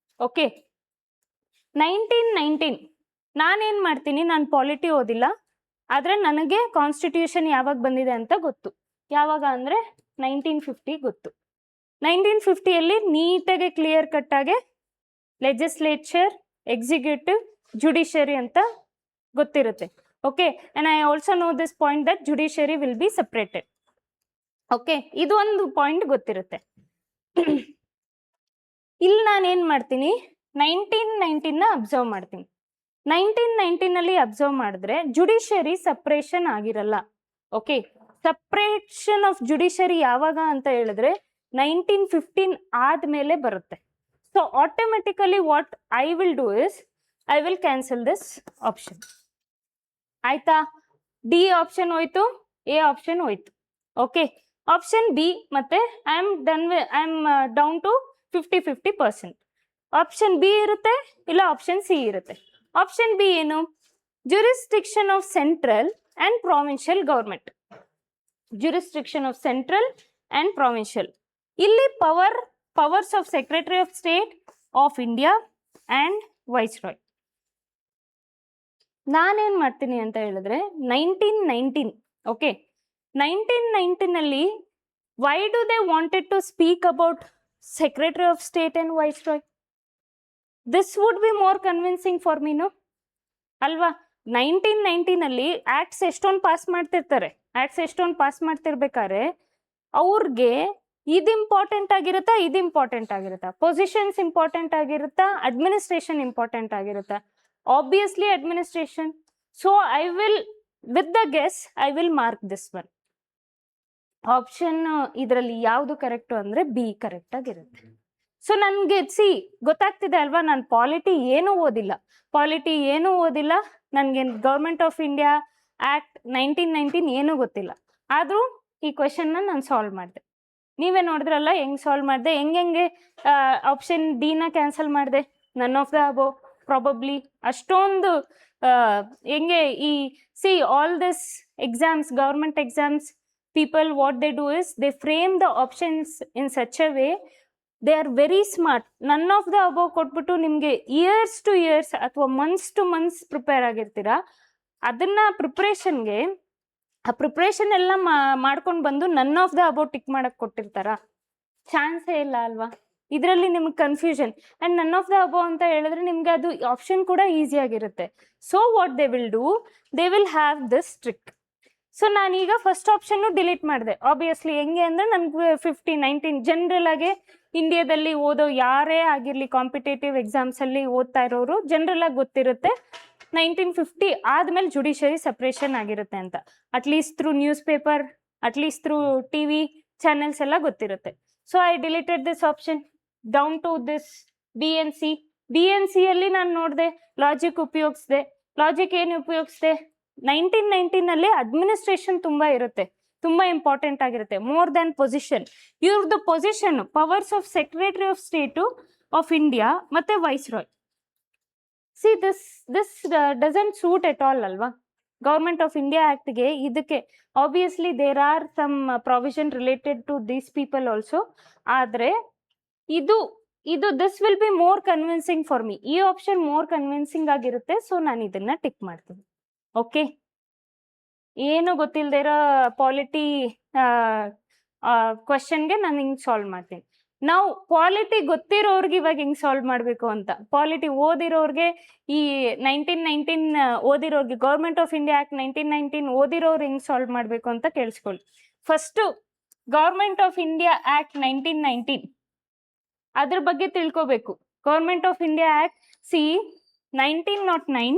ಓಕೆ, 1919 ನಾನೇನ್ ಮಾಡ್ತೀನಿ, ನಾನು ಪಾಲಿಟಿ ಓದಿಲ್ಲ, ಆದ್ರೆ ನನಗೆ ಕಾನ್ಸ್ಟಿಟ್ಯೂಷನ್ ಯಾವಾಗ ಬಂದಿದೆ ಅಂತ ಗೊತ್ತು. ಯಾವಾಗ ಅಂದ್ರೆ 1950 ಗೊತ್ತು. 1950ಯಲ್ಲಿ ನೀಟಾಗಿ ಕ್ಲಿಯರ್ ಕಟ್ ಆಗಿ ಲೆಜಿಸ್ಲೇಚರ್, ಎಕ್ಸಿಕ್ಯೂಟಿವ್, ಜುಡಿಷಿಯರಿ ಅಂತ ಗೊತ್ತಿರುತ್ತೆ. Okay, and I also know this point that judiciary will be separated. Okay, ಇದು ಒಂದು ಪಾಯಿಂಟ್ ಗೊತ್ತಿರುತ್ತೆ. ಇಲ್ಲಿ ನಾನೇನ್ ಮಾಡ್ತೀನಿ, 1919ನ ಅಬ್ಸರ್ವ್ ಮಾಡ್ತೀನಿ. 1919ನಲ್ಲಿ ಅಬ್ಸರ್ವ್ ಮಾಡಿದ್ರೆ ಜುಡಿಷಿಯರಿ ಸಪ್ರೇಷನ್ ಆಗಿರಲ್ಲ. ಓಕೆ, ಸಪ್ರೇಷನ್ ಆಫ್ ಜುಡಿಷಿಯರಿ ಯಾವಾಗ ಅಂತ ಹೇಳಿದ್ರೆ 1915 ಆದ್ಮೇಲೆ ಬರುತ್ತೆ. So automatically what I will do is I will cancel this option. ಆಯ್ತಾ, ಡಿ ಆಪ್ಷನ್ ಹೋಯ್ತು, ಎ ಆಪ್ಷನ್ ಹೋಯ್ತು. ಓಕೆ, ಆಪ್ಷನ್ ಬಿ ಮತ್ತೆ I am down to 50-50%. Option B ಇರುತ್ತೆ, ಇಲ್ಲ ಆಪ್ಷನ್ ಸಿ ಇರುತ್ತೆ. ಆಪ್ಷನ್ ಬಿ ಏನು, jurisdiction of central and provincial government. jurisdiction of central and provincial. ಇಲ್ಲಿ powers of Secretary of State of India and Viceroy. ನಾನೇನ್ ಮಾಡ್ತೀನಿ ಅಂತ ಹೇಳಿದ್ರೆ 1919. ಓಕೆ, 1919ನಲ್ಲಿ why do they wanted to speak about Secretary of State and Viceroy? This would be more convincing for me, no? ಅಲ್ವಾ, 1919ನಲ್ಲಿ acts ಎಷ್ಟೊಂದು pass ಮಾಡ್ತಿರ್ಬೇಕಾದ್ರೆ ಅವ್ರಿಗೆ ಇದು ಇಂಪಾರ್ಟೆಂಟ್ ಆಗಿರುತ್ತಾ, ಪೊಸಿಷನ್ಸ್ ಇಂಪಾರ್ಟೆಂಟ್ ಆಗಿರುತ್ತಾ, ಅಡ್ಮಿನಿಸ್ಟ್ರೇಷನ್ ಇಂಪಾರ್ಟೆಂಟ್ ಆಗಿರುತ್ತಾ? Obviously administration. So I will with the guess I will mark this one. Option ಇದರಲ್ಲಿ ಯಾವುದು ಕರೆಕ್ಟು ಅಂದ್ರೆ ಬಿ ಕರೆಕ್ಟ್ ಆಗಿರುತ್ತೆ. ಸೊ ನನ್ಗೆ ಗೊತ್ತಾಗ್ತಿದೆ ಅಲ್ವಾ, ನಾನು ಪಾಲಿಟಿ ಏನೂ ಓದಿಲ್ಲ, ನನ್ಗೆ ಗೌರ್ಮೆಂಟ್ ಆಫ್ ಇಂಡಿಯಾ ಆಕ್ಟ್ 1919 ಏನೂ ಗೊತ್ತಿಲ್ಲ. ಆದ್ರೂ ಈ ಕ್ವೆಶನ್ನ ನಾನು ಸಾಲ್ವ್ ಮಾಡಿದೆ. ನೀವೇ ನೋಡಿದ್ರಲ್ಲ ಹೆಂಗ್ ಸಾಲ್ವ್ ಮಾಡಿದೆ, ಹೆಂಗೆ ಆಪ್ಷನ್ ಡಿ ನ ಕ್ಯಾನ್ಸಲ್ ಮಾಡಿದೆ. None of the above, probably ಅಷ್ಟೊಂದು ಹೆಂಗೆ ಈ C all this exams, government exams, people what they do is they frame the options in such a way they are very smart. None of the above ಕೊಟ್ಬಿಟ್ಟು ನಿಮಗೆ years two years ಅಥವಾ months two months prepare ಆಗಿರ್ತೀರಾ. ಅದನ್ನ ಪ್ರಿಪ್ರೇಷನ್ಗೆ ಆ preparation ಎಲ್ಲ ಮಾಡ್ಕೊಂಡು ಬಂದು none of the above tick ಮಾಡಕ್ ಕೊಟ್ಟಿರ್ತಾರ? ಚಾನ್ಸೇ ಇಲ್ಲ ಅಲ್ವಾ. ಇದರಲ್ಲಿ ನಿಮ್ಗೆ confusion. And none of the above ಅಂತ ಹೇಳಿದ್ರೆ ನಿಮ್ಗೆ ಅದು ಆಪ್ಷನ್ ಕೂಡ ಈಸಿ ಆಗಿರುತ್ತೆ. So what they will do, they will have this trick. So ನಾನೀಗ ಫಸ್ಟ್ ಆಪ್ಷನ್ನು ಡಿಲೀಟ್ ಮಾಡಿದೆ. ಆಬ್ವಿಯಸ್ಲಿ ಹೆಂಗೆ ಅಂದರೆ ನನಗೆ 19 ಜನರಲ್ ಆಗಿ ಇಂಡಿಯಾದಲ್ಲಿ ಓದೋ ಯಾರೇ ಆಗಿರಲಿ, ಕಾಂಪಿಟೇಟಿವ್ ಎಕ್ಸಾಮ್ಸಲ್ಲಿ ಓದ್ತಾ ಇರೋರು ಜನರಲ್ ಆಗಿ ಗೊತ್ತಿರುತ್ತೆ 1950 ಆದಮೇಲೆ ಜುಡಿಷರಿ ಸಪ್ರೇಷನ್ ಆಗಿರುತ್ತೆ ಅಂತ. At least through newspaper, at least through TV channels ಎಲ್ಲ ಗೊತ್ತಿರುತ್ತೆ. So I deleted this option down to this BNC. BNCಯಲ್ಲಿ ನಾನು ನೋಡಿದೆ, ಲಾಜಿಕ್ ಉಪಯೋಗಿಸಿದೆ. ಲಾಜಿಕ್ ಏನು ಉಪಯೋಗಿಸಿದೆ? 1919 ಅಡ್ಮಿನಿಸ್ಟ್ರೇಷನ್ ತುಂಬಾ ಇರುತ್ತೆ, ತುಂಬಾ ಇಂಪಾರ್ಟೆಂಟ್ ಆಗಿರುತ್ತೆ. ಮೋರ್ ದನ್ ಪೊಸಿಷನ್, ಇವ್ರದ್ದು position powers of secretary of state of India ಮತ್ತೆ viceroy. See this doesn't suit at all ಅಲ್ವಾ ಗೌರ್ಮೆಂಟ್ ಆಫ್ ಇಂಡಿಯಾ ಆಕ್ಟ್ಗೆ. ಇದಕ್ಕೆ obviously there are some provision related to these people also. ಆದ್ರೆ ಇದು this will be more convincing for me. ಈ option more convincing ಆಗಿರುತ್ತೆ. So ನಾನು ಇದನ್ನ tick ಮಾಡ್ತೀನಿ. ಓಕೆ, ಏನು ಗೊತ್ತಿಲ್ಲದೆ ಇರೋ ಪಾಲಿಟಿ ಕ್ವಶನ್ಗೆ ನಾನು ಹಿಂಗೆ ಸಾಲ್ವ್ ಮಾಡ್ತೀನಿ. ನಾವು ಪಾಲಿಟಿ ಗೊತ್ತಿರೋರ್ಗೆ ಇವಾಗ ಹಿಂಗೆ ಸಾಲ್ವ್ ಮಾಡಬೇಕು ಅಂತ, ಪಾಲಿಟಿ ಓದಿರೋರ್ಗೆ ಈ 1919 ಓದಿರೋರ್ಗೆ, ಗೌರ್ಮೆಂಟ್ ಆಫ್ ಇಂಡಿಯಾ ಆಕ್ಟ್ 1919 ಓದಿರೋರು ಹಿಂಗೆ ಸಾಲ್ವ್ ಮಾಡಬೇಕು ಅಂತ ಕೇಳಿಸ್ಕೊಳ್ಳಿ. First government of India act 1919 ಅದ್ರ ಬಗ್ಗೆ ತಿಳ್ಕೋಬೇಕು. Government of India act C 1909,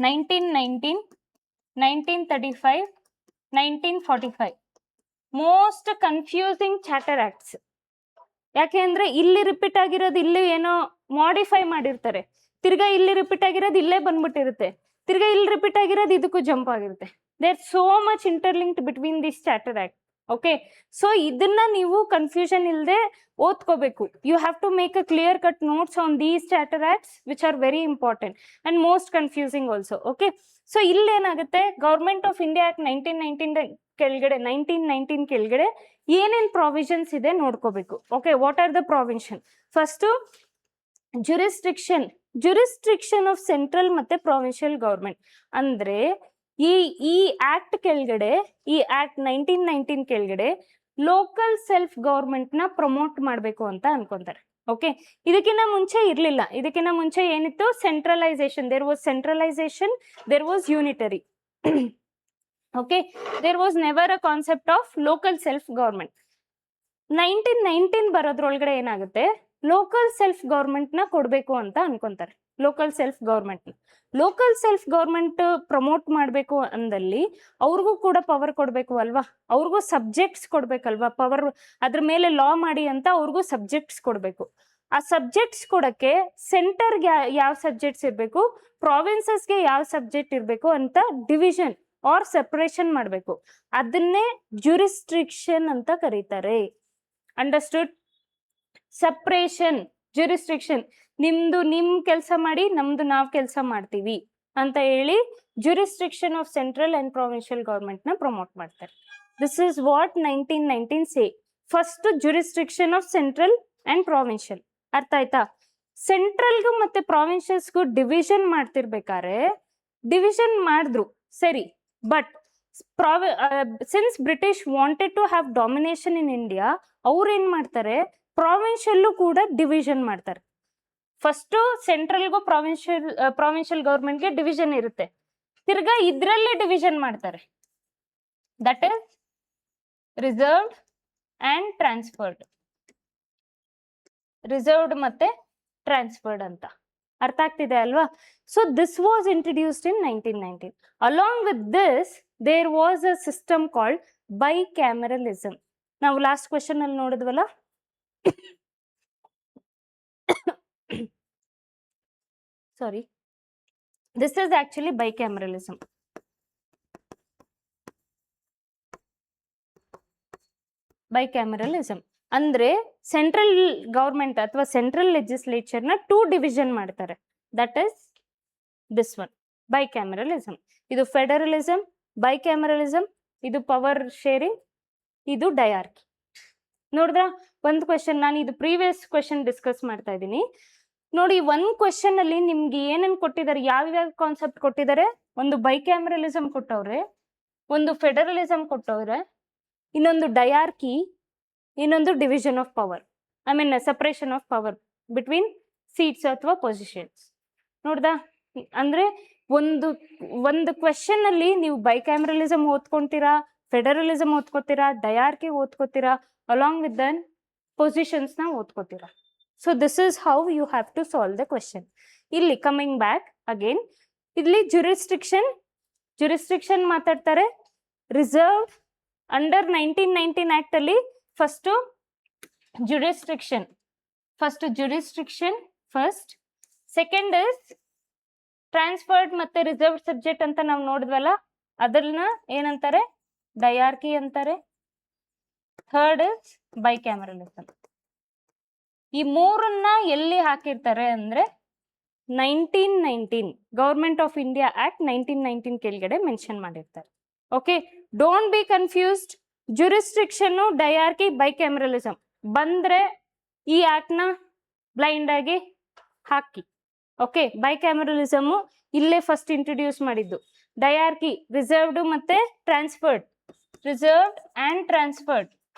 1919, 1935, 1945 most confusing charter acts. ಯಾಕೆ ಅಂದ್ರೆ ಇಲ್ಲಿ ರಿಪೀಟ್ ಆಗಿರೋದು ಇಲ್ಲಿ ಏನೋ ಮಾಡಿಫೈ ಮಾಡಿರ್ತಾರೆ, ತಿರ್ಗಾ ಇಲ್ಲಿ ರಿಪೀಟ್ ಆಗಿರೋದು ಇಲ್ಲೇ ಬಂದ್ಬಿಟ್ಟಿರುತ್ತೆ, ತಿರ್ಗಾ ಇಲ್ಲಿ ರಿಪೀಟ್ ಆಗಿರೋದು ಇದಕ್ಕೂ ಜಂಪ್ ಆಗಿರುತ್ತೆ. There so much interlinked between this charter act. Okay, so ಇದನ್ನ ನೀವು ಕನ್ಫ್ಯೂಷನ್ ಇಲ್ಲದೆ ಓದ್ಕೋಬೇಕು. You have to make a clear cut notes on these charter acts which are very important and most confusing also. Okay, so ಇಲ್ಲೇನಾಗುತ್ತೆ, government of India act 1919 ಕೆಳಗಡೆ 1919 ಕೆಳಗಡೆ ಏನೇನ್ provisions ಇದೆ ನೋಡ್ಕೋಬೇಕು. Okay, what are the provision? First jurisdiction of central ಮತ್ತೆ provincial government. ಅಂದ್ರೆ ಈ act ಕೆಳಗಡೆ, ಈ ಆಕ್ಟ್ 1919 ಕೆಳಗಡೆ ಲೋಕಲ್ ಸೆಲ್ಫ್ ಗೌರ್ಮೆಂಟ್ ನ ಪ್ರಮೋಟ್ ಮಾಡಬೇಕು ಅಂತ ಅನ್ಕೊಂತಾರೆ. ಓಕೆ, ಇದಕ್ಕಿಂತ ಮುಂಚೆ ಇರ್ಲಿಲ್ಲ. ಇದಕ್ಕಿಂತ ಮುಂಚೆ ಏನಿತ್ತು? Centralisation. There was centralisation, there was unitary. Okay, there was never a concept of local self government. 1919 ಬರೋದ್ರೊಳಗಡೆ ಏನಾಗುತ್ತೆ, ಲೋಕಲ್ ಸೆಲ್ಫ್ ಗೌರ್ಮೆಂಟ್ ನ ಕೊಡ್ಬೇಕು ಅಂತ ಅನ್ಕೊಂತಾರೆ. ಲೋಕಲ್ ಸೆಲ್ಫ್ ಗೌರ್ಮೆಂಟ್ ಪ್ರಮೋಟ್ ಮಾಡಬೇಕು ಅಂದಲ್ಲಿ ಅವ್ರಿಗೂ ಕೂಡ ಪವರ್ ಕೊಡ್ಬೇಕು ಅಲ್ವಾ, ಅವ್ರಿಗೂ ಸಬ್ಜೆಕ್ಟ್ಸ್ ಕೊಡ್ಬೇಕಲ್ವಾ, ಪವರ್ ಅದ್ರ ಮೇಲೆ ಲಾ ಮಾಡಿ ಅಂತ ಅವ್ರಿಗೂ ಸಬ್ಜೆಕ್ಟ್ಸ್ ಕೊಡ್ಬೇಕು. ಆ ಸಬ್ಜೆಕ್ಟ್ಸ್ ಕೊಡಕ್ಕೆ ಸೆಂಟರ್ಗೆ ಯಾವ ಸಬ್ಜೆಕ್ಟ್ಸ್ ಇರಬೇಕು, ಪ್ರಾವಿನ್ಸಸ್ಗೆ ಯಾವ ಸಬ್ಜೆಕ್ಟ್ ಇರಬೇಕು ಅಂತ ಡಿವಿಷನ್ ಆರ್ ಸೆಪರೇಷನ್ ಮಾಡಬೇಕು. ಅದನ್ನೇ ಜುರಿಸ್ಟ್ರಿಕ್ಷನ್ ಅಂತ ಕರೀತಾರೆ. ಅಂಡರ್ಸ್ಟುಡ್? ಸಪ್ರೇಷನ್, ಜುರಿಸ್ಟ್ರಿಕ್ಷನ್, ನಿಮ್ದು ನಿಮ್ ಕೆಲಸ ಮಾಡಿ, ನಮ್ದು ನಾವ್ ಕೆಲಸ ಮಾಡ್ತೀವಿ ಅಂತ ಹೇಳಿ jurisdiction of central and provincial government ನ ಪ್ರಮೋಟ್ ಮಾಡ್ತಾರೆ. This is what 1919 say. First jurisdiction of central and provincial. ಅರ್ಥ ಆಯ್ತಾ? ಸೆಂಟ್ರಲ್ಗೂ ಮತ್ತೆ ಪ್ರಾವಿನ್ಷಿಯಲ್ಸ್ಗೂ ಡಿವಿಷನ್ ಮಾಡ್ತಿರ್ಬೇಕಾದ್ರೆ ಡಿವಿಷನ್ ಮಾಡಿದ್ರು ಸರಿ, but since British wanted to have domination in India, ಅವ್ರು ಏನ್ ಮಾಡ್ತಾರೆ, ಪ್ರಾವಿನ್ಷಿಯಲ್ಲೂ ಕೂಡ ಡಿವಿಷನ್ ಮಾಡ್ತಾರೆ. ಫಸ್ಟ್ ಸೆಂಟ್ರಲ್ಗೂ ಪ್ರಾವಿನ್ಷಿಯಲ್ ಗೌರ್ಮೆಂಟ್ಗೆ ಡಿವಿಷನ್ ಇರುತ್ತೆ, ತಿರ್ಗಾ ಇದ್ರಲ್ಲೇ ಡಿವಿಷನ್ ಮಾಡ್ತಾರೆ. That is reserved and transferred. Reserved ಮತ್ತೆ ಟ್ರಾನ್ಸ್ಫರ್ಡ್ ಅಂತ. ಅರ್ಥ ಆಗ್ತಿದೆ ಅಲ್ವಾ? So this was introduced in 1919. Along with this there was a system called bicameralism. ನಾವು ಲಾಸ್ಟ್ ಕ್ವೆಶನ್ ಅಲ್ಲಿ ನೋಡಿದ್ವಲ್ಲ, sorry, this is actually bicameralism. Bicameralism ಅಂದ್ರೆ ಸೆಂಟ್ರಲ್ ಗವರ್ಮೆಂಟ್ ಅಥವಾ ಸೆಂಟ್ರಲ್ ಲೆಜಿಸ್ಲೇಚರ್ ನ 2 ಡಿವಿಷನ್ ಮಾಡ್ತಾರೆ. That is this one bicameralism. ಇದು federalism, ಬೈಕ್ಯಾಮರಲಿಸಮ್, ಇದು power sharing, ಇದು ಡಯಾರ್ಕಿ. ನೋಡಿದ್ರ ಒಂದು ಕ್ವೆಶನ್, ನಾನು ಇದು ಪ್ರೀವಿಯಸ್ ಕ್ವೆಶನ್ ಡಿಸ್ಕಸ್ ಮಾಡ್ತಾ ಇದ್ದೀನಿ. ನೋಡಿ, ಒಂದು ಕ್ವೆಶನ್ ಅಲ್ಲಿ ನಿಮ್ಗೆ ಏನೇನು ಕೊಟ್ಟಿದ್ದಾರೆ, ಯಾವ್ಯಾವ ಕಾನ್ಸೆಪ್ಟ್ ಕೊಟ್ಟಿದ್ದಾರೆ, ಒಂದು ಬೈಕ್ಯಾಮರಲಿಸಮ್ ಕೊಟ್ಟವ್ರೆ, ಒಂದು ಫೆಡರಲಿಸಮ್ ಕೊಟ್ಟವ್ರೆ, ಇನ್ನೊಂದು ಡಯಾರ್ಕಿ, ಇನ್ನೊಂದು division of power, I mean separation of power between seats ಅಥವಾ ಪೊಸಿಷನ್ಸ್. ನೋಡ್ದಾ, ಅಂದ್ರೆ ಒಂದು ಕ್ವೆಶನ್ ಅಲ್ಲಿ ನೀವು ಬೈಕ್ಯಾಮರಲಿಸಮ್ ಓದ್ಕೊಂತೀರಾ, ಫೆಡರಲಿಸಮ್ ಓದ್ಕೋತೀರಾ, ಡಯಾರ್ಕಿ ಓದ್ಕೋತೀರಾ, ಅಲಾಂಗ್ ವಿತ್ ದನ್ ಪೊಸಿಷನ್ಸ್ ನ ಓದ್ಕೋತೀರಾ. So this is how you have to solve the question. ಇಲ್ಲಿ ಕಮಿಂಗ್ ಬ್ಯಾಕ್ ಅಗೇನ್, ಇಲ್ಲಿ ಜುರಿಸ್ಟ್ರಿಕ್ಷನ್ ಮಾತಾಡ್ತಾರೆ. ರಿಸರ್ವ್ ಅಂಡರ್ 1919 ಆಕ್ಟ್ ಅಲ್ಲಿ first jurisdiction, second is transferred ಮತ್ತೆ ರಿಸರ್ವ್ ಸಬ್ಜೆಕ್ಟ್ ಅಂತ ನಾವು ನೋಡಿದ್ವಲ್ಲ, ಅದನ್ನ ಏನಂತಾರೆ, ಡಯಾರ್ಕಿ ಅಂತಾರೆ. Third is bicameralism. ಈ ಮೂರನ್ನ ಎಲ್ಲಿ ಹಾಕಿರ್ತಾರೆ ಅಂದ್ರೆ 1919 ಗವರ್ಮೆಂಟ್ ಆಫ್ ಇಂಡಿಯಾ ಆಕ್ಟ್ 1919 ಕೆಳಗಡೆ ಮೆನ್ಷನ್ ಮಾಡಿರ್ತಾರೆ. Okay, don't be confused. Jurisdiction, diarchy, bicameralism ಬಂದ್ರೆ ಈ ಆಕ್ಟ್ ನ ಬ್ಲೈಂಡ್ ಆಗಿ ಹಾಕಿ. ಓಕೆ, ಬೈಕ್ಯಾಮರಲಿಸಮ್ ಇಲ್ಲೇ ಫಸ್ಟ್ ಇಂಟ್ರೊಡ್ಯೂಸ್ ಮಾಡಿದ್ದು, ಡಯಾರ್ಕಿ ರಿಸರ್ವ್ಡ್ ಮತ್ತೆ transferred, reserved and transferred.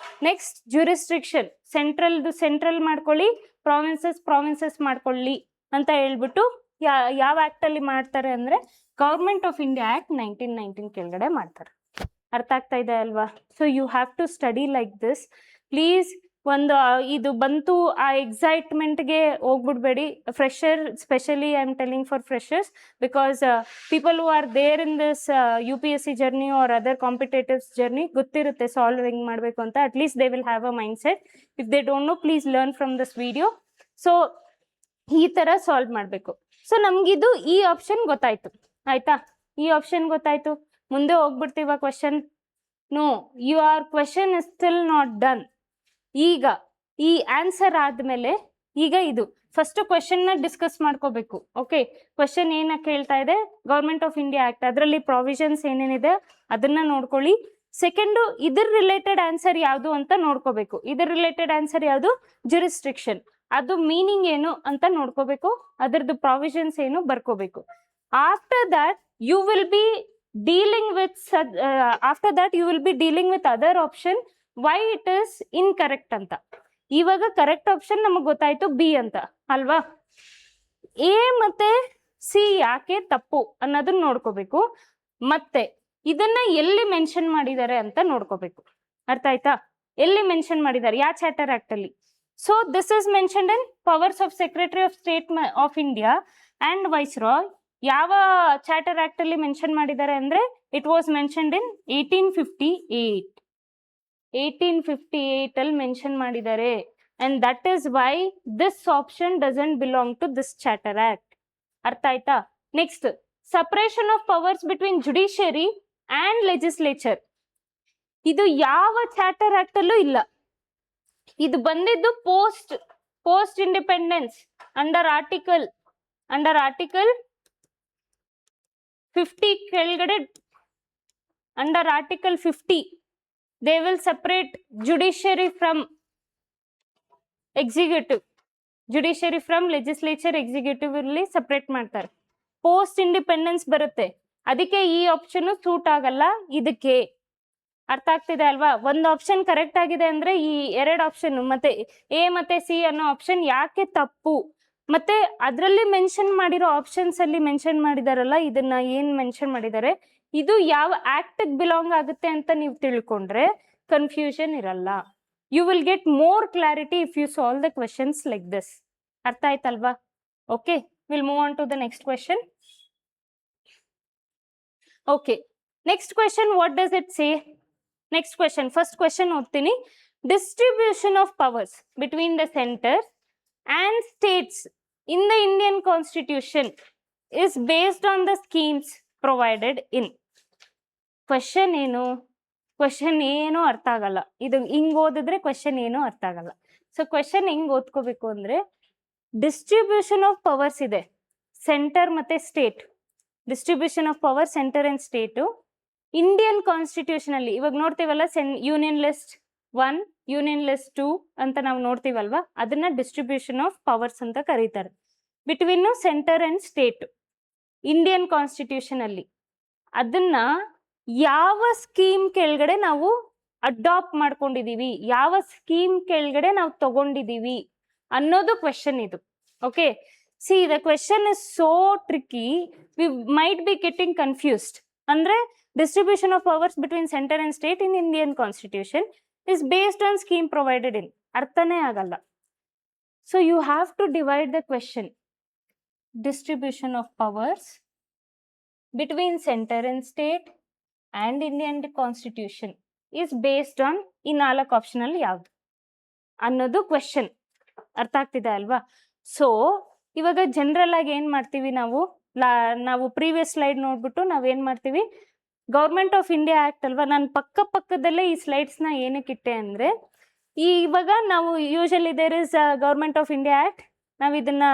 Next jurisdiction, central ಮಾಡ್ಕೊಳ್ಳಿ, ಪ್ರಾವಿನ್ಸಸ್ ಮಾಡ್ಕೊಳ್ಳಿ ಅಂತ ಹೇಳ್ಬಿಟ್ಟು ಯಾವ ಆಕ್ಟ್ ಅಲ್ಲಿ ಮಾಡ್ತಾರೆ ಅಂದ್ರೆ ಗವರ್ಮೆಂಟ್ ಆಫ್ ಇಂಡಿಯಾ ಆಕ್ಟ್ 1919 ಕೆಳಗಡೆ ಮಾಡ್ತಾರೆ. ಅರ್ಥ ಆಗ್ತಾ ಇದೆ ಅಲ್ವಾ? So you have to study like this please. ಒಂದು ಇದು ಬಂತು ಆ ಎಕ್ಸೈಟ್ಮೆಂಟ್ಗೆ ಹೋಗ್ಬಿಡ್ಬೇಡಿ. Fresher specially I am telling for freshers, because people who are there in this UPSC journey or other competitives journey ಗೊತ್ತಿರುತ್ತೆ ಸಾಲ್ವ್ ಹೆಂಗ್ ಮಾಡಬೇಕು ಅಂತ. At least they will have a mind set. If they don't know, please learn from this video. So ಈ ತರ solve ಮಾಡಬೇಕು. So ನಮ್ಗಿದು ಈ option ಗೊತ್ತಾಯ್ತು, ಆಯ್ತಾ? ಈ ಆಪ್ಷನ್ ಗೊತ್ತಾಯ್ತು. ಮುಂದೆ ಹೋಗ್ಬಿಡ್ತೀವ question. No, your question is still not done. ಈಗ ಈ ಆನ್ಸರ್ ಆದ್ಮೇಲೆ ಈಗ ಇದು ಫಸ್ಟ್ ಕ್ವೆಶನ್ ನ ಡಿಸ್ಕಸ್ ಮಾಡ್ಕೋಬೇಕು. ಓಕೆ, ಕ್ವೆಶನ್ ಏನ ಕೇಳ್ತಾ ಇದೆ, ಗವರ್ಮೆಂಟ್ ಆಫ್ ಇಂಡಿಯಾ ಆಕ್ಟ್, ಅದರಲ್ಲಿ ಪ್ರಾವಿಷನ್ಸ್ ಏನೇನಿದೆ ಅದನ್ನ ನೋಡ್ಕೊಳ್ಳಿ. ಸೆಕೆಂಡು, ಇದ್ರ ರಿಲೇಟೆಡ್ ಆನ್ಸರ್ ಯಾವುದು ಅಂತ ನೋಡ್ಕೋಬೇಕು. ಇದ್ರ ರಿಲೇಟೆಡ್ ಆನ್ಸರ್ ಯಾವುದು, ಜುರಿಸ್ಟ್ರಿಕ್ಷನ್. ಅದು ಮೀನಿಂಗ್ ಏನು ಅಂತ ನೋಡ್ಕೋಬೇಕು, ಅದರದ್ದು ಪ್ರಾವಿಷನ್ಸ್ ಏನು ಬರ್ಕೋಬೇಕು. After that you will be dealing with other option why it is incorrect ಅಂತ. ಇವಾಗ ಕರೆಕ್ಟ್ ಆಪ್ಷನ್ ನಮಗೆ ಗೊತ್ತಾಯ್ತು ಬಿ ಅಂತ ಅಲ್ವಾ. ಎ ಮತ್ತೆ ಸಿ ಯಾಕೆ ತಪ್ಪು ಅನ್ನೋದನ್ನ ನೋಡ್ಕೋಬೇಕು, ಮತ್ತೆ ಇದನ್ನ ಎಲ್ಲಿ ಮೆನ್ಷನ್ ಮಾಡಿದ್ದಾರೆ ಅಂತ ನೋಡ್ಕೋಬೇಕು. ಅರ್ಥ ಆಯ್ತಾ? ಎಲ್ಲಿ ಮೆನ್ಷನ್ ಮಾಡಿದ್ದಾರೆ, ಯಾವ ಚಾರ್ಟರ್ ಆಕ್ಟ್ ಅಲ್ಲಿ. So this is mentioned in powers of secretary of state of India and viceroy. ಯಾವ ಚಾರ್ಟರ್ ಆಕ್ಟ್ ಅಲ್ಲಿ ಮೆನ್ಷನ್ ಮಾಡಿದ್ದಾರೆ ಅಂದ್ರೆ ಇಟ್ ವಾಸ್ ಮೆನ್ಷನ್ಡ್ ಇನ್ 1858 ಅಲ್ಲಿ ಮೆನ್ಷನ್ ಮಾಡಿದ್ದಾರೆ. And that is why this option doesn't belong to this charter act. ಅರ್ಥ ಆಯ್ತಾ? Next, separation of powers between judiciary and legislature. ಇದು ಯಾವ ಚಾರ್ಟರ್ ಆಕ್ಟ್ ಅಲ್ಲೂ ಇಲ್ಲ. ಇದು ಬಂದಿದ್ದು ಪೋಸ್ಟ್ ಇಂಡಿಪೆಂಡೆನ್ಸ್ ಅಂಡರ್ ಆರ್ಟಿಕಲ್ 50 ಕೆಳಗಡೆ. Under article 50 they will separate judiciary from executive, judiciary from legislature, executive ಅಲ್ಲಿ ಸಪರೇಟ್ ಮಾಡ್ತಾರೆ. ಪೋಸ್ಟ್ ಇಂಡಿಪೆಂಡೆನ್ಸ್ ಬರುತ್ತೆ, ಅದಕ್ಕೆ ಈ ಆಪ್ಷನ್ ಸೂಟ್ ಆಗಲ್ಲ ಇದಕ್ಕೆ. ಅರ್ಥ ಆಗ್ತಿದೆ ಅಲ್ವಾ? ಒಂದು ಆಪ್ಷನ್ ಕರೆಕ್ಟ್ ಆಗಿದೆ ಅಂದ್ರೆ ಈ ಎರಡು ಆಪ್ಷನ್ ಮತ್ತೆ ಎ ಮತ್ತೆ ಸಿ ಅನ್ನೋ ಆಪ್ಷನ್ ಯಾಕೆ ತಪ್ಪು, ಮತ್ತೆ ಅದರಲ್ಲಿ ಮೆನ್ಷನ್ ಮಾಡಿರೋ ಆಪ್ಷನ್ಸ್ ಅಲ್ಲಿ ಮೆನ್ಷನ್ ಮಾಡಿದಾರಲ್ಲ, ಇದನ್ನ ಏನ್ ಮೆನ್ಷನ್ ಮಾಡಿದ್ದಾರೆ, ಇದು ಯಾವ ಆಕ್ಟ್ ಬಿಲಾಂಗ್ ಆಗುತ್ತೆ ಅಂತ ನೀವು ತಿಳ್ಕೊಂಡ್ರೆ ಕನ್ಫ್ಯೂಷನ್ ಇರಲ್ಲ. You will get more clarity if you solve the questions like this. ಅರ್ಥ ಆಯ್ತಲ್ವಾ? Okay, will move on to the next question. Okay, next question, what does it say? Next question, first question ಓದ್ತೀನಿ. Distribution of powers between the centre and states in the Indian Constitution is based on the schemes provided in. Question ಏನು ಅರ್ಥ ಆಗಲ್ಲ. ಇದು ಹಿಂಗ್ ಓದಿದ್ರೆ question ಏನು ಅರ್ಥ ಆಗಲ್ಲ. ಸೊ ಕ್ವೆಶನ್ ಹೆಂಗ್ ಓದ್ಕೋಬೇಕು ಅಂದ್ರೆ, ಡಿಸ್ಟ್ರಿಬ್ಯೂಷನ್ ಆಫ್ ಪವರ್ಸ್ ಇದೆ, ಸೆಂಟರ್ ಮತ್ತೆ state. Distribution of power centre and state. Indian constitution ಅಲ್ಲಿ ಇವಾಗ ನೋಡ್ತೀವಲ್ಲ, ಯೂನಿಯನ್ ಲಿಸ್ಟ್ 1, ಯೂನಿಯನ್ ಲಿಸ್ಟ್ 2 ಅಂತ ನಾವು ನೋಡ್ತೀವಲ್ವಾ, ಅದನ್ನ ಡಿಸ್ಟ್ರಿಬ್ಯೂಷನ್ ಆಫ್ ಪವರ್ಸ್ ಅಂತ ಕರೀತಾರೆ. Between centre and state Indian constitution ಅಲ್ಲಿ ಅದನ್ನ ಯಾವ ಸ್ಕೀಮ್ ಕೆಳಗಡೆ ನಾವು ಅಡಾಪ್ಟ್ ಮಾಡ್ಕೊಂಡಿದೀವಿ, ಯಾವ ಸ್ಕೀಮ್ ಕೆಳಗಡೆ ನಾವು ತಗೊಂಡಿದೀವಿ ಅನ್ನೋದು ಕ್ವೆಶನ್ ಇದು. Okay, C the question is so tricky, we might be getting confused. ಅಂದ್ರೆ distribution of powers between center and state in Indian constitution is based on scheme provided in. ಅರ್ಥನೇ ಆಗಲ್ಲ. So you have to divide the question. Distribution of powers between center and state and Indian constitution is based on ಈ 4 option ಅಲ್ಲಿ ಯಾವ್ದು ಅನ್ನೋದು question. ಅರ್ಥ ಆಗ್ತಿದೆ ಅಲ್ವಾ? So ಇವಾಗ ಜನರಲ್ ಆಗಿ ಏನ್ ಮಾಡ್ತೀವಿ ನಾವು ಪ್ರೀವಿಯಸ್ ಸ್ಲೈಡ್ ನೋಡ್ಬಿಟ್ಟು ನಾವೇನ್ ಮಾಡ್ತೀವಿ, ಗೌರ್ಮೆಂಟ್ ಆಫ್ ಇಂಡಿಯಾ ಆಕ್ಟ್ ಅಲ್ವಾ, ನಾನು ಪಕ್ಕದಲ್ಲೇ ಈ ಸ್ಲೈಡ್ಸ್ನ ಏನಕ್ಕೆ ಇಟ್ಟೆ ಅಂದರೆ, ಇವಾಗ ನಾವು usually there is government of India act, ನಾವು ಇದನ್ನ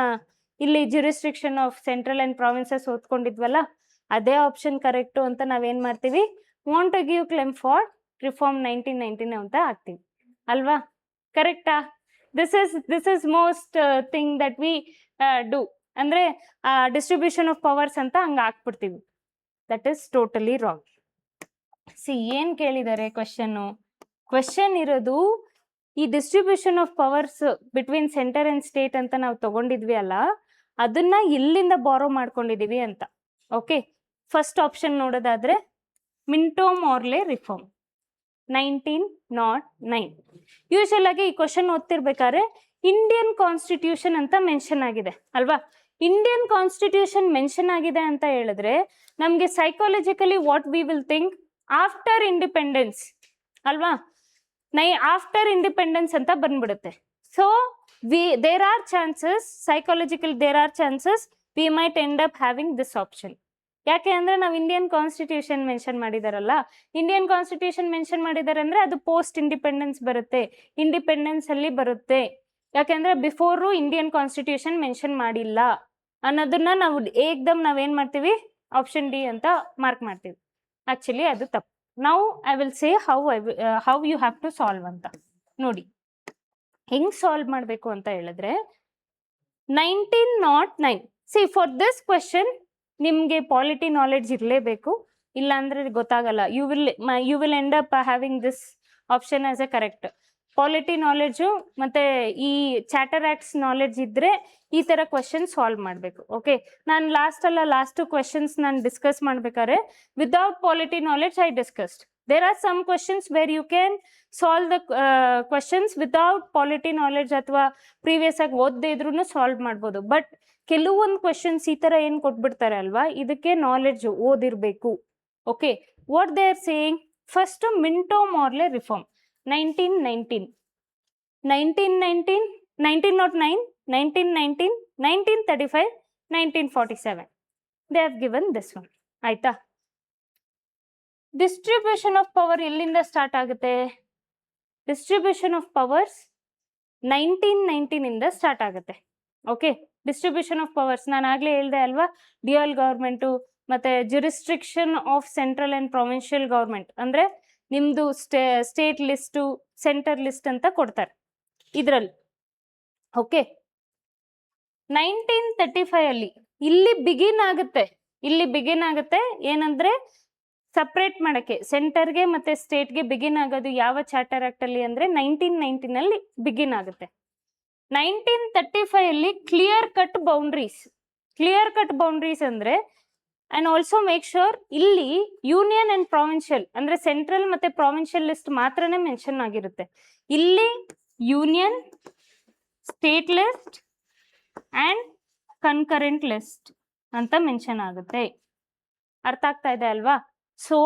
ಇಲ್ಲಿ jurisdiction of central and provinces ಓದ್ಕೊಂಡಿದ್ವಲ್ಲ, ಅದೇ ಆಪ್ಷನ್ ಕರೆಕ್ಟು ಅಂತ ನಾವೇನು ಮಾಡ್ತೀವಿ, want to give claim for reform 1919 ಅಂತ ಹಾಕ್ತೀವಿ ಅಲ್ವಾ? ಕರೆಕ್ಟಾ? This is most thing that we do. ಅಂದರೆ ಡಿಸ್ಟ್ರಿಬ್ಯೂಷನ್ ಆಫ್ ಪವರ್ಸ್ ಅಂತ ಹಂಗೆ ಹಾಕ್ಬಿಡ್ತೀವಿ. That is totally wrong. See ಏನು ಕೇಳಿದ್ದಾರೆ ಕ್ವೆಶನ್ ಇರೋದು, ಈ distribution of powers between centre and state ಅಂತ ನಾವು ತಗೊಂಡಿದ್ವಿ ಅಲ್ಲ, ಅದನ್ನ ಎಲ್ಲಿಂದ ಬಾರೋ ಮಾಡ್ಕೊಂಡಿದೀವಿ ಅಂತ. ಓಕೆ, ಫಸ್ಟ್ ಆಪ್ಷನ್ ನೋಡೋದಾದ್ರೆ ಮಿಂಟೋ ಮಾರ್ಲೆ ರಿಫಾರ್ಮ್ 1909. ಯೂಶಲ್ ಆಗಿ ಈ ಕ್ವಶನ್ ಓದ್ತಿರ್ಬೇಕಾದ್ರೆ ಇಂಡಿಯನ್ ಕಾನ್ಸ್ಟಿಟ್ಯೂಷನ್ ಅಂತ ಮೆನ್ಷನ್ ಆಗಿದೆ ಅಲ್ವಾ? ಇಂಡಿಯನ್ ಕಾನ್ಸ್ಟಿಟ್ಯೂಷನ್ ಮೆನ್ಷನ್ ಆಗಿದೆ ಅಂತ ಹೇಳಿದ್ರೆ ನಮಗೆ psychologically what we will think, after independence ಅಲ್ವಾ? ಆಫ್ಟರ್ ಇಂಡಿಪೆಂಡೆನ್ಸ್ ಅಂತ ಬಂದ್ಬಿಡುತ್ತೆ. So there are chances, psychological there are chances we might end up having this option. ಯಾಕೆ ಅಂದ್ರೆ ನಾವು ಇಂಡಿಯನ್ ಕಾನ್ಸ್ಟಿಟ್ಯೂಷನ್ ಮೆನ್ಷನ್ ಮಾಡಿದಾರಲ್ಲ, ಇಂಡಿಯನ್ ಕಾನ್ಸ್ಟಿಟ್ಯೂಷನ್ ಮೆನ್ಷನ್ ಮಾಡಿದ್ದಾರೆ ಅಂದ್ರೆ ಅದು ಪೋಸ್ಟ್ ಇಂಡಿಪೆಂಡೆನ್ಸ್ ಬರುತ್ತೆ, ಇಂಡಿಪೆಂಡೆನ್ಸ್ ಅಲ್ಲಿ ಬರುತ್ತೆ. ಯಾಕೆಂದ್ರೆ ಬಿಫೋರು ಇಂಡಿಯನ್ ಕಾನ್ಸ್ಟಿಟ್ಯೂಷನ್ ಮೆನ್ಷನ್ ಮಾಡಿಲ್ಲ ಅನ್ನೋದನ್ನ ನಾವು ಏಕ್ದಮ್ ನಾವೇನ್ ಮಾಡ್ತೀವಿ, ಆಪ್ಷನ್ ಡಿ ಅಂತ ಮಾರ್ಕ್ ಮಾಡ್ತೀವಿ. ಆಕ್ಚುಲಿ ಅದು ತಪ್ಪು. ನಾವು I will say how you have to solve ಅಂತ. ನೋಡಿ ಹೆಂಗ್ ಸಾಲ್ವ್ ಮಾಡಬೇಕು ಅಂತ ಹೇಳಿದ್ರೆ, 1909. ಸಿ ಫಾರ್ ದಿಸ್ ಕ್ವೆಶನ್ ನಿಮಗೆ ಪಾಲಿಟಿ ನಾಲೆಡ್ಜ್ ಇರಲೇಬೇಕು, ಇಲ್ಲ ಅಂದ್ರೆ ಗೊತ್ತಾಗಲ್ಲ. You will end up having this option as a correct. Polity knowledge ಮತ್ತೆ ಈ ಚಾರ್ಟರ್ ಆಕ್ಟ್ಸ್ ನಾಲೆಡ್ಜ್ ಇದ್ರೆ ಈ ತರ ಕ್ವೆಶನ್ ಸಾಲ್ವ್ ಮಾಡಬೇಕು. ಓಕೆ, ನಾನು ಲಾಸ್ಟ್ ಕ್ವೆಶನ್ಸ್ ನಾನು ಡಿಸ್ಕಸ್ ಮಾಡ್ಬೇಕಾದ್ರೆ without polity knowledge I discussed. There are some questions where you can solve the questions without polity knowledge, ಅಥವಾ ಪ್ರೀವಿಯಸ್ ಆಗಿ ಓದದೇ ಇದ್ರೂ ಸಾಲ್ವ್ ಮಾಡ್ಬೋದು. ಬಟ್ ಕೆಲವೊಂದು ಕ್ವೆಶನ್ಸ್ ಈ ತರ ಏನ್ ಕೊಟ್ಬಿಡ್ತಾರೆ ಅಲ್ವಾ, ಇದಕ್ಕೆ ನಾಲೆಡ್ಜ್ ಓದಿರ್ಬೇಕು. Okay, what they are saying, first Minto Morley reform 1919, 1919, 1909, 1919, 1935, 1947. They have given this one. ಆಯ್ತಾ? ಡಿಸ್ಟ್ರಿಬ್ಯೂಷನ್ ಆಫ್ ಪವರ್ ಎಲ್ಲಿಂದ ಸ್ಟಾರ್ಟ್ ಆಗುತ್ತೆ? ಡಿಸ್ಟ್ರಿಬ್ಯೂಷನ್ ಆಫ್ ಪವರ್ಸ್ 1919 ಇಂದ ಸ್ಟಾರ್ಟ್ ಆಗುತ್ತೆ. ಓಕೆ, ಡಿಸ್ಟ್ರಿಬ್ಯೂಷನ್ ಆಫ್ ಪವರ್ಸ್ ನಾನು ಆಗ್ಲೇ ಹೇಳ್ದೆ ಅಲ್ವಾ, ಡ್ಯುಯಲ್ ಗವರ್ಮೆಂಟು ಮತ್ತೆ jurisdiction of central and provincial government, ಅಂದ್ರೆ ನಿಮ್ದು ಸ್ಟೇಟ್ ಲಿಸ್ಟು ಸೆಂಟರ್ ಲಿಸ್ಟ್ ಅಂತ ಕೊಡ್ತಾರೆ ಇದ್ರಲ್ಲಿ. ಓಕೆ, 1935 ಅಲ್ಲಿ ಇಲ್ಲಿ ಬಿಗಿನ್ ಆಗುತ್ತೆ ಏನಂದ್ರೆ ಸಪ್ರೇಟ್ ಮಾಡಕ್ಕೆ, ಸೆಂಟರ್ಗೆ ಮತ್ತೆ ಸ್ಟೇಟ್ಗೆ ಬಿಗಿನ್ ಆಗೋದು ಯಾವ ಚಾರ್ಟರ್ ಆಕ್ಟ್ ಅಲ್ಲಿ ಅಂದ್ರೆ 1919 ಅಲ್ಲಿ ಬಿಗಿನ್ ಆಗುತ್ತೆ. 1935 ಅಲ್ಲಿ ಕ್ಲಿಯರ್ ಕಟ್ ಬೌಂಡ್ರೀಸ್ ಅಂದ್ರೆ, ಅಂಡ್ ಆಲ್ಸೋ ಮೇಕ್ ಶೋರ್ ಇಲ್ಲಿ ಯೂನಿಯನ್ ಅಂಡ್ ಪ್ರಾವಿನ್ಷಿಯಲ್ ಅಂದ್ರೆ ಸೆಂಟ್ರಲ್ ಮತ್ತೆ ಪ್ರಾವಿನ್ಷಿಯಲ್ ಲಿಸ್ಟ್ ಮಾತ್ರನೇ ಮೆನ್ಷನ್ ಆಗಿರುತ್ತೆ. ಇಲ್ಲಿ union, state list and concurrent list ಅಂತ ಮೆನ್ಷನ್ ಆಗುತ್ತೆ. ಅರ್ಥ ಆಗ್ತಾ ಇದೆ ಅಲ್ವಾ? ಸೊ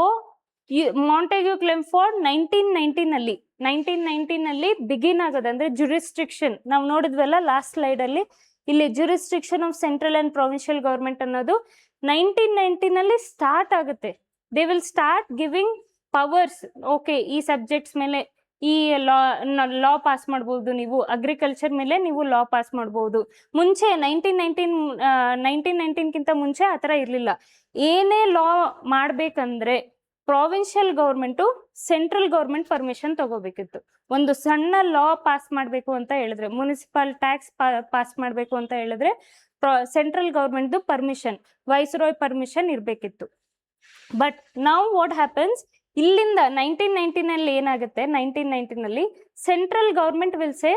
ಮಾಂಟೆಗ್ಯೂ ಕ್ಲೇಮ್ ಫಾರ್ 1919 ಅಲ್ಲಿ ಬಿಗಿನ್ ಆಗೋದು ಅಂದ್ರೆ ಜ್ಯೂರಿಸ್ಟ್ರಿಕ್ಷನ್. ನಾವು ನೋಡಿದ್ವಲ್ಲ ಲಾಸ್ಟ್ ಸ್ಲೈಡ್ ಅಲ್ಲಿ, ಇಲ್ಲಿ jurisdiction of central and provincial government ಅನ್ನೋದು 1919 ಅಲ್ಲಿ ಸ್ಟಾರ್ಟ್ ಆಗುತ್ತೆ. They will start giving powers. Okay, ಈ ಸಬ್ಜೆಕ್ಟ್ಸ್ ಮೇಲೆ ಈ ಲಾ ಪಾಸ್ ಮಾಡ್ಬೋದು, ನೀವು ಅಗ್ರಿಕಲ್ಚರ್ ಮೇಲೆ ನೀವು ಲಾ ಪಾಸ್ ಮಾಡ್ಬೋದು. ಮುಂಚೆ 1919ಗಿಂತ ಮುಂಚೆ ಆ ಥರ ಇರಲಿಲ್ಲ. ಏನೇ ಲಾ ಮಾಡಬೇಕಂದ್ರೆ provincial government central government permission ತಗೋಬೇಕಿತ್ತು. ಒಂದು ಸಣ್ಣ ಲಾ ಪಾಸ್ ಮಾಡಬೇಕು ಅಂತ ಹೇಳಿದ್ರೆ, ಮುನಿಸಿಪಲ್ ಟ್ಯಾಕ್ಸ್ ಪಾಸ್ ಮಾಡಬೇಕು ಅಂತ ಹೇಳಿದ್ರೆ ಸೆಂಟ್ರಲ್ ಗೌರ್ಮೆಂಟ್ದು ಪರ್ಮಿಷನ್, ವೈಸ್ರಾಯ್ ಪರ್ಮಿಷನ್ ಇರಬೇಕಿತ್ತು. ಬಟ್ ನಾವು ವಾಟ್ ಹ್ಯಾಪನ್ಸ್, ಇಲ್ಲಿಂದ 1919ನಲ್ಲಿ ಏನಾಗುತ್ತೆ, 1919ನಲ್ಲಿ ಸೆಂಟ್ರಲ್ ಗೌರ್ಮೆಂಟ್ ವಿಲ್ ಸೇ,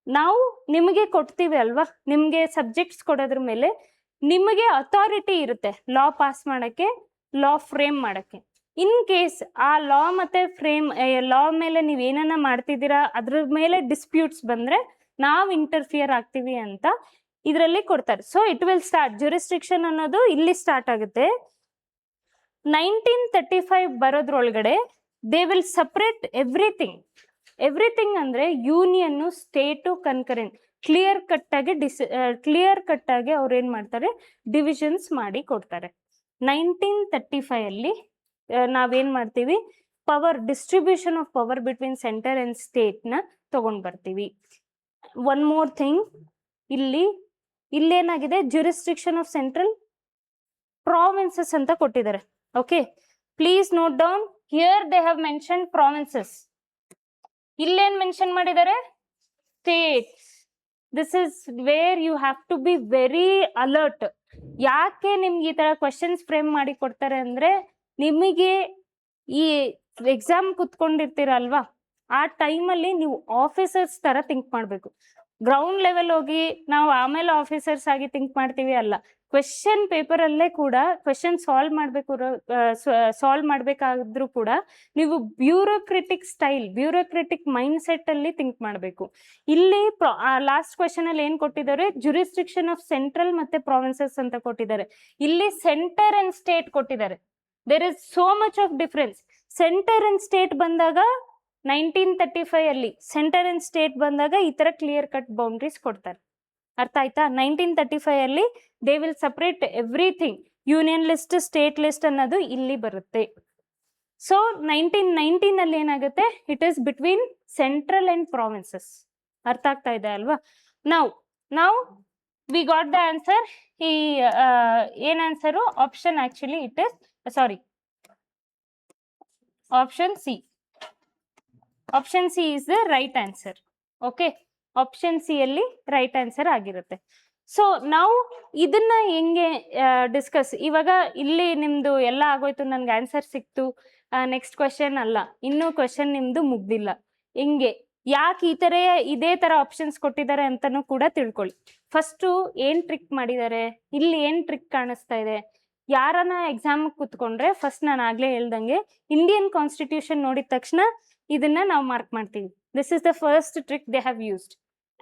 ನಾವು ನಿಮಗೆ ಕೊಡ್ತೀವಿ ಅಲ್ವಾ, ನಿಮಗೆ ಸಬ್ಜೆಕ್ಟ್ಸ್ ಕೊಡೋದ್ರ ಮೇಲೆ ನಿಮಗೆ ಅಥಾರಿಟಿ ಇರುತ್ತೆ ಲಾ ಪಾಸ್ ಮಾಡೋಕ್ಕೆ, ಲಾ ಫ್ರೇಮ್ ಮಾಡೋಕ್ಕೆ. ಇನ್ ಕೇಸ್ ಆ ಲಾ ಮತ್ತೆ ಲಾ ಮೇಲೆ ನೀವು ಏನನ್ನ ಮಾಡ್ತಿದ್ದೀರಾ ಅದ್ರ ಮೇಲೆ ಡಿಸ್ಪ್ಯೂಟ್ಸ್ ಬಂದ್ರೆ ನಾವು ಇಂಟರ್ಫಿಯರ್ ಆಗ್ತೀವಿ ಅಂತ ಇದರಲ್ಲಿ ಕೊಡ್ತಾರೆ. So it will start, jurisdiction ಅನ್ನೋದು ಇಲ್ಲಿ ಸ್ಟಾರ್ಟ್ ಆಗುತ್ತೆ. 1935 ಬರೋದ್ರೊಳಗಡೆ ದೇ ವಿಲ್ ಸಪ್ರೇಟ್ ಎವ್ರಿಥಿಂಗ್ ಅಂದ್ರೆ union, state, concurrent clear cut ಆಗಿ ಅವ್ರು ಏನ್ ಮಾಡ್ತಾರೆ, ಡಿವಿಷನ್ಸ್ ಮಾಡಿ ಕೊಡ್ತಾರೆ. 1935 ಅಲ್ಲಿ ನಾವೇನ್ ಮಾಡ್ತೀವಿ, distribution of power between centre and state ನ ತಗೊಂಡ್ ಬರ್ತೀವಿ. ಒನ್ ಮೋರ್ ಥಿಂಗ್, ಇಲ್ಲೇನಾಗಿದೆ, ಜ್ಯೂರಿಸ್ಡಿಕ್ಷನ್ ಆಫ್ ಸೆಂಟ್ರಲ್ ಪ್ರಾವಿನ್ಸಸ್ ಅಂತ ಕೊಟ್ಟಿದ್ದಾರೆ. Okay, please note down, here they have mention provinces, ಇಲ್ಲೇನ್ ಮೆನ್ಷನ್ ಮಾಡಿದ್ದಾರೆ, states. This is where you have to be very alert. ಯಾಕೆ ನಿಮ್ಗೆ ಈ ತರ ಕ್ವಶನ್ಸ್ ಫ್ರೇಮ್ ಮಾಡಿ ಕೊಡ್ತಾರೆ ಅಂದ್ರೆ, ನಿಮಗೆ ಈ ಎಕ್ಸಾಮ್ ಕುತ್ಕೊಂಡಿರ್ತೀರಲ್ವಾ, ಆ ಟೈಮಲ್ಲಿ ನೀವು ಆಫೀಸರ್ಸ್ ತರ ಥಿಂಕ್ ಮಾಡಬೇಕು. ಗ್ರೌಂಡ್ ಲೆವೆಲ್ ಹೋಗಿ ನಾವು ಆಮೇಲೆ ಆಫೀಸರ್ಸ್ ಆಗಿ ಥಿಂಕ್ ಮಾಡ್ತೀವಿ ಅಲ್ಲ. ಕ್ವೆಶನ್ ಪೇಪರ್ ಅಲ್ಲೇ ಕೂಡ ಕ್ವೆಶನ್ ಸಾಲ್ವ್ ಮಾಡ್ಬೇಕಾದ್ರೂ ಕೂಡ ನೀವು ಬ್ಯೂರೋಕ್ರೆಟಿಕ್ ಮೈಂಡ್ ಸೆಟ್ ಅಲ್ಲಿ ಥಿಂಕ್ ಮಾಡಬೇಕು. ಇಲ್ಲಿ ಲಾಸ್ಟ್ ಕ್ವೆಶನ್ ಅಲ್ಲಿ ಏನ್ ಕೊಟ್ಟಿದ್ದಾರೆ, ಜ್ಯೂರಿಸ್ಡಿಕ್ಷನ್ ಆಫ್ ಸೆಂಟ್ರಲ್ ಮತ್ತೆ ಪ್ರಾವಿನ್ಸಸ್ ಅಂತ ಕೊಟ್ಟಿದ್ದಾರೆ. ಇಲ್ಲಿ ಸೆಂಟರ್ ಅಂಡ್ ಸ್ಟೇಟ್ ಕೊಟ್ಟಿದ್ದಾರೆ. There is so much of difference. Centre and state ಬಂದಾಗ 1935 ಅಲ್ಲಿ ಸೆಂಟರ್ ಅಂಡ್ ಸ್ಟೇಟ್ ಬಂದಾಗ ಈ ತರ ಕ್ಲಿಯರ್ ಕಟ್ ಬೌಂಡ್ರೀಸ್ ಕೊಡ್ತಾರೆ. ಅರ್ಥ ಆಯ್ತಾ? 1935 ಅಲ್ಲಿ they will separate everything, union list, state list ಅನ್ನೋದು ಇಲ್ಲಿ ಬರುತ್ತೆ. ಸೊ 1919 ಅಲ್ಲಿ ಏನಾಗುತ್ತೆ, it is between central and provinces. ಅರ್ಥ ಆಗ್ತಾ ಇದೆ ಅಲ್ವಾ? ನಾವು ವಿ ಗಾಟ್ ದ ಆನ್ಸರ್. ಈ ಏನ್ answer? Option, actually it is option C. Option C is the right answer. Okay, option C ಅಲ್ಲಿ ರೈಟ್ ಆನ್ಸರ್ ಆಗಿರುತ್ತೆ. ಸೊ ನಾವು ಇದನ್ನ ಹೆಂಗೆ ಡಿಸ್ಕಸ್, ಇವಾಗ ಇಲ್ಲಿ ನಿಮ್ದು ಎಲ್ಲ ಆಗೋಯ್ತು, ನನ್ಗೆ ಆನ್ಸರ್ ಸಿಕ್ತು, ನೆಕ್ಸ್ಟ್ ಕ್ವೆಶನ್ ಅಲ್ಲ, ಇನ್ನೂ ಕ್ವೆಶನ್ ನಿಮ್ದು ಮುಗ್ದಿಲ್ಲ. ಹೆಂಗೆ, ಯಾಕೆ ಇದೇ ತರ ಆಪ್ಷನ್ಸ್ ಕೊಟ್ಟಿದ್ದಾರೆ ಅಂತಾನು ಕೂಡ ತಿಳ್ಕೊಳ್ಳಿ. ಫಸ್ಟು ಏನ್ ಟ್ರಿಕ್ ಮಾಡಿದ್ದಾರೆ, ಇಲ್ಲಿ ಏನ್ ಟ್ರಿಕ್ ಕಾಣಿಸ್ತಾ ಇದೆ, ಯಾರನ್ನ ಎಕ್ಸಾಮ್ ಕುತ್ಕೊಂಡ್ರೆ ಫಸ್ಟ್ ನಾನು ಆಗ್ಲೇ ಹೇಳ್ದಂಗೆ ಇಂಡಿಯನ್ ಕಾನ್ಸ್ಟಿಟ್ಯೂಷನ್ ನೋಡಿದ ತಕ್ಷಣ ಇದನ್ನ ನಾವು ಮಾರ್ಕ್ ಮಾಡ್ತೀವಿ. This is the first trick they have used.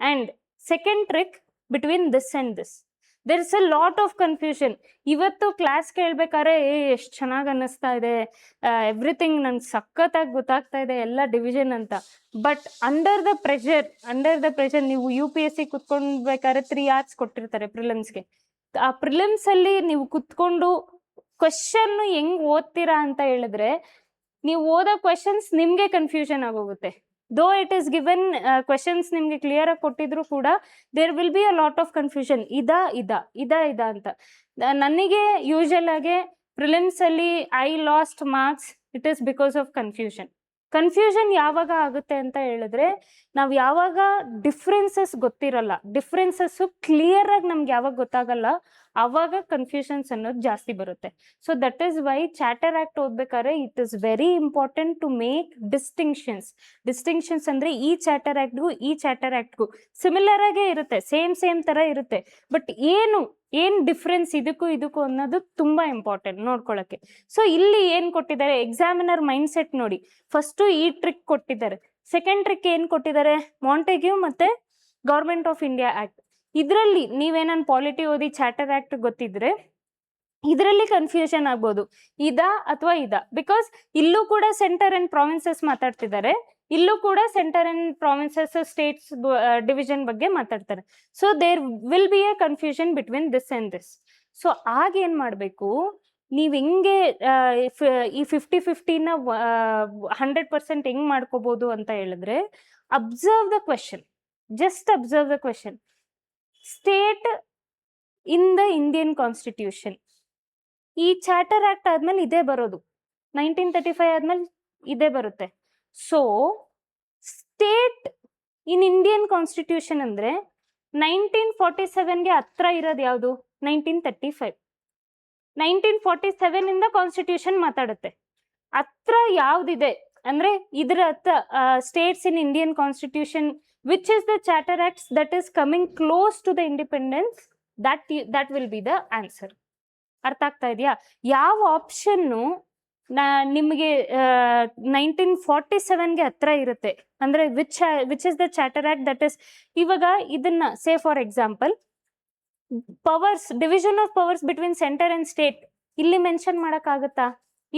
And second trick, between this and this there is a lot of confusion. ಇವತ್ತು ಕ್ಲಾಸ್ ಕೇಳ್ಬೇಕಾದ್ರೆ ಎಷ್ಟು ಚೆನ್ನಾಗಿ ಅನ್ನಿಸ್ತಾ ಇದೆ, ಎವ್ರಿಥಿಂಗ್ ನಂಗೆ ಸಖತ್ತಾಗಿ ಗೊತ್ತಾಗ್ತಾ ಇದೆ ಎಲ್ಲ ಡಿವಿಷನ್ ಅಂತ. ಬಟ್ ಅಂಡರ್ ದ ಪ್ರೆಷರ್ ನೀವು UPSC ಕುತ್ಕೊಂಡ್ಬೇಕಾದ್ರೆ 3 hours ಕೊಟ್ಟಿರ್ತಾರೆ ಪ್ರಿಲಿಮ್ಸ್ಗೆ. ಆ ಪ್ರಿಲಿಮ್ಸ್ ಅಲ್ಲಿ ನೀವು ಕುತ್ಕೊಂಡು ಕ್ವೆಶನ್ ಹೆಂಗ್ ಓದ್ತೀರಾ ಅಂತ ಹೇಳಿದ್ರೆ, ನೀವು ಓದೋ ಕ್ವೆಶನ್ಸ್ ನಿಮ್ಗೆ ಕನ್ಫ್ಯೂಷನ್ ಆಗೋಗುತ್ತೆ. Though it is given questions ನಿಮ್ಗೆ ಕ್ಲಿಯರ್ ಆಗಿ ಕೊಟ್ಟಿದ್ರು ಕೂಡ there will be a lot of confusion. ಇದ ಅಂತ ನನಗೆ ಯೂಶಲ್ ಆಗಿ ಪ್ರಿಲಿಮ್ಸ್ ಅಲ್ಲಿ I lost marks, it is because of confusion ಯಾವಾಗ ಆಗುತ್ತೆ ಅಂತ ಹೇಳಿದ್ರೆ, ನಾವು ಯಾವಾಗ ಡಿಫ್ರೆನ್ಸಸ್ ಗೊತ್ತಿರಲ್ಲ, ಡಿಫ್ರೆನ್ಸಸ್ ಕ್ಲಿಯರ್ ಆಗಿ ನಮ್ಗೆ ಯಾವಾಗ ಗೊತ್ತಾಗಲ್ಲ, ಆವಾಗ ಕನ್ಫ್ಯೂಷನ್ಸ್ ಅನ್ನೋದು ಜಾಸ್ತಿ ಬರುತ್ತೆ. So that is why charter act ಓದ್ಬೇಕಾದ್ರೆ it is very important to make distinctions ಅಂದ್ರೆ ಈ ಚಾರ್ಟರ್ ಆಕ್ಟ್ಗೂ ಸಿಮಿಲರ್ ಆಗೇ ಇರುತ್ತೆ, ಸೇಮ್ ತರ ಇರುತ್ತೆ. ಬಟ್ ಏನ್ ಡಿಫ್ರೆನ್ಸ್ ಇದಕ್ಕೂ ಅನ್ನೋದು ತುಂಬಾ ಇಂಪಾರ್ಟೆಂಟ್ ನೋಡ್ಕೊಳಕ್ಕೆ. ಸೊ ಇಲ್ಲಿ ಏನ್ ಕೊಟ್ಟಿದ್ದಾರೆ, ಎಕ್ಸಾಮಿನರ್ ಮೈಂಡ್ ಸೆಟ್ ನೋಡಿ. ಫಸ್ಟ್ ಈ ಟ್ರಿಕ್ ಕೊಟ್ಟಿದ್ದಾರೆ. ಸೆಕೆಂಡ್ ಟ್ರಿಕ್ ಏನ್ ಕೊಟ್ಟಿದ್ದಾರೆ, ಮಾಂಟೆಗ್ಯೂ ಮತ್ತೆ ಗವರ್ಮೆಂಟ್ ಆಫ್ ಇಂಡಿಯಾ ಆಕ್ಟ್. ಇದರಲ್ಲಿ ನೀವೇನನ್ ಪಾಲಿಟಿ ಓದಿ ಚಾರ್ಟರ್ ಆಕ್ಟ್ ಗೊತ್ತಿದ್ರೆ ಇದರಲ್ಲಿ ಕನ್ಫ್ಯೂಷನ್ ಆಗ್ಬೋದು, ಅಥವಾ ಬಿಕಾಸ್ ಇಲ್ಲೂ ಕೂಡ ಸೆಂಟರ್ ಅಂಡ್ ಪ್ರಾವಿನ್ಸಸ್ ಮಾತಾಡ್ತಿದ್ದಾರೆ, ಇಲ್ಲೂ ಕೂಡ centre and provinces states division ಬಗ್ಗೆ ಮಾತಾಡ್ತಾರೆ. So there will be a confusion between this and this. So ಆಗ ಏನ್ ಮಾಡ್ಬೇಕು, ನೀವು ಹೆಂಗೆ ಈ 50-50ನ 100% ಹೆಂಗ್ ಮಾಡ್ಕೋಬಹುದು ಅಂತ ಹೇಳಿದ್ರೆ, observe the question, just observe the question. State in the Indian constitution. ಈ ಚಾರ್ಟರ್ ಆಕ್ಟ್ ಆದ್ಮೇಲೆ ಇದೇ ಬರೋದು, 1935 ಆದ್ಮೇಲೆ ಇದೇ ಬರುತ್ತೆ. ಸೊ ಸ್ಟೇಟ್ ಇನ್ ಇಂಡಿಯನ್ ಕಾನ್ಸ್ಟಿಟ್ಯೂಷನ್ ಅಂದ್ರೆ 1947ಗೆ ಹತ್ರ ಇರೋದು ಯಾವುದು? 1935. 1947 ಇಂದ ಕಾನ್ಸ್ಟಿಟ್ಯೂಷನ್ ಮಾತಾಡುತ್ತೆ. ಹತ್ರ ಯಾವ್ದಿದೆ ಅಂದ್ರೆ ಇದ್ರ states in Indian constitution which is the charter acts that is coming close to the independence, that will be the answer. ಅರ್ಥ ಆಗ್ತಾ ಇದೆಯಾ? ಯಾವ ಆಪ್ಷನ್ನು ನಿಮಗೆ 1947ಗೆ ಹತ್ರ ಇರುತ್ತೆ ಅಂದ್ರೆ which is the charter act that is. ಇವಾಗ ಇದನ್ನ ಸೇ for example, powers, division of powers between centre and state ಇಲ್ಲಿ ಮೆನ್ಷನ್ ಮಾಡಕ್ಕಾಗತ್ತಾ?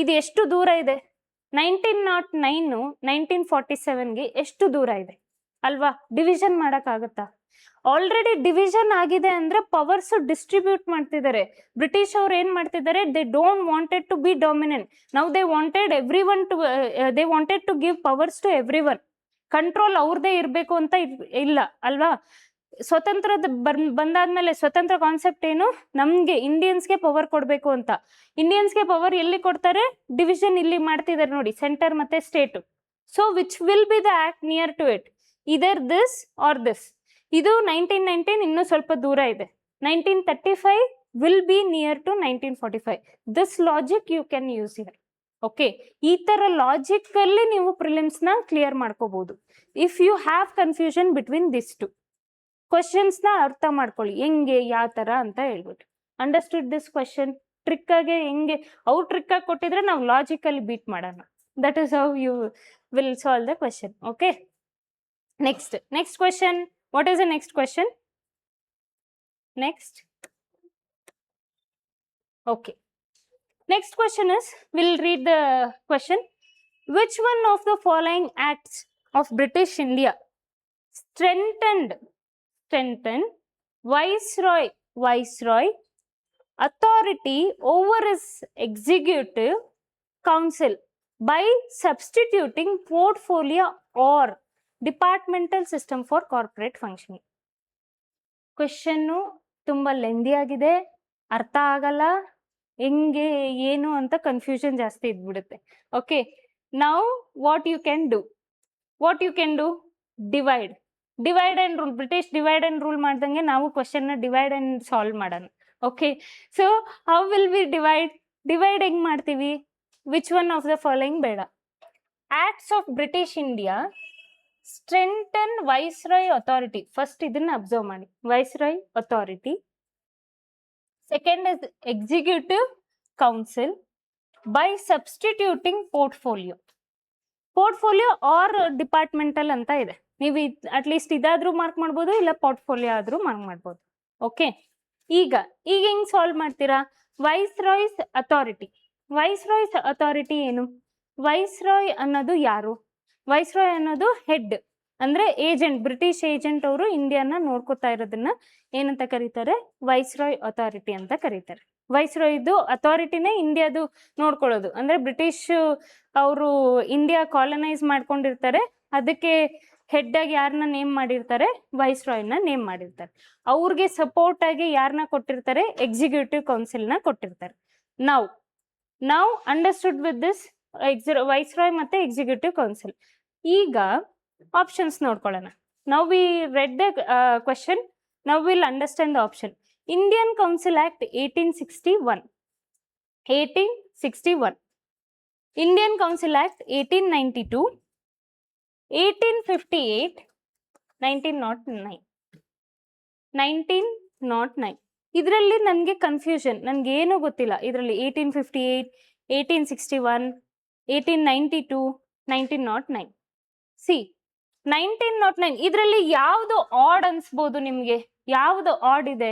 ಇದು ಎಷ್ಟು ದೂರ ಇದೆ? 1909 1947ಗೆ ಎಷ್ಟು ದೂರ ಇದೆ ಅಲ್ವಾ? ಡಿವಿಷನ್ ಮಾಡಕ್ಕಾಗತ್ತಾ? ಆಲ್ರೆಡಿ ಡಿವಿಷನ್ ಆಗಿದೆ ಅಂದ್ರೆ ಪವರ್ಸ್ ಡಿಸ್ಟ್ರಿಬ್ಯೂಟ್ ಮಾಡ್ತಿದ್ದಾರೆ. ಬ್ರಿಟಿಷ್ ಅವ್ರು ಏನ್ ಮಾಡ್ತಿದ್ದಾರೆ? They don't wanted to be dominant. Now they wanted everyone to they wanted to give powers to everyone. Control ಅವ್ರದೇ ಇರಬೇಕು ಅಂತ ಇಲ್ಲ ಅಲ್ವಾ? ಸ್ವತಂತ್ರದ ಬಂದಾದ್ಮೇಲೆ ಸ್ವತಂತ್ರ ಕಾನ್ಸೆಪ್ಟ್ ಏನು? ನಮ್ಗೆ ಇಂಡಿಯನ್ಸ್ಗೆ ಪವರ್ ಕೊಡ್ಬೇಕು ಅಂತ. ಇಂಡಿಯನ್ಸ್ಗೆ ಪವರ್ ಎಲ್ಲಿ ಕೊಡ್ತಾರೆ? ಡಿವಿಷನ್ ಇಲ್ಲಿ ಮಾಡ್ತಿದ್ದಾರೆ ನೋಡಿ, ಸೆಂಟರ್ ಮತ್ತೆ state. So which will be the act near to it? Either this or this. ಇದು 1919 ಇನ್ನೂ ಸ್ವಲ್ಪ ದೂರ ಇದೆ. 1935 will be near to 1945. This logic you can use here. Okay, ಈ ತರ ಲಾಜಿಕ್ ಅಲ್ಲಿ ನೀವು ಪ್ರಿಲಿಮ್ಸ್ ನ ಕ್ಲಿಯರ್ ಮಾಡ್ಕೋಬಹುದು if you have confusion between this two. Questions ನ ಅರ್ಥ ಮಾಡ್ಕೊಳ್ಳಿ, ಹೆಂಗೆ ಯಾವ ತರ ಅಂತ ಹೇಳ್ಬಿಟ್ಟು. Understood this question? ಟ್ರಿಕ್ ಆಗಿ ಹೆಂಗೆ ಅವ್ರು ಟ್ರಿಕ್ ಆಗಿ ಕೊಟ್ಟಿದ್ರೆ ನಾವು ಲಾಜಿಕಲ್ಲಿ ಬೀಟ್ ಮಾಡೋಣ. That is how you will solve the question. Okay, next question. What is the next question? Next. Okay. Next question is, we'll read the question. Which one of the following acts of British India strengthened Viceroy authority over his executive council by substituting portfolio or departmental system for corporate functioning? Question ತುಂಬಾ lengthy ಆಗಿದೆ, ಅರ್ಥ ಆಗಲ್ಲ, ಹೆಂಗೆ ಏನು ಅಂತ confusion ಜಾಸ್ತಿ ಇದ್ಬಿಡುತ್ತೆ. Okay, ನಾವು what you can do, divide and rule. British divide and rule ಮಾಡ್ದಂಗೆ ನಾವು ಕ್ವೆಶನ್ನ ಡಿವೈಡ್ ಅಂಡ್ ಸಾಲ್ವ್ ಮಾಡೋಣ. Okay, so how will be divide ಹೆಂಗ್ ಮಾಡ್ತೀವಿ? Which one of the following ಬೇಡ. Acts of British India strengthen viceroy authority. First ಇದನ್ನ observe ಮಾಡಿ, viceroy authority. Second is executive council by substituting portfolio or departmental ಅಂತ ಇದೆ. ನೀವು at least ಇದಾದ್ರೂ mark ಮಾಡ್ಬೋದು, ಇಲ್ಲ ಪೋರ್ಟ್ಫೋಲಿಯೋ ಆದ್ರೂ ಮಾರ್ಕ್ ಮಾಡ್ಬೋದು. ಓಕೆ, ಈಗ ಹೆಂಗ್ ಸಾಲ್ವ್ ಮಾಡ್ತೀರಾ? ವೈಸ್ರಾಯ್ಸ್ ಅಥಾರಿಟಿ ಏನು? ವೈಸ್ರಾಯ್ ಅನ್ನೋದು ಯಾರು? ವೈಸ್ರಾಯ್ ಅನ್ನೋದು ಹೆಡ್ ಅಂದ್ರೆ ಏಜೆಂಟ್, ಬ್ರಿಟಿಷ್ ಏಜೆಂಟ್. ಅವರು ಇಂಡಿಯಾನ ನೋಡ್ಕೋತಾ ಇರೋದನ್ನ ಏನಂತ ಕರೀತಾರೆ? ವೈಸ್ರಾಯ್ ಅಥಾರಿಟಿ ಅಂತ ಕರೀತಾರೆ. ವೈಸ್ರಾಯ್ದು ಅಥಾರಿಟಿನೇ ಇಂಡಿಯಾದು ನೋಡ್ಕೊಳ್ಳೋದು. ಅಂದ್ರೆ ಬ್ರಿಟಿಷ್ ಅವರು ಇಂಡಿಯಾ ಕಾಲನೈಸ್ ಮಾಡ್ಕೊಂಡಿರ್ತಾರೆ, ಅದಕ್ಕೆ ಹೆಡ್ ಆಗಿ ಯಾರನ್ನ ನೇಮ್ ಮಾಡಿರ್ತಾರೆ? ವೈಸ್ರಾಯ್ನ ನೇಮ್ ಮಾಡಿರ್ತಾರೆ. ಅವ್ರಿಗೆ ಸಪೋರ್ಟ್ ಆಗಿ ಯಾರನ್ನ ಕೊಟ್ಟಿರ್ತಾರೆ? ಎಕ್ಸಿಕ್ಯೂಟಿವ್ ಕೌನ್ಸಿಲ್ ನ ಕೊಟ್ಟಿರ್ತಾರೆ. ನಾವು ಅಂಡರ್ಸ್ಟುಡ್ ವಿತ್ ದಿಸ್ ವೈಸ್ರಾಯ್ ಮತ್ತೆ ಎಕ್ಸಿಕ್ಯೂಟಿವ್ ಕೌನ್ಸಿಲ್. ಈಗ ಆಪ್ಷನ್ಸ್ ನೋಡ್ಕೊಳ್ಳೋಣ. ನಾವು ವಿ ರೆಡ್ ದ ಕ್ವೆಶನ್, ನಾವು will understand the option. Indian council act 1861, Indian council act 1892, 1858, 1909. ಇದರಲ್ಲಿ ನನಗೆ ಕನ್ಫ್ಯೂಷನ್, ನನಗೆ ಏನೂ ಗೊತ್ತಿಲ್ಲ ಇದರಲ್ಲಿ. 1858, 1861, 1892, 1909. ಸಿ 1909 ಇದರಲ್ಲಿ ಯಾವ್ದು ಆಡ್ ಅನ್ಸ್ಬೋದು ನಿಮ್ಗೆ? ಯಾವ್ದು ಆಡ್ ಇದೆ?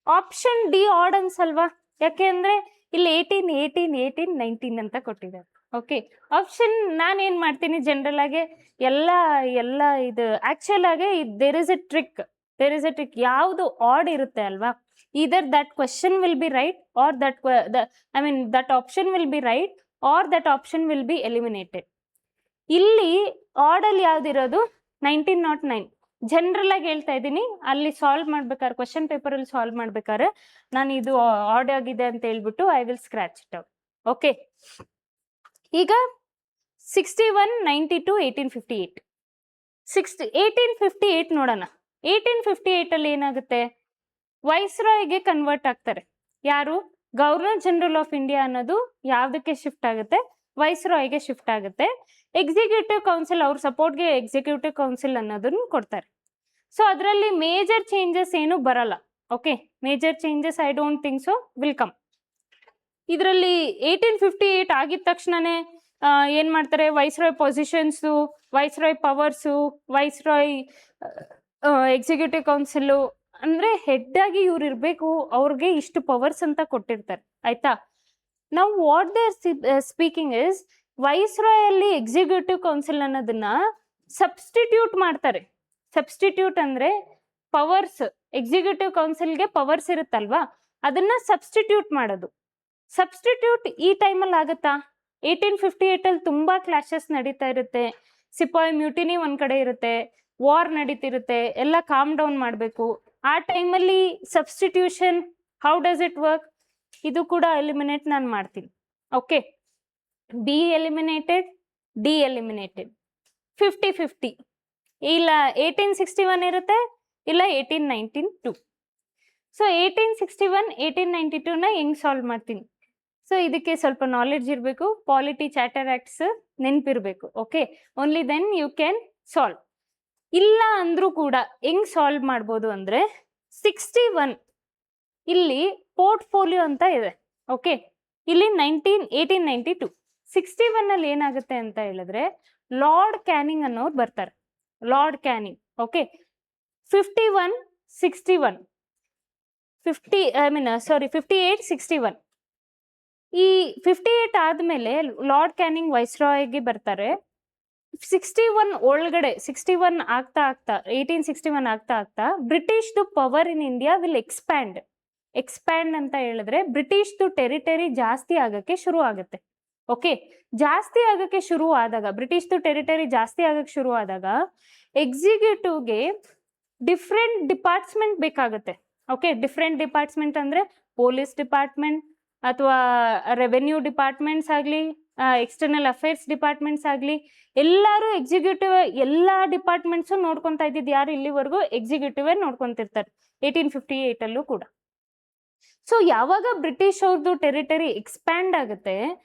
ಆಪ್ಷನ್ ಡಿ ಆಡ್ ಅನ್ಸಲ್ವಾ? ಯಾಕೆಂದ್ರೆ ಇಲ್ಲಿ 18, 19 ಅಂತ ಕೊಟ್ಟಿದ್ದಾರೆ. ಓಕೆ, ಆಪ್ಷನ್ ನಾನೇನ್ ಮಾಡ್ತೀನಿ, ಜನರಲ್ ಆಗಿ ಎಲ್ಲ ಇದು ಆಕ್ಚುಯಲ್ ಆಗಿ there is a trick there is a trick. ಯಾವುದು ಆಡ್ ಇರುತ್ತೆ ಅಲ್ವಾ, either that question will be right or that option will be right or that option will be eliminated. ಇಲ್ಲಿ ಆಡಲ್ಲಿ ಯಾವ್ದಿರೋದು 1909. ಜನರಲ್ ಆಗಿ ಹೇಳ್ತಾ ಇದ್ದೀನಿ, ಅಲ್ಲಿ ಸಾಲ್ವ್ ಮಾಡ್ಬೇಕಾದ್ರೆ ಕ್ವಶನ್ ಪೇಪರ್ ಅಲ್ಲಿ ಸಾಲ್ವ್ ಮಾಡ್ಬೇಕಾದ್ರೆ ನಾನು ಇದು ಆಡ್ ಆಗಿದೆ ಅಂತ ಹೇಳ್ಬಿಟ್ಟು I will scratch it out. Okay, ಈಗ 61, 92, 1858. 1858 ನೋಡೋಣ. 1858 ಅಲ್ಲಿ ಏನಾಗುತ್ತೆ, ವೈಸ್ರಾಯ್ಗೆ ಕನ್ವರ್ಟ್ ಆಗ್ತಾರೆ. ಯಾರು? ಗವರ್ನರ್ ಜನರಲ್ ಆಫ್ ಇಂಡಿಯಾ ಅನ್ನೋದು ಯಾವ್ದಕ್ಕೆ ಶಿಫ್ಟ್ ಆಗುತ್ತೆ? ವೈಸ್ರಾಯ್ಗೆ ಶಿಫ್ಟ್ ಆಗುತ್ತೆ. ಎಕ್ಸಿಕ್ಯೂಟಿವ್ ಕೌನ್ಸಿಲ್ ಅವ್ರ ಸಪೋರ್ಟ್ಗೆ ಎಕ್ಸಿಕ್ಯೂಟಿವ್ ಕೌನ್ಸಿಲ್ ಅನ್ನೋದನ್ನು ಕೊಡ್ತಾರೆ. ಸೊ ಅದರಲ್ಲಿ ಮೇಜರ್ ಚೇಂಜಸ್ ಏನು ಬರಲ್ಲ. Okay, major changes I don't think so will come. ಇದರಲ್ಲಿ 1858 ಆಗಿದ ತಕ್ಷಣನೇ ಏನ್ ಮಾಡ್ತಾರೆ, viceroy positions, viceroy powers, viceroy executive council ಅಂದ್ರೆ ಹೆಡ್ ಆಗಿ ಇವ್ರು ಇರ್ಬೇಕು, ಅವ್ರಿಗೆ ಇಷ್ಟು ಪವರ್ಸ್ ಅಂತ ಕೊಟ್ಟಿರ್ತಾರೆ. ಆಯ್ತಾ? ನಾವು what they are speaking is, viceroy ಅಲ್ಲಿ ಎಕ್ಸಿಕ್ಯೂಟಿವ್ ಕೌನ್ಸಿಲ್ ಅನ್ನೋದನ್ನ ಸಬ್ಸ್ಟಿಟ್ಯೂಟ್ ಮಾಡ್ತಾರೆ. ಸಬ್ಸ್ಟಿಟ್ಯೂಟ್ ಅಂದ್ರೆ ಪವರ್ಸ್, ಎಕ್ಸಿಕ್ಯೂಟಿವ್ ಕೌನ್ಸಿಲ್ಗೆ ಪವರ್ಸ್ ಇರುತ್ತಲ್ವಾ, ಅದನ್ನ ಸಬ್ಸ್ಟಿಟ್ಯೂಟ್ ಮಾಡೋದು. ಸಬ್ಸ್ಟಿಟ್ಯೂಟ್ ಈ ಟೈಮಲ್ಲಿ ಆಗುತ್ತಾ? 1858 ಅಲ್ಲಿ ತುಂಬಾ ಕ್ಲಾಶಸ್ ನಡೀತಾ ಇರುತ್ತೆ. ಸಿಪಾಯಿ ಮ್ಯೂಟಿನಿ ಒಂದ್ ಕಡೆ ಇರುತ್ತೆ, ವಾರ್ ನಡೀತಿರುತ್ತೆ, ಎಲ್ಲ ಕಾಮ್ ಡೌನ್ ಮಾಡಬೇಕು. ಆ ಟೈಮಲ್ಲಿ substitution how does it work? ಇದು ಕೂಡ ಎಲಿಮಿನೇಟ್ ನಾನು ಮಾಡ್ತೀನಿ. Okay, B eliminated, D eliminated. 50-50. ಇಲ್ಲ 1861 ಇರುತ್ತೆ, ಇಲ್ಲ 1892. ಸೊ 1861, 1892ನ ಹೆಂಗ್ ಸಾಲ್ವ್ ಮಾಡ್ತೀನಿ? ಸೊ ಇದಕ್ಕೆ ಸ್ವಲ್ಪ ನಾಲೆಡ್ಜ್ ಇರಬೇಕು, ಪಾಲಿಟಿ ಚಾರ್ಟರ್ ಆಕ್ಟ್ಸ್ ನೆನಪಿರ್ಬೇಕು. Okay, only then you can solve. ಇಲ್ಲ ಅಂದ್ರೂ ಕೂಡ ಹೆಂಗ್ ಸಾಲ್ವ್ ಮಾಡ್ಬೋದು ಅಂದ್ರೆ 61 ಇಲ್ಲಿ ಪೋರ್ಟ್ಫೋಲಿಯೋ ಅಂತ ಇದೆ. ಓಕೆ, ಇಲ್ಲಿ 1892. 61 ಅಲ್ಲಿ ಏನಾಗುತ್ತೆ ಅಂತ ಹೇಳಿದ್ರೆ ಲಾರ್ಡ್ ಕ್ಯಾನಿಂಗ್ ಅನ್ನೋರು ಬರ್ತಾರೆ. Lord canning. ಓಕೆ, 51, 61, 58, 61. ಈ 58 ಆದ್ಮೇಲೆ ಲಾರ್ಡ್ ಕ್ಯಾನಿಂಗ್ ವೈಸ್ರಾಯ್ಗೆ ಬರ್ತಾರೆ. 61 ಒಳಗಡೆ 61 ಆಗ್ತಾ 1861 ಆಗ್ತಾ ಬ್ರಿಟಿಷ್ದು power in India will expand ಅಂತ ಹೇಳಿದ್ರೆ ಬ್ರಿಟಿಷ್ದು ಟೆರಿಟರಿ ಜಾಸ್ತಿ ಆಗಕ್ಕೆ ಶುರು ಆಗುತ್ತೆ. ಓಕೆ, ಜಾಸ್ತಿ ಆಗಕ್ಕೆ ಶುರು ಆದಾಗ, ಬ್ರಿಟಿಷ್ದು ಟೆರಿಟರಿ ಜಾಸ್ತಿ ಆಗಕ್ಕೆ ಶುರು ಆದಾಗ ಎಕ್ಸಿಕ್ಯೂಟಿವ್ಗೆ ಡಿಫ್ರೆಂಟ್ ಡಿಪಾರ್ಟ್ಮೆಂಟ್ ಬೇಕಾಗುತ್ತೆ. ಓಕೆ, ಡಿಫ್ರೆಂಟ್ ಡಿಪಾರ್ಟ್ಮೆಂಟ್ ಅಂದ್ರೆ ಪೊಲೀಸ್ ಡಿಪಾರ್ಟ್ಮೆಂಟ್ ಅಥವಾ ರೆವೆನ್ಯೂ ಡಿಪಾರ್ಟ್ಮೆಂಟ್ಸ್ ಆಗಲಿ, ಎಕ್ಸ್ಟರ್ನಲ್ ಅಫೇರ್ಸ್ ಡಿಪಾರ್ಟ್ಮೆಂಟ್ಸ್ ಆಗಲಿ, ಎಲ್ಲರೂ ಎಕ್ಸಿಕ್ಯೂಟಿವ್ ಎಲ್ಲ ಡಿಪಾರ್ಟ್ಮೆಂಟ್ಸು ನೋಡ್ಕೊತಾ ಇದ್ದಿದ್ದು ಯಾರು? ಇಲ್ಲಿವರೆಗೂ ಎಕ್ಸಿಕ್ಯೂಟಿವೇ ನೋಡ್ಕೊಂತಿರ್ತಾರೆ 1858 ಅಲ್ಲೂ ಕೂಡ. ಸೊ ಯಾವಾಗ ಬ್ರಿಟಿಷ್ ಅವ್ರದ್ದು ಟೆರಿಟರಿ ಎಕ್ಸ್ಪ್ಯಾಂಡ್ ಆಗುತ್ತೆ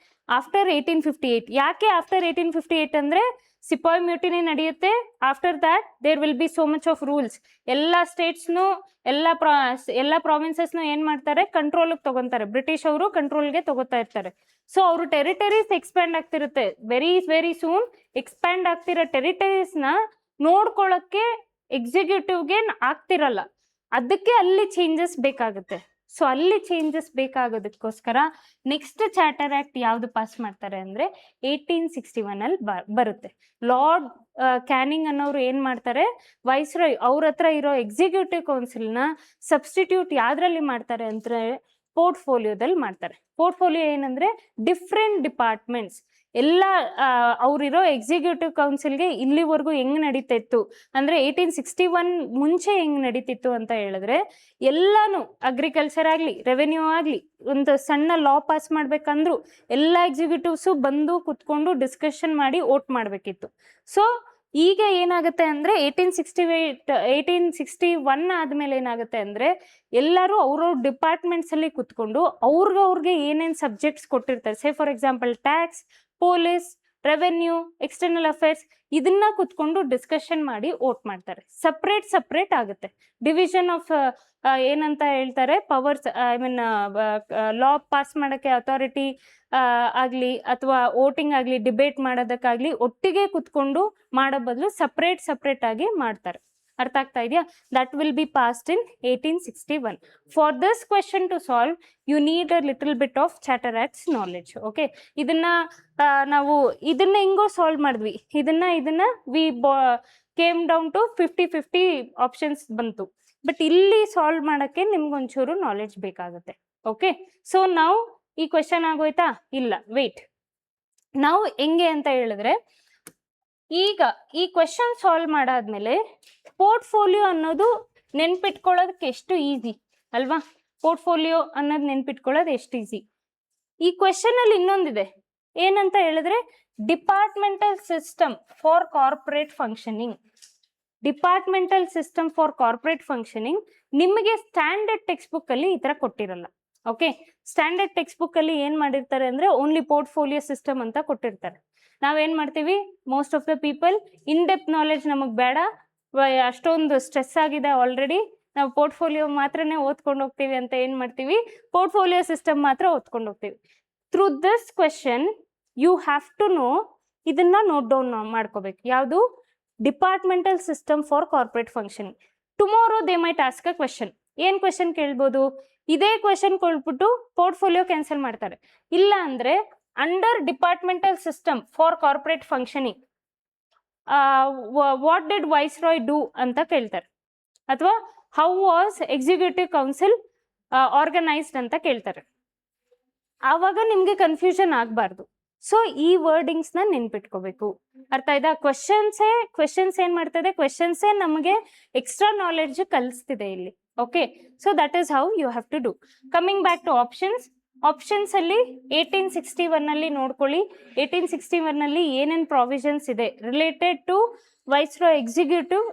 ಆಫ್ಟರ್ 1858. ಯಾಕೆ ಆಫ್ಟರ್ 1858 ಅಂದ್ರೆ ಸಿಪಾಯಿ ಮ್ಯೂಟಿನಿ ನಡೆಯುತ್ತೆ. After that there will be so much of rules. ಎಲ್ಲ ಸ್ಟೇಟ್ಸ್ನು ಎಲ್ಲ ಪ್ರಾವಿನ್ಸಸ್ನು ಏನ್ ಮಾಡ್ತಾರೆ, ಕಂಟ್ರೋಲ್ಗೆ ತಗೊಂತಾರೆ. ಬ್ರಿಟಿಷ್ ಅವರು ಕಂಟ್ರೋಲ್ಗೆ ತಗೋತಾ ಇರ್ತಾರೆ. ಸೊ ಅವರು ಟೆರಿಟರೀಸ್ ಎಕ್ಸ್ಪ್ಯಾಂಡ್ ಆಗ್ತಿರುತ್ತೆ. ವೆರಿ ಸೂನ್ ಎಕ್ಸ್ಪ್ಯಾಂಡ್ ಆಗ್ತಿರೋ ಟೆರಿಟರೀಸ್ನ ನೋಡ್ಕೊಳ್ಳೋಕ್ಕೆ ಎಕ್ಸಿಕ್ಯೂಟಿವ್ಗೆ ಆಗ್ತಿರಲ್ಲ. ಅದಕ್ಕೆ ಅಲ್ಲಿ ಚೇಂಜಸ್ ಬೇಕಾಗುತ್ತೆ. ಸೊ ಅಲ್ಲಿ ಚೇಂಜಸ್ ಬೇಕಾಗೋದಕ್ಕೋಸ್ಕರ ನೆಕ್ಸ್ಟ್ ಚಾರ್ಟರ್ ಆಕ್ಟ್ ಯಾವ್ದು ಪಾಸ್ ಮಾಡ್ತಾರೆ ಅಂದ್ರೆ 1861 ಅಲ್ಲಿ ಬರುತ್ತೆ. ಲಾರ್ಡ್ ಕ್ಯಾನಿಂಗ್ ಅನ್ನೋರು ಏನ್ ಮಾಡ್ತಾರೆ, ವೈಸ್ರಾಯ್ ಅವ್ರ ಹತ್ರ ಇರೋ ಎಕ್ಸಿಕ್ಯೂಟಿವ್ ಕೌನ್ಸಿಲ್ನ ಸಬ್ಸ್ಟಿಟ್ಯೂಟ್ ಯಾವ್ದ್ರಲ್ಲಿ ಮಾಡ್ತಾರೆ ಅಂದ್ರೆ ಪೋರ್ಟ್ಫೋಲಿಯೋದಲ್ಲಿ ಮಾಡ್ತಾರೆ. ಪೋರ್ಟ್ಫೋಲಿಯೋ ಏನಂದ್ರೆ ಡಿಫ್ರೆಂಟ್ ಡಿಪಾರ್ಟ್ಮೆಂಟ್ಸ್ ಎಲ್ಲ ಅವ್ರಿರೋ ಎಕ್ಸಿಕ್ಯೂಟಿವ್ ಕೌನ್ಸಿಲ್ಗೆ ಇಲ್ಲಿವರೆಗೂ ಹೆಂಗ್ ನಡೀತಾ ಇತ್ತು ಅಂದ್ರೆ 1861 ಮುಂಚೆ ಹೆಂಗ್ ನಡೀತಿತ್ತು ಅಂತ ಹೇಳಿದ್ರೆ ಎಲ್ಲಾನು ಅಗ್ರಿಕಲ್ಚರ್ ಆಗ್ಲಿ, ರೆವೆನ್ಯೂ ಆಗ್ಲಿ, ಒಂದು ಸಣ್ಣ ಲಾ ಪಾಸ್ ಮಾಡ್ಬೇಕಂದ್ರು ಎಲ್ಲ ಎಕ್ಸಿಕ್ಯೂಟಿವ್ಸು ಬಂದು ಕುತ್ಕೊಂಡು ಡಿಸ್ಕಷನ್ ಮಾಡಿ ವೋಟ್ ಮಾಡ್ಬೇಕಿತ್ತು. ಸೊ ಈಗ ಏನಾಗುತ್ತೆ ಅಂದ್ರೆ 1861 ಆದ್ಮೇಲೆ ಏನಾಗುತ್ತೆ ಅಂದ್ರೆ ಎಲ್ಲರೂ ಅವ್ರವ್ರ ಡಿಪಾರ್ಟ್ಮೆಂಟ್ಸ್ ಅಲ್ಲಿ ಕುತ್ಕೊಂಡು ಅವ್ರಿಗೆ ಏನೇನ್ ಸಬ್ಜೆಕ್ಟ್ಸ್ ಕೊಟ್ಟಿರ್ತಾರೆ, ಸೇ for example tax, police, revenue, external affairs, ಇದನ್ನ ಕುತ್ಕೊಂಡು ಡಿಸ್ಕಷನ್ ಮಾಡಿ ವೋಟ್ ಮಾಡ್ತಾರೆ. ಸಪ್ರೇಟ್ ಆಗುತ್ತೆ. ಡಿವಿಷನ್ ಆಫ್ ಏನಂತ ಹೇಳ್ತಾರೆ, ಪವರ್ಸ್, ಲಾ ಪಾಸ್ ಮಾಡೋಕ್ಕೆ ಅಥಾರಿಟಿ ಆಗಲಿ ಅಥವಾ ವೋಟಿಂಗ್ ಆಗಲಿ, ಡಿಬೇಟ್ ಮಾಡೋದಕ್ಕಾಗ್ಲಿ ಒಟ್ಟಿಗೆ ಕುತ್ಕೊಂಡು ಮಾಡೋ ಬದಲು ಸಪ್ರೇಟ್ ಆಗಿ ಮಾಡ್ತಾರೆ. ಅರ್ಥ ಆಗ್ತಾ ಇದೆಯಾ? That will be passed in 1861. For this question to solve you need a little bit of charter acts knowledge. Okay, ನಾವು ಇದನ್ನ ಹೆಂಗೋ ಸಾಲ್ವ್ ಮಾಡಿದ್ವಿ. ಇದನ್ನ we came down to 50-50 options ಬಂತು. ಬಟ್ ಇಲ್ಲಿ ಸಾಲ್ವ್ ಮಾಡೋಕ್ಕೆ ನಿಮ್ಗೊಂಚೂರು ನಾಲೆಡ್ಜ್ ಬೇಕಾಗುತ್ತೆ. ಓಕೆ, ಸೊ ನಾವು ಈ ಕ್ವೆಶನ್ ಆಗೋಯ್ತಾ? ಇಲ್ಲ, ವೇಟ್. ನಾವು ಹೆಂಗೆ ಅಂತ ಹೇಳಿದ್ರೆ, ಈಗ ಈ ಕ್ವೆಶನ್ ಸಾಲ್ವ್ ಮಾಡಾದ್ಮೇಲೆ ಪೋರ್ಟ್ಫೋಲಿಯೋ ಅನ್ನೋದು ನೆನ್ಪಿಟ್ಕೊಳ್ಳೋದಕ್ಕೆ ಎಷ್ಟು ಈಸಿ ಅಲ್ವಾ? ಪೋರ್ಟ್ಫೋಲಿಯೋ ಅನ್ನೋದು ನೆನ್ಪಿಟ್ಕೊಳ್ಳೋದು ಎಷ್ಟು ಈಸಿ. ಈ ಕ್ವೆಶನ್ ಅಲ್ಲಿ ಇನ್ನೊಂದಿದೆ, ಏನಂತ ಹೇಳಿದ್ರೆ departmental system for corporate functioning. Departmental system for corporate functioning ನಿಮಗೆ ಸ್ಟ್ಯಾಂಡರ್ಡ್ ಟೆಕ್ಸ್ಟ್ ಬುಕ್ ಅಲ್ಲಿ ಈ ತರ ಕೊಟ್ಟಿರಲ್ಲ. ಓಕೆ, ಸ್ಟ್ಯಾಂಡರ್ಡ್ ಟೆಕ್ಸ್ಟ್ ಬುಕ್ ಅಲ್ಲಿ ಏನ್ ಮಾಡಿರ್ತಾರೆ ಅಂದ್ರೆ ಓನ್ಲಿ ಪೋರ್ಟ್ಫೋಲಿಯೋ ಸಿಸ್ಟಮ್ ಅಂತ ಕೊಟ್ಟಿರ್ತಾರೆ. ನಾವೇನ್ ಮಾಡ್ತೀವಿ, most of the people in depth knowledge ನಮಗ್ ಬೇಡ, ಅಷ್ಟೊಂದು ಸ್ಟ್ರೆಸ್ ಆಗಿದೆ ಆಲ್ರೆಡಿ, ನಾವು ಪೋರ್ಟ್ಫೋಲಿಯೋ ಮಾತ್ರನೇ ಓದ್ಕೊಂಡು ಹೋಗ್ತೀವಿ ಅಂತ ಏನ್ ಮಾಡ್ತೀವಿ, ಪೋರ್ಟ್ಫೋಲಿಯೋ ಸಿಸ್ಟಮ್ ಮಾತ್ರ ಓದ್ಕೊಂಡು ಹೋಗ್ತೀವಿ. Through this question you have to know, ಇದನ್ನ ನೋಟ್ ಡೌನ್ ಮಾಡ್ಕೋಬೇಕು. ಯಾವುದು? Departmental system for corporate functioning. Tomorrow they might ask a question. ಏನ್ ಕ್ವೆಶನ್ ಕೇಳ್ಬೋದು? ಇದೇ ಕ್ವೆಶನ್ ಕೊಟ್ಬಿಟ್ಟು ಪೋರ್ಟ್ಫೋಲಿಯೋ ಕ್ಯಾನ್ಸಲ್ ಮಾಡ್ತಾರೆ. ಇಲ್ಲ ಅಂದ್ರೆ under departmental system for corporate functioning what did viceroy do ಅಂತ ಕೇಳ್ತಾರೆ, ಅಥವಾ how was executive council organised ಅಂತ ಕೇಳ್ತಾರೆ. ಆವಾಗ ನಿಮ್ಗೆ ಕನ್ಫ್ಯೂಷನ್ ಆಗಬಾರ್ದು. ಸೊ ಈ ವರ್ಡಿಂಗ್ಸ್ ನ ನೆನ್ಪಿಟ್ಕೋಬೇಕು. ಅರ್ಥ ಆಯ್ತಾ? ಕ್ವೆಶನ್ಸ್ ಏನ್ ಮಾಡ್ತದೆ, ಕ್ವೆಶನ್ಸೇ ನಮಗೆ ಎಕ್ಸ್ಟ್ರಾ ನಾಲೆಡ್ಜ್ ಕಲಿಸ್ತಿದೆ ಇಲ್ಲಿ. Okay, so that is how you have to do. Coming back to options. Options ಅಲ್ಲಿ 1861 ಅಲ್ಲಿ ನೋಡ್ಕೊಳ್ಳಿ. 1861 ಅಲ್ಲಿ ಏನೇನ್ ಪ್ರಾವಿಷನ್ಸ್ ಇದೆ ರಿಲೇಟೆಡ್ ಟು ವೈಸ್ರಾಯ್ ಎಕ್ಸಿಕ್ಯೂಟಿವ್,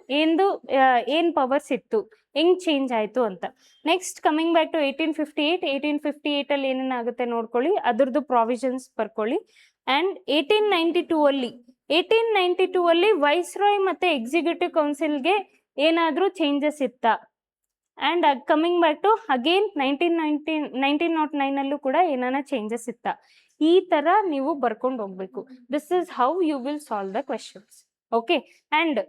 ಏನ್ ಪವರ್ಸ್ ಇತ್ತು, ಹೆಂಗ್ ಚೇಂಜ್ ಆಯ್ತು ಅಂತ. ನೆಕ್ಸ್ಟ್ ಕಮಿಂಗ್ ಬ್ಯಾಕ್ ಟು 1858 ಅಲ್ಲಿ ಏನೇನಾಗುತ್ತೆ ನೋಡ್ಕೊಳ್ಳಿ, ಅದ್ರದ್ದು ಪ್ರಾವಿಷನ್ಸ್ ಬರ್ಕೊಳ್ಳಿ. ಅಂಡ್ 1892 ಅಲ್ಲಿ ವೈಸ್ರಾಯ್ ಮತ್ತೆ ಎಕ್ಸಿಕ್ಯೂಟಿವ್ ಕೌನ್ಸಿಲ್ಗೆ ಏನಾದ್ರೂ ಚೇಂಜಸ್ ಇತ್ತಾ? And coming back to again 1909 ಅಲ್ಲೂ ಕೂಡ ಏನಾನ ಚೇಂಜಸ್ ಇತ್ತಾ? ಈ ತರ ನೀವು ಬರ್ಕೊಂಡು ಹೋಗ್ಬೇಕು. This is how you will solve the questions. Okay, and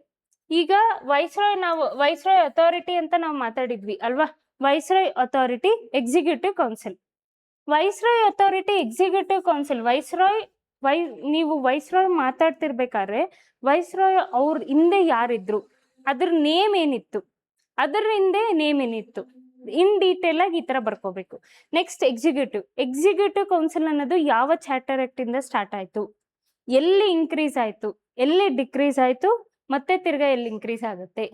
ಈಗ ವೈಸ್ರಾಯ್ ಅಥಾರಿಟಿ ಅಂತ ನಾವು ಮಾತಾಡಿದ್ವಿ ಅಲ್ವಾ? Viceroy authority, executive council. Viceroy authority, executive council, ನೀವು ವೈಸ್ರಾಯ್ ಮಾತಾಡ್ತಿರ್ಬೇಕಾದ್ರೆ ವೈಸ್ರಾಯ್ ಅವ್ರ ಹಿಂದೆ ಯಾರಿದ್ರು, ಅದ್ರ ನೇಮ್ ಏನಿತ್ತು, ಅದರ ಹಿಂದೆ ನೇಮ್ ಏನಿತ್ತು, ಇನ್ ಡೀಟೇಲ್ ಆಗಿ ಈ ತರ ಬರ್ಕೋಬೇಕು. ನೆಕ್ಸ್ಟ್ ಎಕ್ಸಿಕ್ಯೂಟಿವ್ ಕೌನ್ಸಿಲ್ ಅನ್ನೋದು ಯಾವ ಚಾರ್ಟರ್ ಆಕ್ಟ್ ಇಂದ ಸ್ಟಾರ್ಟ್ ಆಯ್ತು, ಎಲ್ಲಿ ಇನ್ಕ್ರೀಸ್ ಆಯ್ತು, ಎಲ್ಲಿ ಡಿಕ್ರೀಸ್ ಆಯ್ತು, ಮತ್ತೆ ತಿರ್ಗಾ ಎಲ್ಲಿ ಇನ್ಕ್ರೀಸ್ ಆಗುತ್ತೆ.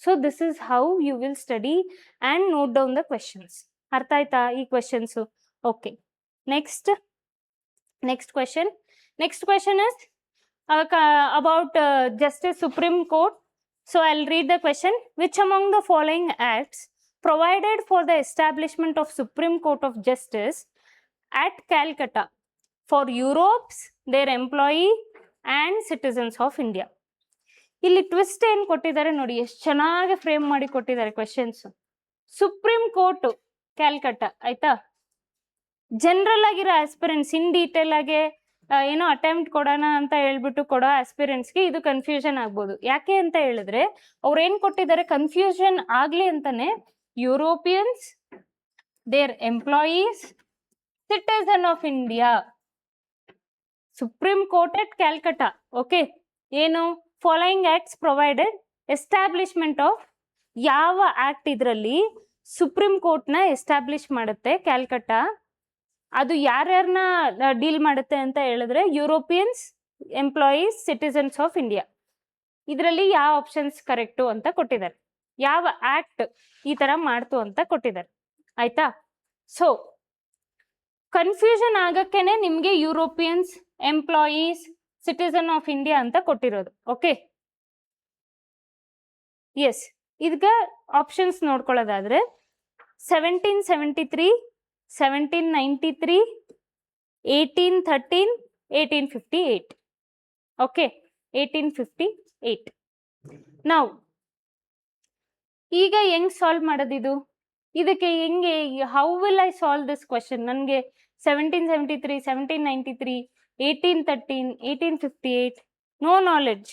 So this is how you will study and note down the questions. ಅರ್ಥ ಆಯ್ತಾ ಈ questions? Okay, next question is about Justice Supreme Court. So I'll read the question. Which among the following acts provided for the establishment of Supreme Court of Justice at Calcutta for Europe's, their employee and citizens of India? ಇಲ್ಲಿ twist ಏನ್ ಕೊಟ್ಟಿದ್ದಾರೆ ನೋಡಿ, ಎಷ್ಟು ಚೆನ್ನಾಗಿ frame ಮಾಡಿ ಕೊಟ್ಟಿದ್ದಾರೆ questions. Supreme court Calcutta, ಆಯ್ತಾ? General ಆಗಿರೋ ಆಸ್ಪಿರೆಂಟ್ಸ್, ಇನ್ ಡೀಟೇಲ್ ಆಗಿ ಏನೋ ಅಟೆಂಪ್ಟ್ ಕೊಡೋಣ ಅಂತ ಹೇಳ್ಬಿಟ್ಟು ಕೊಡೋ ಆಸ್ಪಿರೆಂಟ್ಸ್ಗೆ ಇದು ಕನ್ಫ್ಯೂಷನ್ ಆಗ್ಬೋದು. ಯಾಕೆ ಅಂತ ಹೇಳಿದ್ರೆ ಅವ್ರು ಏನ್ ಕೊಟ್ಟಿದ್ದಾರೆ, ಕನ್ಫ್ಯೂಷನ್ ಆಗ್ಲಿ ಅಂತಾನೆ Europeans, their employees, citizen of India, supreme court at Calcutta. Okay, ಏನು following acts provided establishment of, ಯಾವ ಆಕ್ಟ್ ಇದರಲ್ಲಿ ಸುಪ್ರೀಂ ಕೋರ್ಟ್ನ ಎಸ್ಟಾಬ್ಲಿಷ್ ಮಾಡುತ್ತೆ ಕ್ಯಾಲ್ಕಟಾ, ಅದು ಯಾರ್ಯಾರನ್ನ ಡೀಲ್ ಮಾಡುತ್ತೆ ಅಂತ ಹೇಳಿದ್ರೆ Europeans, employees, citizens of India. ಇದರಲ್ಲಿ ಯಾವ ಆಪ್ಷನ್ಸ್ ಕರೆಕ್ಟು ಅಂತ ಕೊಟ್ಟಿದ್ದಾರೆ, ಯಾವ ಆಕ್ಟ್ ಈ ತರ ಮಾಡ್ತು ಅಂತ ಕೊಟ್ಟಿದ್ದಾರೆ. ಆಯ್ತಾ? ಸೊ ಕನ್ಫ್ಯೂಷನ್ ಆಗಕ್ಕೇನೆ ನಿಮ್ಗೆ Europeans, employees, citizen of India ಅಂತ ಕೊಟ್ಟಿರೋದು. Okay, yes. ಈಗ ಆಪ್ಷನ್ಸ್ ನೋಡ್ಕೊಳ್ಳೋದಾದ್ರೆ 1773, 1793, 1813, 1858. ಓಕೆ, 1858. ನಾವು ಈಗ ಹೆಂಗ್ ಸಾಲ್ವ್ ಮಾಡೋದಿದು, ಇದಕ್ಕೆ ಹೆಂಗೆ, how will I solve this question? ನನಗೆ 1773, 1793, 1813, 1858 ನೋ ನಾಲೆಡ್ಜ್,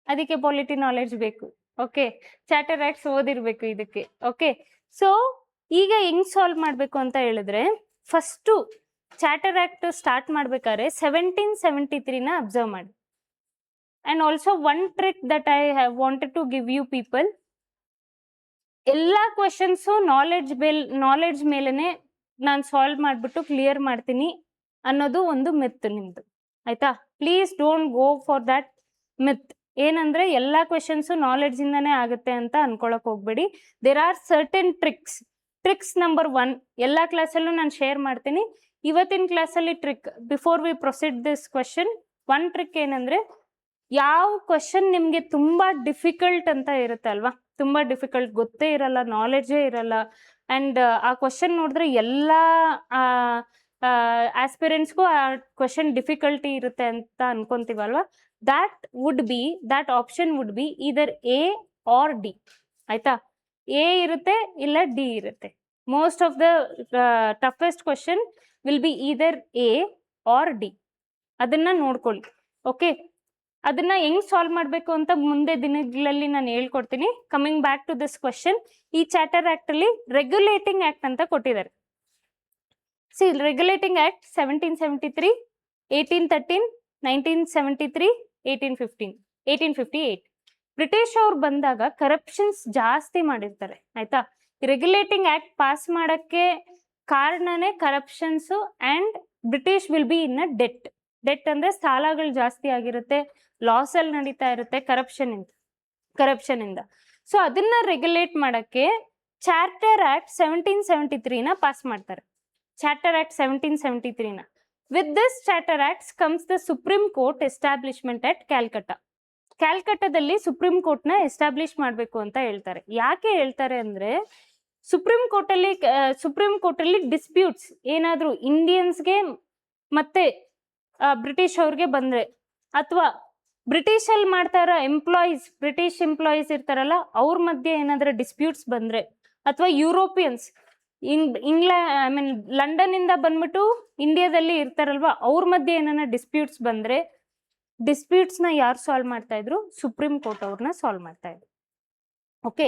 ಅದಕ್ಕೆ ಪೊಲಿಟಿ ನಾಲೆಡ್ಜ್ ಬೇಕು. ಓಕೆ, ಚಾರ್ಟರ್ ಆಕ್ಟ್ಸ್ ಓದಿರ್ಬೇಕು ಇದಕ್ಕೆ. ಓಕೆ, ಸೊ ಈಗ ಹೆಂಗ್ ಸಾಲ್ವ್ ಮಾಡಬೇಕು ಅಂತ ಹೇಳಿದ್ರೆ, ಫಸ್ಟು ಚಾರ್ಟರ್ ಆಕ್ಟ್ ಸ್ಟಾರ್ಟ್ ಮಾಡ್ಬೇಕಾದ್ರೆ 1773ನ ಅಬ್ಸರ್ವ್ ಮಾಡಿ. And also one trick that I have wanted to give you people, ಎಲ್ಲ ಕ್ವಶನ್ಸು ನಾಲೆಡ್ಜ್ ಮೇಲೆನೆ ನಾನು ಸಾಲ್ವ್ ಮಾಡಿಬಿಟ್ಟು ಕ್ಲಿಯರ್ ಮಾಡ್ತೀನಿ ಅನ್ನೋದು ಒಂದು ಮಿತ್ ನಿಮ್ದು, ಆಯ್ತಾ? Please don't go for that myth. ಏನಂದ್ರೆ ಎಲ್ಲ ಕ್ವಶನ್ಸು ನಾಲೆಡ್ಜ್ ಇಂದಾನೆ ಆಗುತ್ತೆ ಅಂತ ಅನ್ಕೊಳಕ್ ಹೋಗ್ಬೇಡಿ. There are certain tricks number 1 ಎಲ್ಲ ಕ್ಲಾಸಲ್ಲೂ ನಾನು ಶೇರ್ ಮಾಡ್ತೀನಿ. ಇವತ್ತಿನ ಕ್ಲಾಸಲ್ಲಿ trick, before we proceed this question, 1 trick ಏನಂದ್ರೆ, ಯಾವ ಕ್ವಶನ್ ನಿಮ್ಗೆ ತುಂಬಾ ಡಿಫಿಕಲ್ಟ್ ಅಂತ ಇರುತ್ತೆ ಅಲ್ವಾ, ತುಂಬಾ ಡಿಫಿಕಲ್ಟ್, ಗೊತ್ತೇ ಇರಲ್ಲ, ನಾಲೆಡ್ಜೇ ಇರಲ್ಲ, ಅಂಡ್ ಆ ಕ್ವಶನ್ ನೋಡಿದ್ರೆ ಎಲ್ಲ ಆಸ್ಪಿರೆಂಟ್ಸ್ಗೂ ಆ ಕ್ವಶನ್ ಡಿಫಿಕಲ್ಟಿ ಇರುತ್ತೆ ಅಂತ ಅನ್ಕೊಂತೀವಲ್ವಾ, that option would be either A or D, ಆಯ್ತಾ? A ಇರುತ್ತೆ ಇಲ್ಲ D ಇರುತ್ತೆ. Most of the toughest question will be either A or D. ಅದನ್ನ ನೋಡ್ಕೊಳ್ಳಿ, ಓಕೆ? ಅದನ್ನ ಹೆಂಗ್ ಸಾಲ್ವ್ ಮಾಡಬೇಕು ಅಂತ ಮುಂದೆ ದಿನಗಳಲ್ಲಿ ನಾನು ಹೇಳ್ಕೊಡ್ತೀನಿ. Coming back to this question, ಈ ಚಾರ್ಟರ್ ಆಕ್ಟ್ ಅಲ್ಲಿ ರೆಗ್ಯುಲೇಟಿಂಗ್ ಆಕ್ಟ್ ಅಂತ ಕೊಟ್ಟಿದ್ದಾರೆ. C, regulating act 1773, 1813, 1973, 1815, 1858. ಬ್ರಿಟಿಷ್ ಅವ್ರು ಬಂದಾಗ ಕರಪ್ಷನ್ಸ್ ಜಾಸ್ತಿ ಮಾಡಿರ್ತಾರೆ, ಆಯ್ತಾ? ರೆಗ್ಯುಲೇಟಿಂಗ್ ಆಕ್ಟ್ ಪಾಸ್ ಮಾಡಕ್ಕೆ ಕಾರಣನೇ corruptions and British will be in a debt ಅಂದ್ರೆ ಸಾಲಗಳು ಜಾಸ್ತಿ ಆಗಿರುತ್ತೆ, ಲಾಸ್ ಅಲ್ಲಿ ನಡೀತಾ ಇರುತ್ತೆ ಕರಪ್ಷನ್ ಇಂದ. ಸೊ ಅದನ್ನ ರೆಗ್ಯುಲೇಟ್ ಮಾಡಕ್ಕೆ ಚಾರ್ಟರ್ ಆಕ್ಟ್ 1773 ನ ಪಾಸ್ ಮಾಡ್ತಾರೆ. ಚಾರ್ಟರ್ ಆಕ್ಟ್ 1773 ನ. With this charter acts comes the supreme court establishment at ಕ್ಯಾಲ್ಕಟ್ಟಾದಲ್ಲಿ ಸುಪ್ರೀಂ ಕೋರ್ಟ್ ನ ಎಸ್ಟಾಬ್ಲಿಷ್ ಮಾಡಬೇಕು ಅಂತ ಹೇಳ್ತಾರೆ. ಯಾಕೆ ಹೇಳ್ತಾರೆ ಅಂದ್ರೆ, ಸುಪ್ರೀಂ ಕೋರ್ಟ್ ಅಲ್ಲಿ ಡಿಸ್ಪ್ಯೂಟ್ಸ್ ಏನಾದ್ರು ಇಂಡಿಯನ್ಸ್ಗೆ ಮತ್ತೆ ಬ್ರಿಟಿಷ್ ಅವ್ರಿಗೆ ಬಂದ್ರೆ, ಅಥವಾ ಬ್ರಿಟಿಷ್ ಅಲ್ಲಿ ಮಾಡ್ತಾ ಇರೋ ಬ್ರಿಟಿಷ್ ಎಂಪ್ಲಾಯೀಸ್ ಇರ್ತಾರಲ್ಲ ಅವ್ರ ಮಧ್ಯೆ ಏನಾದ್ರೂ ಡಿಸ್ಪ್ಯೂಟ್ಸ್ ಬಂದ್ರೆ, ಅಥವಾ ಯುರೋಪಿಯನ್ಸ್ ಲಂಡನ್ ಇಂದ ಬಂದ್ಬಿಟ್ಟು ಇಂಡಿಯಾದಲ್ಲಿ ಇರ್ತಾರಲ್ವಾ ಅವ್ರ ಮಧ್ಯೆ ಏನಾರ ಡಿಸ್ಪ್ಯೂಟ್ಸ್ ಬಂದ್ರೆ, ಡಿಸ್ಪ್ಯೂಟ್ಸ್ ನ ಯಾರು ಸಾಲ್ವ್ ಮಾಡ್ತಾ ಇದ್ರು? ಸುಪ್ರೀಂ ಕೋರ್ಟ್ ಅವ್ರನ್ನ ಸಾಲ್ವ್ ಮಾಡ್ತಾ ಇದ್ರು. ಓಕೆ,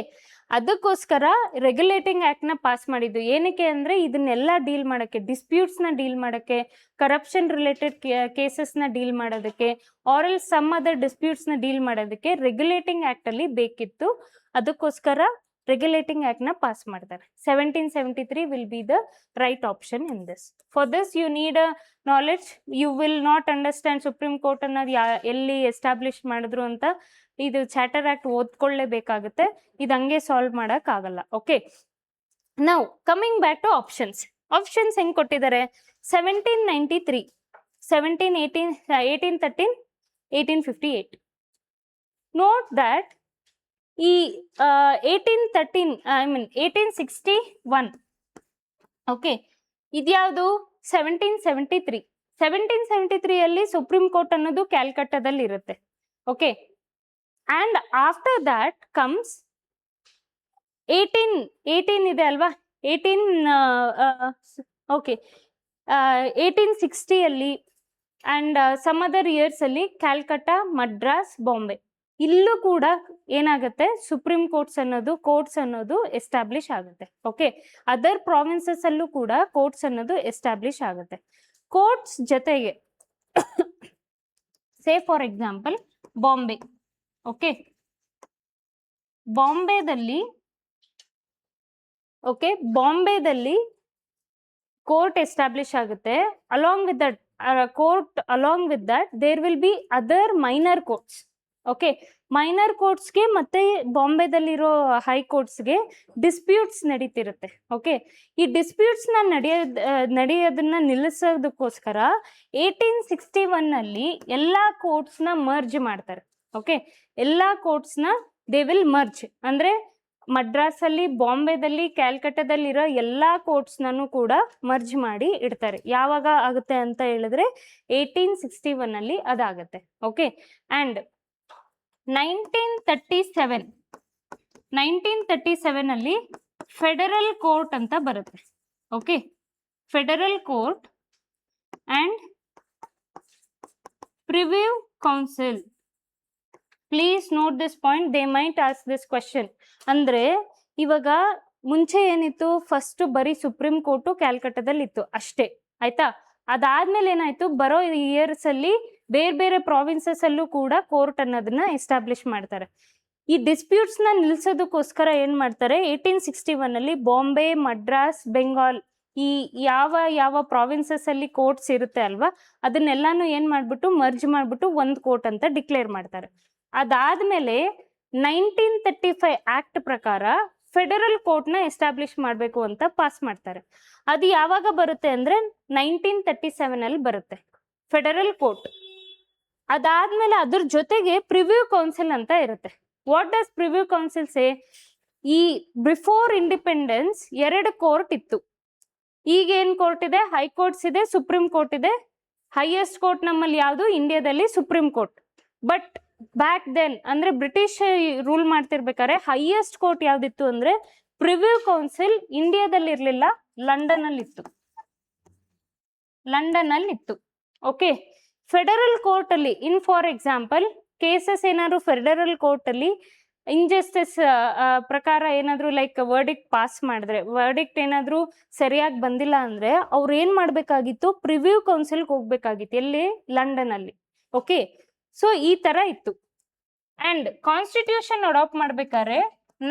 ಅದಕ್ಕೋಸ್ಕರ ರೆಗ್ಯುಲೇಟಿಂಗ್ ಆಕ್ಟ್ ನ ಪಾಸ್ ಮಾಡಿದ್ದು. ಏನಕ್ಕೆ ಅಂದ್ರೆ, ಇದನ್ನೆಲ್ಲ ಡೀಲ್ ಮಾಡಕ್ಕೆ, ಡಿಸ್ಪ್ಯೂಟ್ಸ್ ನ ಡೀಲ್ ಮಾಡಕ್ಕೆ, ಕರಪ್ಷನ್ ರಿಲೇಟೆಡ್ ಕೇಸಸ್ ನ ಡೀಲ್ ಮಾಡೋದಕ್ಕೆ, ಆರ್ ಸಮ್ ಅದರ್ ಡಿಸ್ಪ್ಯೂಟ್ಸ್ ನ ಡೀಲ್ ಮಾಡೋದಕ್ಕೆ ರೆಗ್ಯುಲೇಟಿಂಗ್ ಆಕ್ಟ್ ಅಲ್ಲಿ ಬೇಕಿತ್ತು. ಅದಕ್ಕೋಸ್ಕರ ರೆಗ್ಯುಲೇಟಿಂಗ್ ಆಕ್ಟ್ ನ ಪಾಸ್ ಮಾಡ್ತಾರೆ. 1773 will be the right option in this. For this you need a knowledge. You will not understand supreme court ಅನ್ನೋದು ಎಲ್ಲಿ ಎಸ್ಟಾಬ್ಲಿಷ್ ಮಾಡಿದ್ರು ಅಂತ. ಇದು ಚಾರ್ಟರ್ ಆಕ್ಟ್ ಓದ್ಕೊಳ್ಳೇಬೇಕಾಗುತ್ತೆ, ಇದು ಹಂಗೆ ಸಾಲ್ವ್ ಮಾಡಕ್ ಆಗಲ್ಲ. Okay, now coming back to options ಹೆಂಗ್ ಕೊಟ್ಟಿದ್ದಾರೆ? 1793, 1813, 1858. ನೋಟ್ ದಟ್ ಈ 1861, ಓಕೆ, ಇದ್ಯಾವುದು? 1773 ಅಲ್ಲಿ ಸುಪ್ರೀಂ ಕೋರ್ಟ್ ಅನ್ನೋದು ಕ್ಯಾಲ್ಕಟ್ಟಾದಲ್ಲಿ ಇರುತ್ತೆ. Okay, and after that comes 18 ಇದೆ ಅಲ್ವಾ, 1860 ಅಲ್ಲಿ ಅಂಡ್ ಸಮ್ ಅದರ್ ಇಯರ್ಸ್ ಅಲ್ಲಿ ಕ್ಯಾಲ್ಕಟ್ಟಾ, ಮಡ್ರಾಸ್, ಬಾಂಬೆ, ಇಲ್ಲೂ ಕೂಡ ಏನಾಗುತ್ತೆ? ಸುಪ್ರೀಂ ಕೋರ್ಟ್ಸ್ ಅನ್ನೋದು ಎಸ್ಟಾಬ್ಲಿಷ್ ಆಗುತ್ತೆ. ಓಕೆ, ಅದರ್ ಪ್ರಾವಿನ್ಸಸ್ ಅಲ್ಲೂ ಕೂಡ ಕೋರ್ಟ್ಸ್ ಅನ್ನೋದು ಎಸ್ಟಾಬ್ಲಿಷ್ ಆಗುತ್ತೆ. ಕೋರ್ಟ್ಸ್ ಜೊತೆಗೆ say for example Bombay. Okay, ಬಾಂಬೆದಲ್ಲಿ ಕೋರ್ಟ್ ಎಸ್ಟಾಬ್ಲಿಷ್ ಆಗುತ್ತೆ. Along with that there will be other minor courts. Okay, minor ಕೋರ್ಟ್ಸ್ಗೆ ಮತ್ತೆ ಬಾಂಬೆದಲ್ಲಿರೋ ಹೈಕೋರ್ಟ್ಸ್ಗೆ ಡಿಸ್ಪ್ಯೂಟ್ಸ್ ನಡೀತಿರುತ್ತೆ. ಓಕೆ, ಈ ಡಿಸ್ಪ್ಯೂಟ್ಸ್ ನ ನಡೆಯೋದನ್ನ ನಿಲ್ಲಿಸೋದಕ್ಕೋಸ್ಕರ 1861 ಅಲ್ಲಿ ಎಲ್ಲಾ ಕೋರ್ಟ್ಸ್ ನ ಮರ್ಜ್ ಮಾಡ್ತಾರೆ. ಓಕೆ, ಎಲ್ಲಾ ಕೋರ್ಟ್ಸ್ ನ ದೇ ವಿಲ್ ಮರ್ಜ್ ಅಂದ್ರೆ ಮಡ್ರಾಸ್ ಅಲ್ಲಿ, ಬಾಂಬೆದಲ್ಲಿ, ಕ್ಯಾಲ್ಕಟ್ಟಾದಲ್ಲಿ ಇರೋ ಎಲ್ಲಾ ಕೋರ್ಟ್ಸ್ ನೂ ಕೂಡ ಮರ್ಜ್ ಮಾಡಿ ಇಡ್ತಾರೆ. ಯಾವಾಗ ಆಗುತ್ತೆ ಅಂತ ಹೇಳಿದ್ರೆ 1861 ಅಲ್ಲಿ ಅದಾಗತ್ತೆ. ಓಕೆ, ಅಂಡ್ 1937 ಅಲ್ಲಿ ಫೆಡರಲ್ ಕೋರ್ಟ್ ಅಂತ ಬರುತ್ತೆ. Okay, federal court and privy council. Please note this point, they might ask this question. ಅಂದ್ರೆ ಇವಾಗ ಮುಂಚೆ ಏನಿತ್ತು? ಫಸ್ಟ್ ಬರೀ ಸುಪ್ರೀಂ ಕೋರ್ಟು ಕ್ಯಾಲ್ಕಟ್ಟಾದಲ್ಲಿ ಇತ್ತು ಅಷ್ಟೇ, ಆಯ್ತಾ? ಅದಾದ್ಮೇಲೆ ಏನಾಯ್ತು? ಬರೋ ಇಯರ್ಸ್ ಅಲ್ಲಿ ಬೇರೆ ಬೇರೆ ಪ್ರಾವಿನ್ಸಸ್ ಅಲ್ಲೂ ಕೂಡ ಕೋರ್ಟ್ ಅನ್ನೋದನ್ನ ಎಸ್ಟಾಬ್ಲಿಷ್ ಮಾಡ್ತಾರೆ. ಈ ಡಿಸ್ಪ್ಯೂಟ್ಸ್ನ ನಿಲ್ಸೋದಕ್ಕೋಸ್ಕರ ಏನು ಮಾಡ್ತಾರೆ, 1861 ಅಲ್ಲಿ ಬಾಂಬೆ, ಮಡ್ರಾಸ್, ಬೆಂಗಾಲ್ ಈ ಯಾವ ಪ್ರಾವಿನ್ಸಸ್ ಅಲ್ಲಿ ಕೋರ್ಟ್ಸ್ ಇರುತ್ತೆ ಅಲ್ವಾ, ಅದನ್ನೆಲ್ಲಾನು ಏನು ಮಾಡ್ಬಿಟ್ಟು ಮರ್ಜ್ ಮಾಡ್ಬಿಟ್ಟು ಒಂದು ಕೋರ್ಟ್ ಅಂತ ಡಿಕ್ಲೇರ್ ಮಾಡ್ತಾರೆ. ಅದಾದ್ಮೇಲೆ 1935 ಆಕ್ಟ್ ಪ್ರಕಾರ ಫೆಡರಲ್ ಕೋರ್ಟ್ನ ಎಸ್ಟಾಬ್ಲಿಷ್ ಮಾಡಬೇಕು ಅಂತ ಪಾಸ್ ಮಾಡ್ತಾರೆ. ಅದು ಯಾವಾಗ ಬರುತ್ತೆ ಅಂದ್ರೆ 1937 ಅಲ್ಲಿ ಬರುತ್ತೆ ಫೆಡರಲ್ ಕೋರ್ಟ್. ಅದಾದ್ಮೇಲೆ ಅದ್ರ ಜೊತೆಗೆ ಪ್ರಿವ್ಯೂ ಕೌನ್ಸಿಲ್ ಅಂತ ಇರುತ್ತೆ. ವಾಟ್ ಡಸ್ ಪ್ರಿವ್ಯೂ ಕೌನ್ಸಿಲ್ ಸೇ? ಈ ಬಿಫೋರ್ ಇಂಡಿಪೆಂಡೆನ್ಸ್ 2 ಕೋರ್ಟ್ ಇತ್ತು. ಈಗ ಏನ್ ಕೋರ್ಟ್ ಇದೆ? ಹೈಕೋರ್ಟ್ಸ್ ಇದೆ, ಸುಪ್ರೀಂ ಕೋರ್ಟ್ ಇದೆ. ಹೈಯೆಸ್ಟ್ ಕೋರ್ಟ್ ನಮ್ಮಲ್ಲಿ ಯಾವುದು? ಇಂಡಿಯಾದಲ್ಲಿ supreme court. But back then ಅಂದ್ರೆ ಬ್ರಿಟಿಷ್ ರೂಲ್ ಮಾಡ್ತಿರ್ಬೇಕಾದ್ರೆ ಹೈಯೆಸ್ಟ್ ಕೋರ್ಟ್ ಯಾವ್ದಿತ್ತು ಅಂದ್ರೆ ಪ್ರಿವ್ಯೂ ಕೌನ್ಸಿಲ್ ಇಂಡಿಯಾದಲ್ಲಿ ಇರ್ಲಿಲ್ಲ, ಲಂಡನ್ ಅಲ್ಲಿ ಇತ್ತು. ಓಕೆ, ಫೆಡರಲ್ ಕೋರ್ಟ್ ಅಲ್ಲಿ ಫಾರ್ ಎಕ್ಸಾಂಪಲ್ ಕೇಸಸ್ ಏನಾದ್ರು ಫೆಡರಲ್ ಕೋರ್ಟ್ ಅಲ್ಲಿ ಇಂಜಸ್ಟಿಸ್ ಪ್ರಕಾರ ಏನಾದ್ರು ಲೈಕ್ ವರ್ಡಿಕ್ಟ್ ಪಾಸ್ ಮಾಡಿದ್ರೆ, ವರ್ಡಿಕ್ಟ್ ಏನಾದ್ರು ಸರಿಯಾಗಿ ಬಂದಿಲ್ಲ ಅಂದ್ರೆ ಅವ್ರು ಏನ್ ಮಾಡ್ಬೇಕಾಗಿತ್ತು? ಪ್ರಿವ್ಯೂ ಕೌನ್ಸಿಲ್ಗೆ ಹೋಗ್ಬೇಕಾಗಿತ್ತು. ಎಲ್ಲಿ? ಲಂಡನ್ ಅಲ್ಲಿ. ಓಕೆ, ಸೊ ಈ ತರ ಇತ್ತು. ಅಂಡ್ ಕಾನ್ಸ್ಟಿಟ್ಯೂಷನ್ ಅಡಾಪ್ಟ್ ಮಾಡ್ಬೇಕಾದ್ರೆ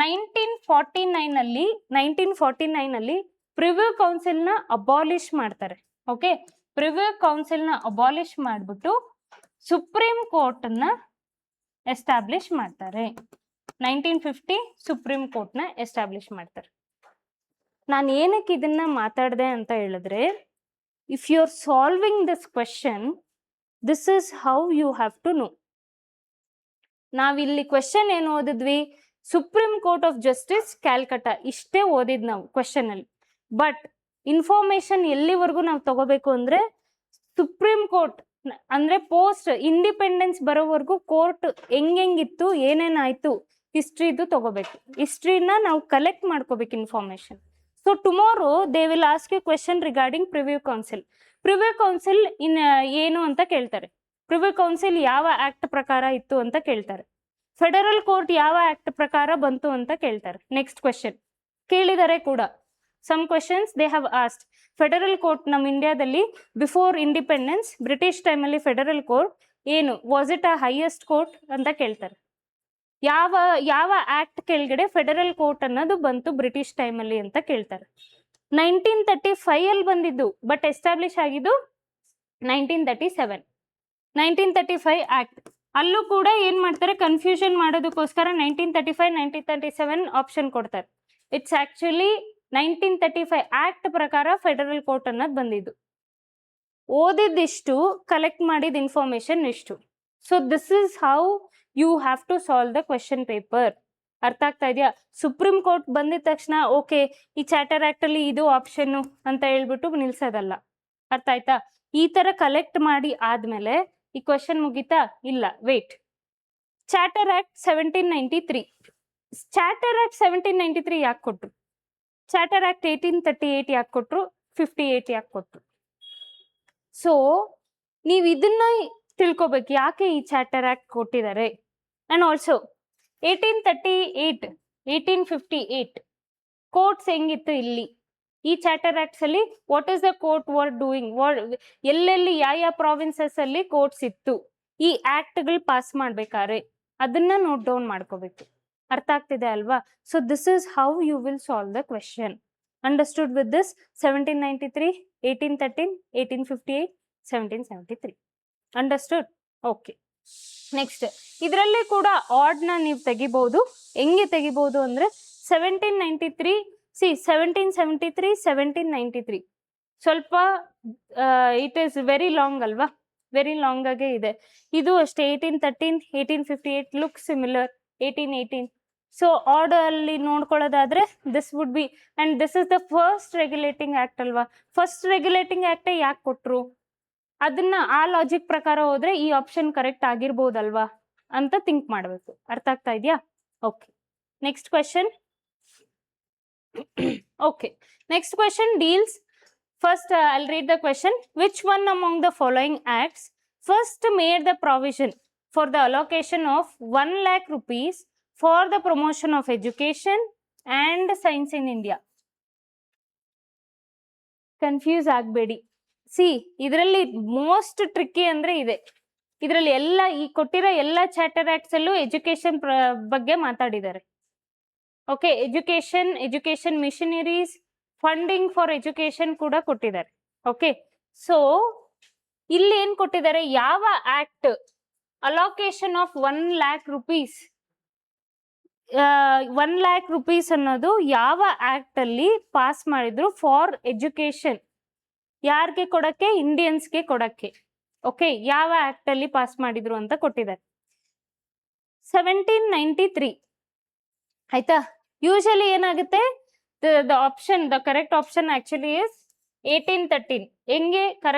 1949 ಅಲ್ಲಿ ಪ್ರಿವ್ಯೂ ಕೌನ್ಸಿಲ್ನ ಅಬಾಲಿಷ್ ಮಾಡ್ತಾರೆ. ಓಕೆ, ಪ್ರಿವ್ಯೂ ಕೌನ್ಸಿಲ್ನ ಅಬಾಲಿಷ್ ಮಾಡ್ಬಿಟ್ಟು ಸುಪ್ರೀಂ ಕೋರ್ಟ್ ನ ಎಸ್ಟಾಬ್ಲಿಷ್ ಮಾಡ್ತಾರೆ. 1950 ಸುಪ್ರೀಂ ಕೋರ್ಟ್ ನ ಎಸ್ಟಾಬ್ಲಿಷ್ ಮಾಡ್ತಾರೆ. ನಾನು ಏನಕ್ಕೆ ಇದನ್ನ ಮಾತಾಡಿದೆ ಅಂತ ಹೇಳಿದ್ರೆ, if you are solving this question, this is how you have to know. ನಾವಿಲ್ಲಿ ಕ್ವೆಶನ್ ಏನು ಓದಿದ್ವಿ? Supreme court of justice Calcutta, ಇಷ್ಟೇ ಓದಿದ್ ನಾವು ಕ್ವೆಶನ್ ಅಲ್ಲಿ. ಬಟ್ ಇನ್ಫಾರ್ಮೇಶನ್ ಎಲ್ಲಿವರೆಗೂ ನಾವು ತಗೋಬೇಕು ಅಂದ್ರೆ ಸುಪ್ರೀಂ ಕೋರ್ಟ್ ಅಂದ್ರೆ ಪೋಸ್ಟ್ ಇಂಡಿಪೆಂಡೆನ್ಸ್ ಬರೋವರೆಗೂ ಕೋರ್ಟ್ ಹೆಂಗಿತ್ತು, ಏನೇನಾಯ್ತು, ಹಿಸ್ಟ್ರಿದು ತಗೋಬೇಕು. ಹಿಸ್ಟ್ರಿನ ನಾವು ಕಲೆಕ್ಟ್ ಮಾಡ್ಕೋಬೇಕು information. So tomorrow they will ask you question regarding privy council. Privy council ಏನು ಅಂತ ಕೇಳ್ತಾರೆ. ಪ್ರಿವ್ಯೂ ಕೌನ್ಸಿಲ್ ಯಾವ ಆಕ್ಟ್ ಪ್ರಕಾರ ಇತ್ತು ಅಂತ ಕೇಳ್ತಾರೆ. ಫೆಡರಲ್ ಕೋರ್ಟ್ ಯಾವ ಆಕ್ಟ್ ಪ್ರಕಾರ ಬಂತು ಅಂತ ಕೇಳ್ತಾರೆ. ನೆಕ್ಸ್ಟ್ ಕ್ವೆಶನ್ ಕೇಳಿದರೆ ಕೂಡ some questions they have asked. Federal court ನಮ್ಮ ಇಂಡಿಯಾದಲ್ಲಿ ಬಿಫೋರ್ ಇಂಡಿಪೆಂಡೆನ್ಸ್ ಬ್ರಿಟಿಷ್ ಟೈಮಲ್ಲಿ ಫೆಡರಲ್ ಕೋರ್ಟ್ ಏನು was it a highest court ಅಂತ ಕೇಳ್ತಾರೆ. ಯಾವ ಆಕ್ಟ್ ಕೆಳಗಡೆ ಫೆಡರಲ್ ಕೋರ್ಟ್ ಅನ್ನೋದು ಬಂತು ಬ್ರಿಟಿಷ್ ಟೈಮಲ್ಲಿ ಅಂತ ಕೇಳ್ತಾರೆ. 1935 ಅಲ್ಲಿ ಬಂದಿದ್ದು, ಬಟ್ ಎಸ್ಟಾಬ್ಲಿಷ್ ಆಗಿದ್ದು 1937. 1935 ಆಕ್ಟ್ ಅಲ್ಲೂ ಕೂಡ ಏನ್ ಮಾಡ್ತಾರೆ, ಕನ್ಫ್ಯೂಷನ್ ಮಾಡೋದಕ್ಕೋಸ್ಕರ 1935 1937 ಆಪ್ಷನ್ ಕೊಡ್ತಾರೆ. ಇಟ್ಸ್ ಆಕ್ಚುಲಿ 1935 ಆಕ್ಟ್ ಪ್ರಕಾರ ಫೆಡರಲ್ ಕೋರ್ಟ್ ಅನ್ನೋದು ಬಂದಿದ್ದು. ಓದಿದ್ದಿಷ್ಟು, ಕಲೆಕ್ಟ್ ಮಾಡಿದ ಇನ್ಫಾರ್ಮೇಶನ್ ಇಷ್ಟು. So this is how you have to solve the question paper. ಅರ್ಥ ಆಗ್ತಾ ಇದೆಯಾ? ಸುಪ್ರೀಂ ಕೋರ್ಟ್ ಬಂದಿದ ತಕ್ಷಣ ಓಕೆ ಈ ಚಾರ್ಟರ್ ಆಕ್ಟ್ ಅಲ್ಲಿ ಇದು ಆಪ್ಷನ್ ಅಂತ ಹೇಳ್ಬಿಟ್ಟು ನಿಲ್ಸೋದಲ್ಲ. ಅರ್ಥ ಆಯ್ತಾ? ಈ ತರ ಕಲೆಕ್ಟ್ ಮಾಡಿ ಆದ್ಮೇಲೆ ಈ ಕ್ವೆಶನ್ ಮುಗೀತಾ? ಇಲ್ಲ, wait. Charter act 1793. Charter act 1793 ಯಾಕೆ ಕೊಟ್ರು? ಚಾರ್ಟರ್ ಆಕ್ಟ್ 1838 ಯಾಕೆ ಕೊಟ್ರು? 58 ಯಾಕೆ ಕೊಟ್ರು? ಸೊ ನೀವು ಇದನ್ನ ತಿಳ್ಕೊಬೇಕು, ಯಾಕೆ ಈ ಚಾರ್ಟರ್ ಆಕ್ಟ್ ಕೊಟ್ಟಿದ್ದಾರೆ. ಅಂಡ್ ಆಲ್ಸೋ 1838 1858 ಕೋರ್ಟ್ಸ್ ಹೆಂಗಿತ್ತು ಇಲ್ಲಿ ಈ ಚಾರ್ಟರ್ ಆಕ್ಟ್ಸ್ ಅಲ್ಲಿ? What is the court var doing? ಎಲ್ಲೆಲ್ಲಿ ಯಾವ ಪ್ರಾವಿನ್ಸಸ್ ಅಲ್ಲಿ ಕೋರ್ಟ್ಸ್ ಇತ್ತು ಈ ಆಕ್ಟ್ಗಳು ಪಾಸ್ ಮಾಡ್ಬೇಕಾದ್ರೆ, ಅದನ್ನ ನೋಟ್ ಡೌನ್ ಮಾಡ್ಕೋಬೇಕು. ಅರ್ಥ ಆಗ್ತಿದೆ ಅಲ್ವಾ? So this is how you will solve the question. Understood with this? 1793 1813 1858 1773. Understood? Okay. Next ಇದರಲ್ಲಿ ಕೂಡ ಆಡ್ನ ನೀವು ತೆಗಿಬಹುದು. ಹೆಂಗೆ ತೆಗಿಬಹುದು ಅಂದ್ರೆ 1793 1773 1793 ಸ್ವಲ್ಪ ಇಟ್ ಈಸ್ ವೆರಿ ಲಾಂಗ್ ಅಲ್ವಾ? ವೆರಿ ಲಾಂಗ್ ಆಗೇ ಇದೆ. ಇದು ಅಷ್ಟೇ 1813 1858 ಲುಕ್ ಸಿಮಿಲರ್ 1818. ಸೊ ಆರ್ಡರ್ ಅಲ್ಲಿ ನೋಡ್ಕೊಳ್ಳೋದಾದ್ರೆ this would be, and this is the first regulating act ಅಲ್ವಾ? ಫಸ್ಟ್ ರೆಗ್ಯುಲೇಟಿಂಗ್ ಆಕ್ಟ್ ಯಾಕೆ ಕೊಟ್ರು? ಅದನ್ನ ಆ ಲಾಜಿಕ್ ಪ್ರಕಾರ ಹೋದ್ರೆ ಈ ಆಪ್ಷನ್ ಕರೆಕ್ಟ್ ಆಗಿರ್ಬೋದಲ್ವಾ ಅಂತ ಥಿಂಕ್ ಮಾಡಬೇಕು. ಅರ್ಥ ಆಗ್ತಾ ಇದೆಯಾ? Okay. Next question. Okay, next question deals, first I'll read the question. Which one among the following acts first made the provision for the allocation of 1 lakh rupees for the promotion of education and science in India? Confuse ಆಗಬೇಡಿ. C ಇದರಲ್ಲಿ most tricky ಅಂದ್ರೆ ಇದೆ. ಇದರಲ್ಲಿ ಎಲ್ಲ ಈ ಕೊಟ್ಟಿರೋ ಎಲ್ಲ charter acts ಅಲ್ಲೂ ಎಜುಕೇಶನ್ ಬಗ್ಗೆ ಮಾತಾಡಿದ್ದಾರೆ. Okay, education missionaries, funding for education ಕೂಡ ಕೊಟ್ಟಿದ್ದಾರೆ. ಓಕೆ, ಸೊ ಇಲ್ಲಿ ಏನ್ ಕೊಟ್ಟಿದ್ದಾರೆ, ಯಾವ act allocation of 1 lakh rupees 1 lakh rupees ಅನ್ನೋದು ಯಾವ ಆಕ್ಟ್ ಅಲ್ಲಿ ಪಾಸ್ ಮಾಡಿದ್ರು ಫಾರ್ ಎಜುಕೇಶನ್, ಯಾರಿಗೆ ಕೊಡಕ್ಕೆ, ಇಂಡಿಯನ್ಸ್ಗೆ ಕೊಡಕ್ಕೆ. ಓಕೆ, ಯಾವ ಆಕ್ಟ್ ಅಲ್ಲಿ ಪಾಸ್ ಮಾಡಿದ್ರು ಅಂತ ಕೊಟ್ಟಿದ್ದಾರೆ. 1793 ಆಯ್ತಾ. ಯೂಶಲಿ ಏನಾಗುತ್ತೆ, the correct option actually is 1813. ಹೆಂಗೆ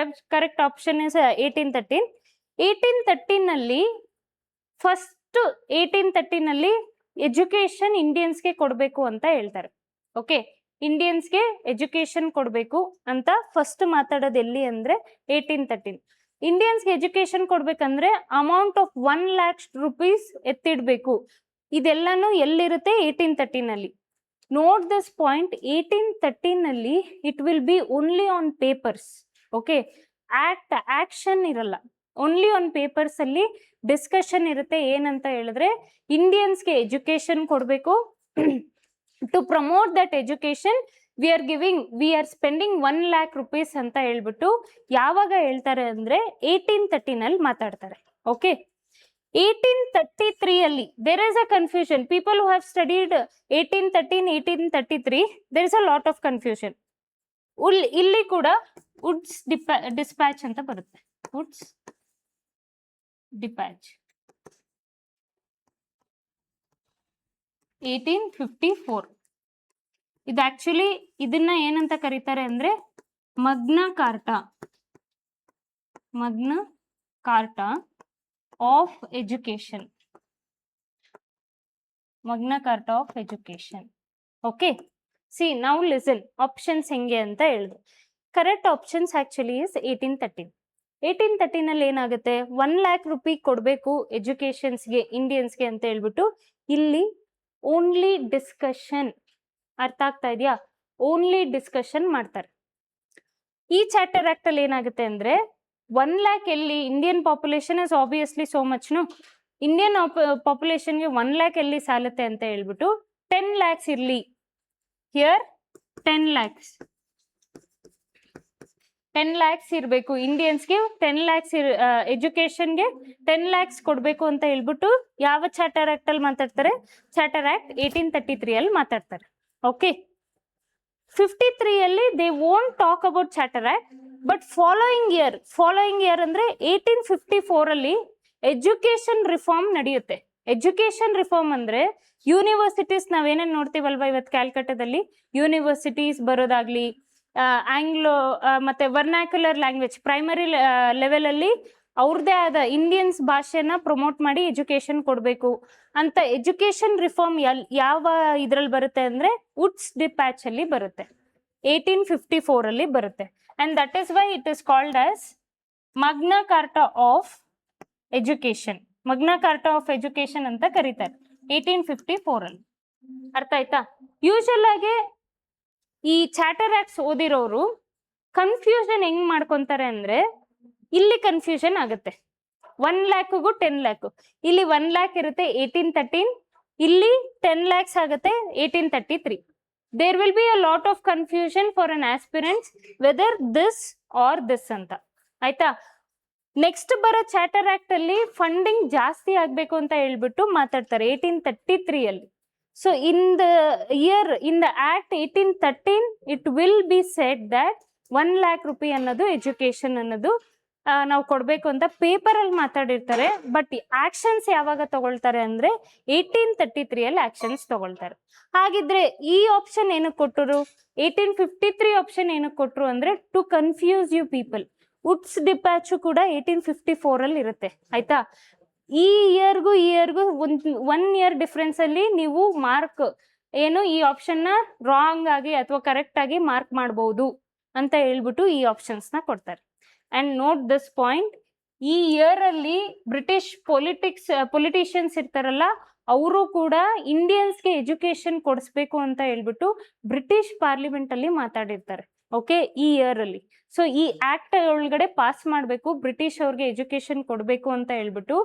ಕರೆಕ್ಟ್ ಆಪ್ಷನ್ ಇಸ್ 1813. 1813 ಅಲ್ಲಿ ಫಸ್ಟ್ 1813 ಅಲ್ಲಿ ಎಜುಕೇಶನ್ ಇಂಡಿಯನ್ಸ್ಗೆ ಕೊಡಬೇಕು ಅಂತ ಹೇಳ್ತಾರೆ. ಓಕೆ, ಇಂಡಿಯನ್ಸ್ಗೆ ಎಜುಕೇಶನ್ ಕೊಡಬೇಕು ಅಂತ ಫಸ್ಟ್ ಮಾತಾಡೋದು ಎಲ್ಲಿ ಅಂದ್ರೆ 1813. ಇಂಡಿಯನ್ಸ್ಗೆ ಎಜುಕೇಶನ್ ಕೊಡ್ಬೇಕಂದ್ರೆ ಅಮೌಂಟ್ ಆಫ್ 1 lakh rupees ಎತ್ತಿಡ್ಬೇಕು. ಇದೆಲ್ಲಾನು ಎಲ್ಲಿರುತ್ತೆ, 1813 ಅಲ್ಲಿ. ನೋಟ್ ದಿಸ್ ಪಾಯಿಂಟ್, 1813 ಅಲ್ಲಿ it will be only on papers. Okay, action ಇರಲ್ಲ, ಓನ್ಲಿ ಆನ್ ಪೇಪರ್ಸ್ ಅಲ್ಲಿ ಡಿಸ್ಕಷನ್ ಇರುತ್ತೆ. ಏನಂತ ಹೇಳಿದ್ರೆ ಇಂಡಿಯನ್ಸ್ಗೆ ಎಜುಕೇಶನ್ ಕೊಡಬೇಕು. To promote that education we are spending 1 lakh rupees ಅಂತ ಹೇಳ್ಬಿಟ್ಟು ಯಾವಾಗ ಹೇಳ್ತಾರೆ ಅಂದ್ರೆ 1813 ಅಲ್ಲಿ ಮಾತಾಡ್ತಾರೆ. ಓಕೆ, 1833 ಅಲ್ಲಿ there is a confusion. People who have studied 1813, 1833, there is a lot of confusion. ಇಲ್ಲಿ ಕೂಡ ವುಡ್ಸ್ ಡಿಸ್ಪ್ಯಾಚ್ ಅಂತ ಬರುತ್ತೆ. Wood's dispatch 1854. ಇದು ಆಕ್ಚುಲಿ ಇದನ್ನ ಏನಂತ ಕರೀತಾರೆ ಅಂದ್ರೆ Magna Carta of education. Magna Carta of education. Okay, see now listen, options ಹೆಂಗೆ ಅಂತ ಹೇಳಿದ್ರು. Correct options actually is 1813. 1813 ಅಲ್ಲಿ ಏನಾಗುತ್ತೆ, 1 lakh rupees ಕೊಡಬೇಕು ಎಜುಕೇಶನ್ಸ್ಗೆ, ಇಂಡಿಯನ್ಸ್ಗೆ ಅಂತ ಹೇಳ್ಬಿಟ್ಟು ಇಲ್ಲಿ ಓನ್ಲಿ ಡಿಸ್ಕಷನ್, ಅರ್ಥ ಆಗ್ತಾ ಇದೆಯಾ, ಓನ್ಲಿ ಡಿಸ್ಕಷನ್ ಮಾಡ್ತಾರೆ. ಈ ಚಾರ್ಟರ್ ಆಕ್ಟ್ ಅಲ್ಲಿ ಏನಾಗುತ್ತೆ ಅಂದ್ರೆ 1 lakh ಎಲ್ಲಿ, Indian population is obviously so much, Indian ಪಾಪ್ಯುಲೇಷನ್ಗೆ 1 lakh ಎಲ್ಲಿ ಸಾಲುತ್ತೆ ಅಂತ ಹೇಳ್ಬಿಟ್ಟು 10 lakhs ಇರ್ಲಿ. ಹಿಯರ್ 10 lakhs ಇರಬೇಕು ಇಂಡಿಯನ್ಸ್ಗೆ, 10 lakhs ಎಜುಕೇಶನ್ಗೆ 10 lakhs ಕೊಡಬೇಕು ಅಂತ ಹೇಳ್ಬಿಟ್ಟು ಯಾವ ಚಾರ್ಟರ್ ಆಕ್ಟ್ ಅಲ್ಲಿ ಮಾತಾಡ್ತಾರೆ, ಚಾರ್ಟರ್ ಆಕ್ಟ್ 1833 ಅಲ್ಲಿ ಮಾತಾಡ್ತಾರೆ. ಓಕೆ, 53 ಅಲ್ಲಿ they won't talk about charter act, but following year ಅಂದ್ರೆ 1854 ಅಲ್ಲಿ ಎಜುಕೇಶನ್ ರಿಫಾರ್ಮ್ ನಡೆಯುತ್ತೆ. ಎಜುಕೇಶನ್ ರಿಫಾರ್ಮ್ ಅಂದ್ರೆ ಯೂನಿವರ್ಸಿಟೀಸ್, ನಾವೇನೇನು ನೋಡ್ತೀವಲ್ವಾ ಇವತ್ತು ಕ್ಯಾಲ್ಕಟಾದಲ್ಲಿ ಯೂನಿವರ್ಸಿಟೀಸ್ ಬರೋದಾಗ್ಲಿ, ಆಂಗ್ಲೋ ಮತ್ತೆ ವರ್ನಾಕ್ಯುಲರ್ ಲ್ಯಾಂಗ್ವೇಜ್ ಪ್ರೈಮರಿ ಲೆವೆಲ್ ಅಲ್ಲಿ ಅವ್ರದೇ ಆದ ಇಂಡಿಯನ್ಸ್ ಭಾಷೆನ ಪ್ರಮೋಟ್ ಮಾಡಿ ಎಜುಕೇಶನ್ ಕೊಡಬೇಕು ಅಂತ ಎಜುಕೇಶನ್ ರಿಫಾರ್ಮ್ ಯಾವ ಇದ್ರಲ್ಲಿ ಬರುತ್ತೆ ಅಂದ್ರೆ ವುಡ್ಸ್ ಡಿಸ್ಪ್ಯಾಚ್ ಅಲ್ಲಿ ಬರುತ್ತೆ, 1854 ಅಲ್ಲಿ ಬರುತ್ತೆ. And that is why it is called as Magna Carta of education. Magna Carta of education ಅಂತ ಕರೀತಾರೆ 1854 ಅಲ್ಲಿ. ಅರ್ಥ ಆಯ್ತಾ? ಯೂಶಲ್ ಆಗಿ ಈ ಚಾರ್ಟರ್ ಆಕ್ಟ್ಸ್ ಓದಿರೋರು ಕನ್ಫ್ಯೂಷನ್ ಹೆಂಗ್ ಮಾಡ್ಕೊಂತಾರೆ ಅಂದ್ರೆ ಇಲ್ಲಿ ಕನ್ಫ್ಯೂಷನ್ ಆಗುತ್ತೆ. 1 lakhಗೂ 10 lakh, ಇಲ್ಲಿ 1 lakh ಇರುತ್ತೆ 1813, ಇಲ್ಲಿ 10 lakhs ಆಗುತ್ತೆ 1833. There will be a lot of confusion for an aspirants whether this or this ಅಂತ. ಆಯ್ತಾ? ನೆಕ್ಸ್ಟ್ ಬರೋ ಚಾರ್ಟರ್ ಆಕ್ಟ್ ಅಲ್ಲಿ ಫಂಡಿಂಗ್ ಜಾಸ್ತಿ ಆಗ್ಬೇಕು ಅಂತ ಹೇಳ್ಬಿಟ್ಟು ಮಾತಾಡ್ತಾರೆ 1833 ಅಲ್ಲಿ. So in the act 1813 it will be said that 1 lakh rupees ಅನ್ನೋದು ಎಜುಕೇಶನ್ ಅನ್ನೋದು ನಾವು ಕೊಡ್ಬೇಕು ಅಂತ ಪೇಪರ್ ಅಲ್ಲಿ ಮಾತಾಡಿರ್ತಾರೆ. ಬಟ್ ಆಕ್ಷನ್ಸ್ ಯಾವಾಗ ತಗೊಳ್ತಾರೆ ಅಂದ್ರೆ 1833 ಅಲ್ಲಿ ಆಕ್ಷನ್ಸ್ ತಗೊಳ್ತಾರೆ. ಹಾಗಿದ್ರೆ ಈ ಆಪ್ಷನ್ ಏನಕ್ಕೆ ಕೊಟ್ಟರು, 1853 ಆಪ್ಷನ್ ಏನಕ್ಕೆ ಕೊಟ್ಟರು ಅಂದ್ರೆ to confuse you people. Wood's dispatch ಕೂಡ 1854 ಅಲ್ಲಿ ಇರುತ್ತೆ. ಆಯ್ತಾ? ಈ ಇಯರ್ಗೂ 1 year ಡಿಫ್ರೆನ್ಸ್ ಅಲ್ಲಿ ನೀವು ಮಾರ್ಕ್ ಏನು ಈ ಆಪ್ಷನ್ ನ ರಾಂಗ್ ಆಗಿ ಅಥವಾ ಕರೆಕ್ಟ್ ಆಗಿ ಮಾರ್ಕ್ ಮಾಡಬಹುದು ಅಂತ ಹೇಳ್ಬಿಟ್ಟು ಈ ಆಪ್ಷನ್ಸ್ ನ ಕೊಡ್ತಾರೆ. ಅಂಡ್ ನೋಟ್ ದಿಸ್ ಪಾಯಿಂಟ್, ಈ ಇಯರ್ ಅಲ್ಲಿ ಬ್ರಿಟಿಷ್ ಪೊಲಿಟಿಷಿಯನ್ಸ್ ಇರ್ತಾರಲ್ಲ ಅವರು ಕೂಡ ಇಂಡಿಯನ್ಸ್ಗೆ ಎಜುಕೇಶನ್ ಕೊಡಿಸ್ಬೇಕು ಅಂತ ಹೇಳ್ಬಿಟ್ಟು ಬ್ರಿಟಿಷ್ ಪಾರ್ಲಿಮೆಂಟ್ ಅಲ್ಲಿ ಮಾತಾಡಿರ್ತಾರೆ. ಓಕೆ, ಈ ಇಯರ್ ಅಲ್ಲಿ. ಸೊ ಈ ಆಕ್ಟ್ ಒಳಗಡೆ ಪಾಸ್ ಮಾಡಬೇಕು, ಬ್ರಿಟಿಷ್ ಅವ್ರಿಗೆ ಎಜುಕೇಶನ್ ಕೊಡಬೇಕು ಅಂತ ಹೇಳ್ಬಿಟ್ಟು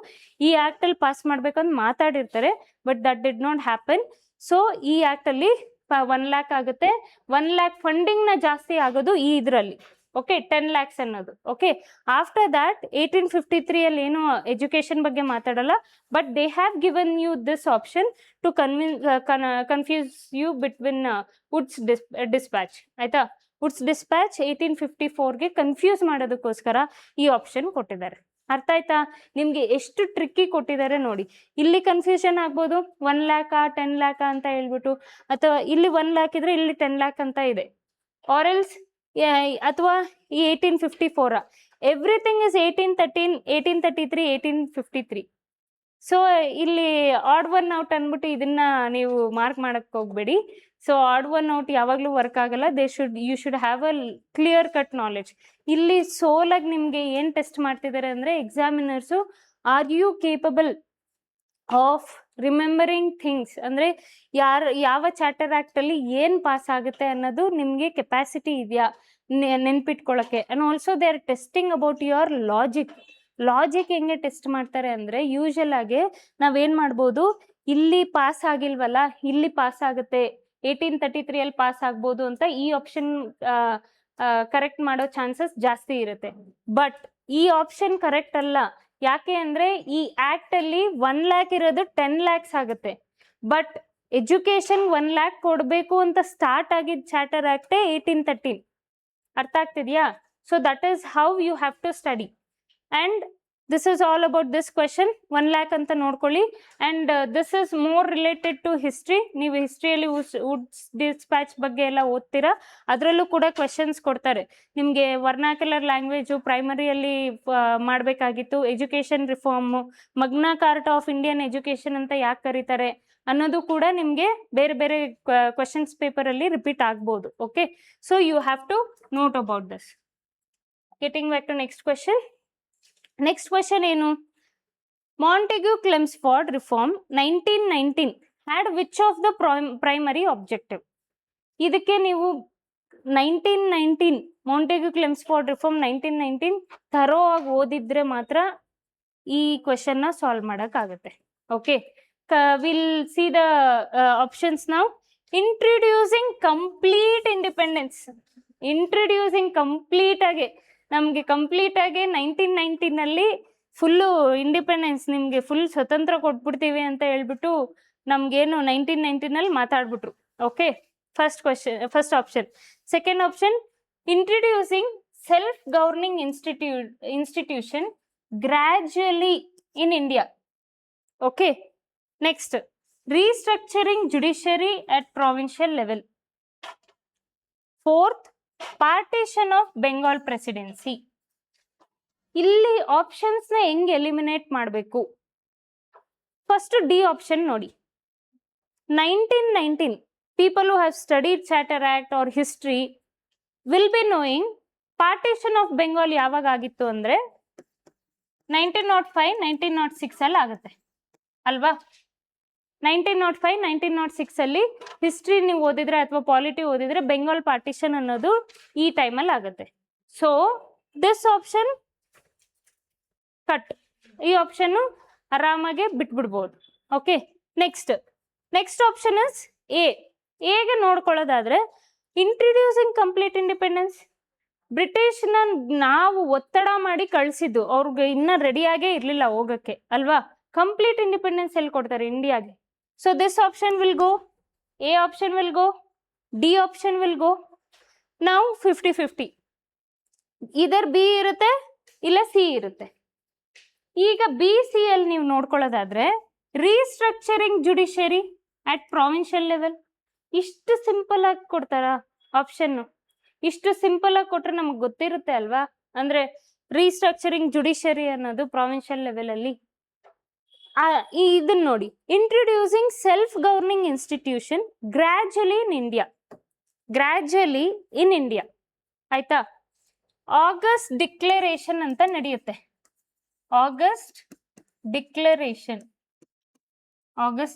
ಈ ಆಕ್ಟ್ ಅಲ್ಲಿ ಪಾಸ್ ಮಾಡ್ಬೇಕಂತ ಮಾತಾಡಿರ್ತಾರೆ, but that did not happen. So ಈ ಆಕ್ಟ್ ಅಲ್ಲಿ 1 lakh ಆಗುತ್ತೆ. 1 lakh ಫಂಡಿಂಗ್ ನ ಜಾಸ್ತಿ ಆಗೋದು ಈ ಇದ್ರಲ್ಲಿ. ಓಕೆ, 10 lakhs ಅನ್ನೋದು. ಓಕೆ, ಆಫ್ಟರ್ ದಟ್ 1853 ಅಲ್ಲಿ ಏನು ಎಜುಕೇಶನ್ ಬಗ್ಗೆ ಮಾತಾಡಲ್ಲ, but they have given you this option to confuse you between Wood's dispatch. ಆಯ್ತಾ, ವುಡ್ಸ್ ಡಿಸ್ಪ್ಯಾಚ್ 1854ಗೆ ಕನ್ಫ್ಯೂಸ್ ಮಾಡೋದಕ್ಕೋಸ್ಕರ ಈ ಆಪ್ಷನ್ ಕೊಟ್ಟಿದ್ದಾರೆ. ಅರ್ಥ ಆಯ್ತಾ? ನಿಮ್ಗೆ ಎಷ್ಟು ಟ್ರಿಕ್ಕಿ ಕೊಟ್ಟಿದ್ದಾರೆ ನೋಡಿ. ಇಲ್ಲಿ ಕನ್ಫ್ಯೂಷನ್ ಆಗ್ಬೋದು, 1 lakh 10 lakh ಅಂತ ಹೇಳ್ಬಿಟ್ಟು, ಅಥವಾ ಇಲ್ಲಿ 1 lakh ಇದ್ರೆ ಇಲ್ಲಿ 10 lakh ಅಂತ ಇದೆ, ಆರ್ ಎಲ್ಸ್ ಅಥವಾ ಈ 1854 ಎವ್ರಿಥಿಂಗ್ ಇಸ್ 1813 1833 1853. ಸೊ ಇಲ್ಲಿ ಆಡ್ ಒನ್ ಔಟ್ ಅಂದ್ಬಿಟ್ಟು ಇದನ್ನ ನೀವು ಮಾರ್ಕ್ ಮಾಡಕ್ ಹೋಗ್ಬೇಡಿ. ಸೊ ಆಡ್ ಒನ್ ಔಟ್ ಯಾವಾಗ್ಲೂ ವರ್ಕ್ ಆಗಲ್ಲ. You should have a clear cut knowledge. ಇಲ್ಲಿ ಸೋಲಾಗಿ ನಿಮ್ಗೆ ಏನ್ ಟೆಸ್ಟ್ ಮಾಡ್ತಿದ್ದಾರೆ ಅಂದ್ರೆ examiners, are you capable of remembering things, ಅಂದ್ರೆ ಯಾವ ಚಾರ್ಟರ್ ಆಕ್ಟ್ ಅಲ್ಲಿ ಏನ್ ಪಾಸ್ ಆಗುತ್ತೆ ಅನ್ನೋದು ನಿಮ್ಗೆ ಕೆಪಾಸಿಟಿ ಇದೆಯಾ ನೆನ್ಪಿಟ್ಕೊಳಕ್ಕೆ. And also they are testing about your logic ಹೆಂಗೆ ಟೆಸ್ಟ್ ಮಾಡ್ತಾರೆ ಅಂದ್ರೆ, ಯೂಶಲ್ ಆಗಿ ನಾವೇನ್ ಮಾಡ್ಬೋದು, ಇಲ್ಲಿ ಪಾಸ್ ಆಗಿಲ್ವಲ್ಲ, ಇಲ್ಲಿ ಪಾಸ್ ಆಗುತ್ತೆ, 1833 ಅಲ್ಲಿ ಪಾಸ್ ಆಗ್ಬೋದು ಅಂತ ಈ ಆಪ್ಷನ್ ಕರೆಕ್ಟ್ ಮಾಡೋ ಚಾನ್ಸಸ್ ಜಾಸ್ತಿ ಇರುತ್ತೆ. ಬಟ್ ಈ ಆಪ್ಷನ್ ಕರೆಕ್ಟ್ ಅಲ್ಲ. ಯಾಕೆ ಅಂದ್ರೆ ಈ ಆಕ್ಟ್ ಅಲ್ಲಿ 1 lakh ಇರೋದು 10 lakhs ಆಗುತ್ತೆ. ಬಟ್ ಎಜುಕೇಶನ್ 1 lakh ಕೊಡ್ಬೇಕು ಅಂತ ಸ್ಟಾರ್ಟ್ ಆಗಿದ್ ಚಾರ್ಟರ್ ಆಕ್ಟ್ 1813. ಅರ್ಥ ಆಗ್ತಿದ್ಯಾ? So that is how you have to study. And this is all about this question. 1 lakh ಅಂತ ನೋಡ್ಕೊಳ್ಳಿ. And this is more related to history. ನೀವು ಹಿಸ್ಟ್ರಿಯಲ್ಲಿ ವುಡ್ಸ್ ಡಿಸ್ಪ್ಯಾಚ್ ಬಗ್ಗೆ ಎಲ್ಲ ಓದ್ತೀರಾ, ಅದರಲ್ಲೂ ಕೂಡ ಕ್ವೆಶನ್ಸ್ ಕೊಡ್ತಾರೆ ನಿಮಗೆ. ವರ್ನಾಕ್ಯುಲರ್ ಲ್ಯಾಂಗ್ವೇಜು ಪ್ರೈಮರಿಯಲ್ಲಿ ಮಾಡಬೇಕಾಗಿತ್ತು, education reform, Magna Carta of Indian education ಅಂತ ಯಾಕೆ ಕರೀತಾರೆ ಅನ್ನೋದು ಕೂಡ ನಿಮಗೆ ಬೇರೆ ಬೇರೆ ಕ್ವೆಶನ್ಸ್ ಪೇಪರಲ್ಲಿ ರಿಪೀಟ್ ಆಗ್ಬೋದು. Okay, so you have to note about this. Getting back to next question. Next question ಏನು? Montagu Chelmsford reform 1919 had which of the primary objective? ಇದಕ್ಕೆ ನೀವು 1919 ಮಾಂಟೆಗ್ಯೂ ಕ್ಲೆಮ್ಸ್ಫೋರ್ಡ್ ರಿಫಾರ್ಮ್ 1919 ಥರೋ ಆಗಿ ಓದಿದ್ರೆ ಮಾತ್ರ ಈ ಕ್ವೆಶನ್ ನ ಸಾಲ್ವ್ ಮಾಡಕ್ಕಾಗುತ್ತೆ. Okay, will see the options ನಾವು. Introducing complete independence. Introducing complete ಆಗಿ ನಮ್ಗೆ ಕಂಪ್ಲೀಟ್ ಆಗಿ 1919 ಅಲ್ಲಿ ಫುಲ್ಲು ಇಂಡಿಪೆಂಡೆನ್ಸ್, ನಿಮ್ಗೆ ಫುಲ್ ಸ್ವತಂತ್ರ ಕೊಟ್ಬಿಡ್ತೀವಿ ಅಂತ ಹೇಳ್ಬಿಟ್ಟು ನಮ್ಗೇನು 1919 ಅಲ್ಲಿ ಮಾತಾಡ್ಬಿಟ್ರು. Okay, first option. Second option, introducing self governing institution gradually in India. Okay, next, restructuring judiciary at provincial level. Fourth, partition of Bengal presidency. ಇಲ್ಲಿ ಆಪ್ಷನ್ಸ್ ನ ಹೆಂಗೆ ಎಲಿಮಿನೇಟ್ ಮಾಡಬೇಕು? ಫಸ್ಟ್ ಡಿ ಆಪ್ಷನ್ ನೋಡಿ. 1919 people who have studied Charter Act or history will be knowing partition of Bengal ಯಾವಾಗ ಆಗಿತ್ತು ಅಂದ್ರೆ 1905 1906 ಅಲ್ಲಿ ಆಗುತ್ತೆ ಅಲ್ವಾ? 1905 1906 ಅಲ್ಲಿ ಹಿಸ್ಟ್ರಿ ನೀವು ಓದಿದ್ರೆ ಅಥವಾ ಪಾಲಿಟಿ ಓದಿದ್ರೆ ಬೆಂಗಾಲ್ ಪಾರ್ಟಿಷನ್ ಅನ್ನೋದು ಈ ಟೈಮಲ್ಲಿ ಆಗುತ್ತೆ. So this option cut. ಈ ಆಪ್ಷನ್ ಆರಾಮಾಗಿ ಬಿಟ್ಬಿಡ್ಬೋದು. Okay, next option is A. ಎಗೆ ನೋಡ್ಕೊಳ್ಳೋದಾದ್ರೆ ಇಂಟ್ರೊಡ್ಯೂಸಿಂಗ್ ಕಂಪ್ಲೀಟ್ ಇಂಡಿಪೆಂಡೆನ್ಸ್. ಬ್ರಿಟಿಷ್ನ ನಾವು ಒತ್ತಡ ಮಾಡಿ ಕಳಿಸಿದ್ದು, ಅವ್ರಿಗೆ ಇನ್ನ ರೆಡಿಯಾಗೇ ಇರಲಿಲ್ಲ ಹೋಗಕ್ಕೆ ಅಲ್ವಾ? ಕಂಪ್ಲೀಟ್ ಇಂಡಿಪೆಂಡೆನ್ಸ್ ಎಲ್ಲಿ ಕೊಡ್ತಾರೆ ಇಂಡಿಯಾಗೆ? So this option will go, A option will go, D option will ಗೋ. ನಾವು 50-50, ಇದರ್ ಬಿ ಇರುತ್ತೆ ಇಲ್ಲ ಸಿ ಇರುತ್ತೆ. ಈಗ ಬಿ ಸಿ ಅಲ್ಲಿ ನೀವು ನೋಡ್ಕೊಳ್ಳೋದಾದ್ರೆ restructuring judiciary at provincial level. ಇಷ್ಟು ಸಿಂಪಲ್ ಆಗಿ ಕೊಡ್ತಾರ ಆಪ್ಷನ್? ಇಷ್ಟು ಸಿಂಪಲ್ ಆಗಿ ಕೊಟ್ರೆ ನಮಗೆ ಗೊತ್ತಿರುತ್ತೆ ಅಲ್ವಾ? ಅಂದ್ರೆ ರೀಸ್ಟ್ರಕ್ಚರಿಂಗ್ ಜುಡಿಷರಿ ಅನ್ನೋದು ಪ್ರಾವಿನ್ಷಿಯಲ್ ಲೆವೆಲ್ ಅಲ್ಲಿ. ಇದನ್ನ ನೋಡಿ, introducing self governing institution gradually in India. ಆಯ್ತಾ? ಆಗಸ್ಟ್ ಡಿಕ್ಲರೇಷನ್ ಅಂತ ನಡೆಯುತ್ತೆ. August declaration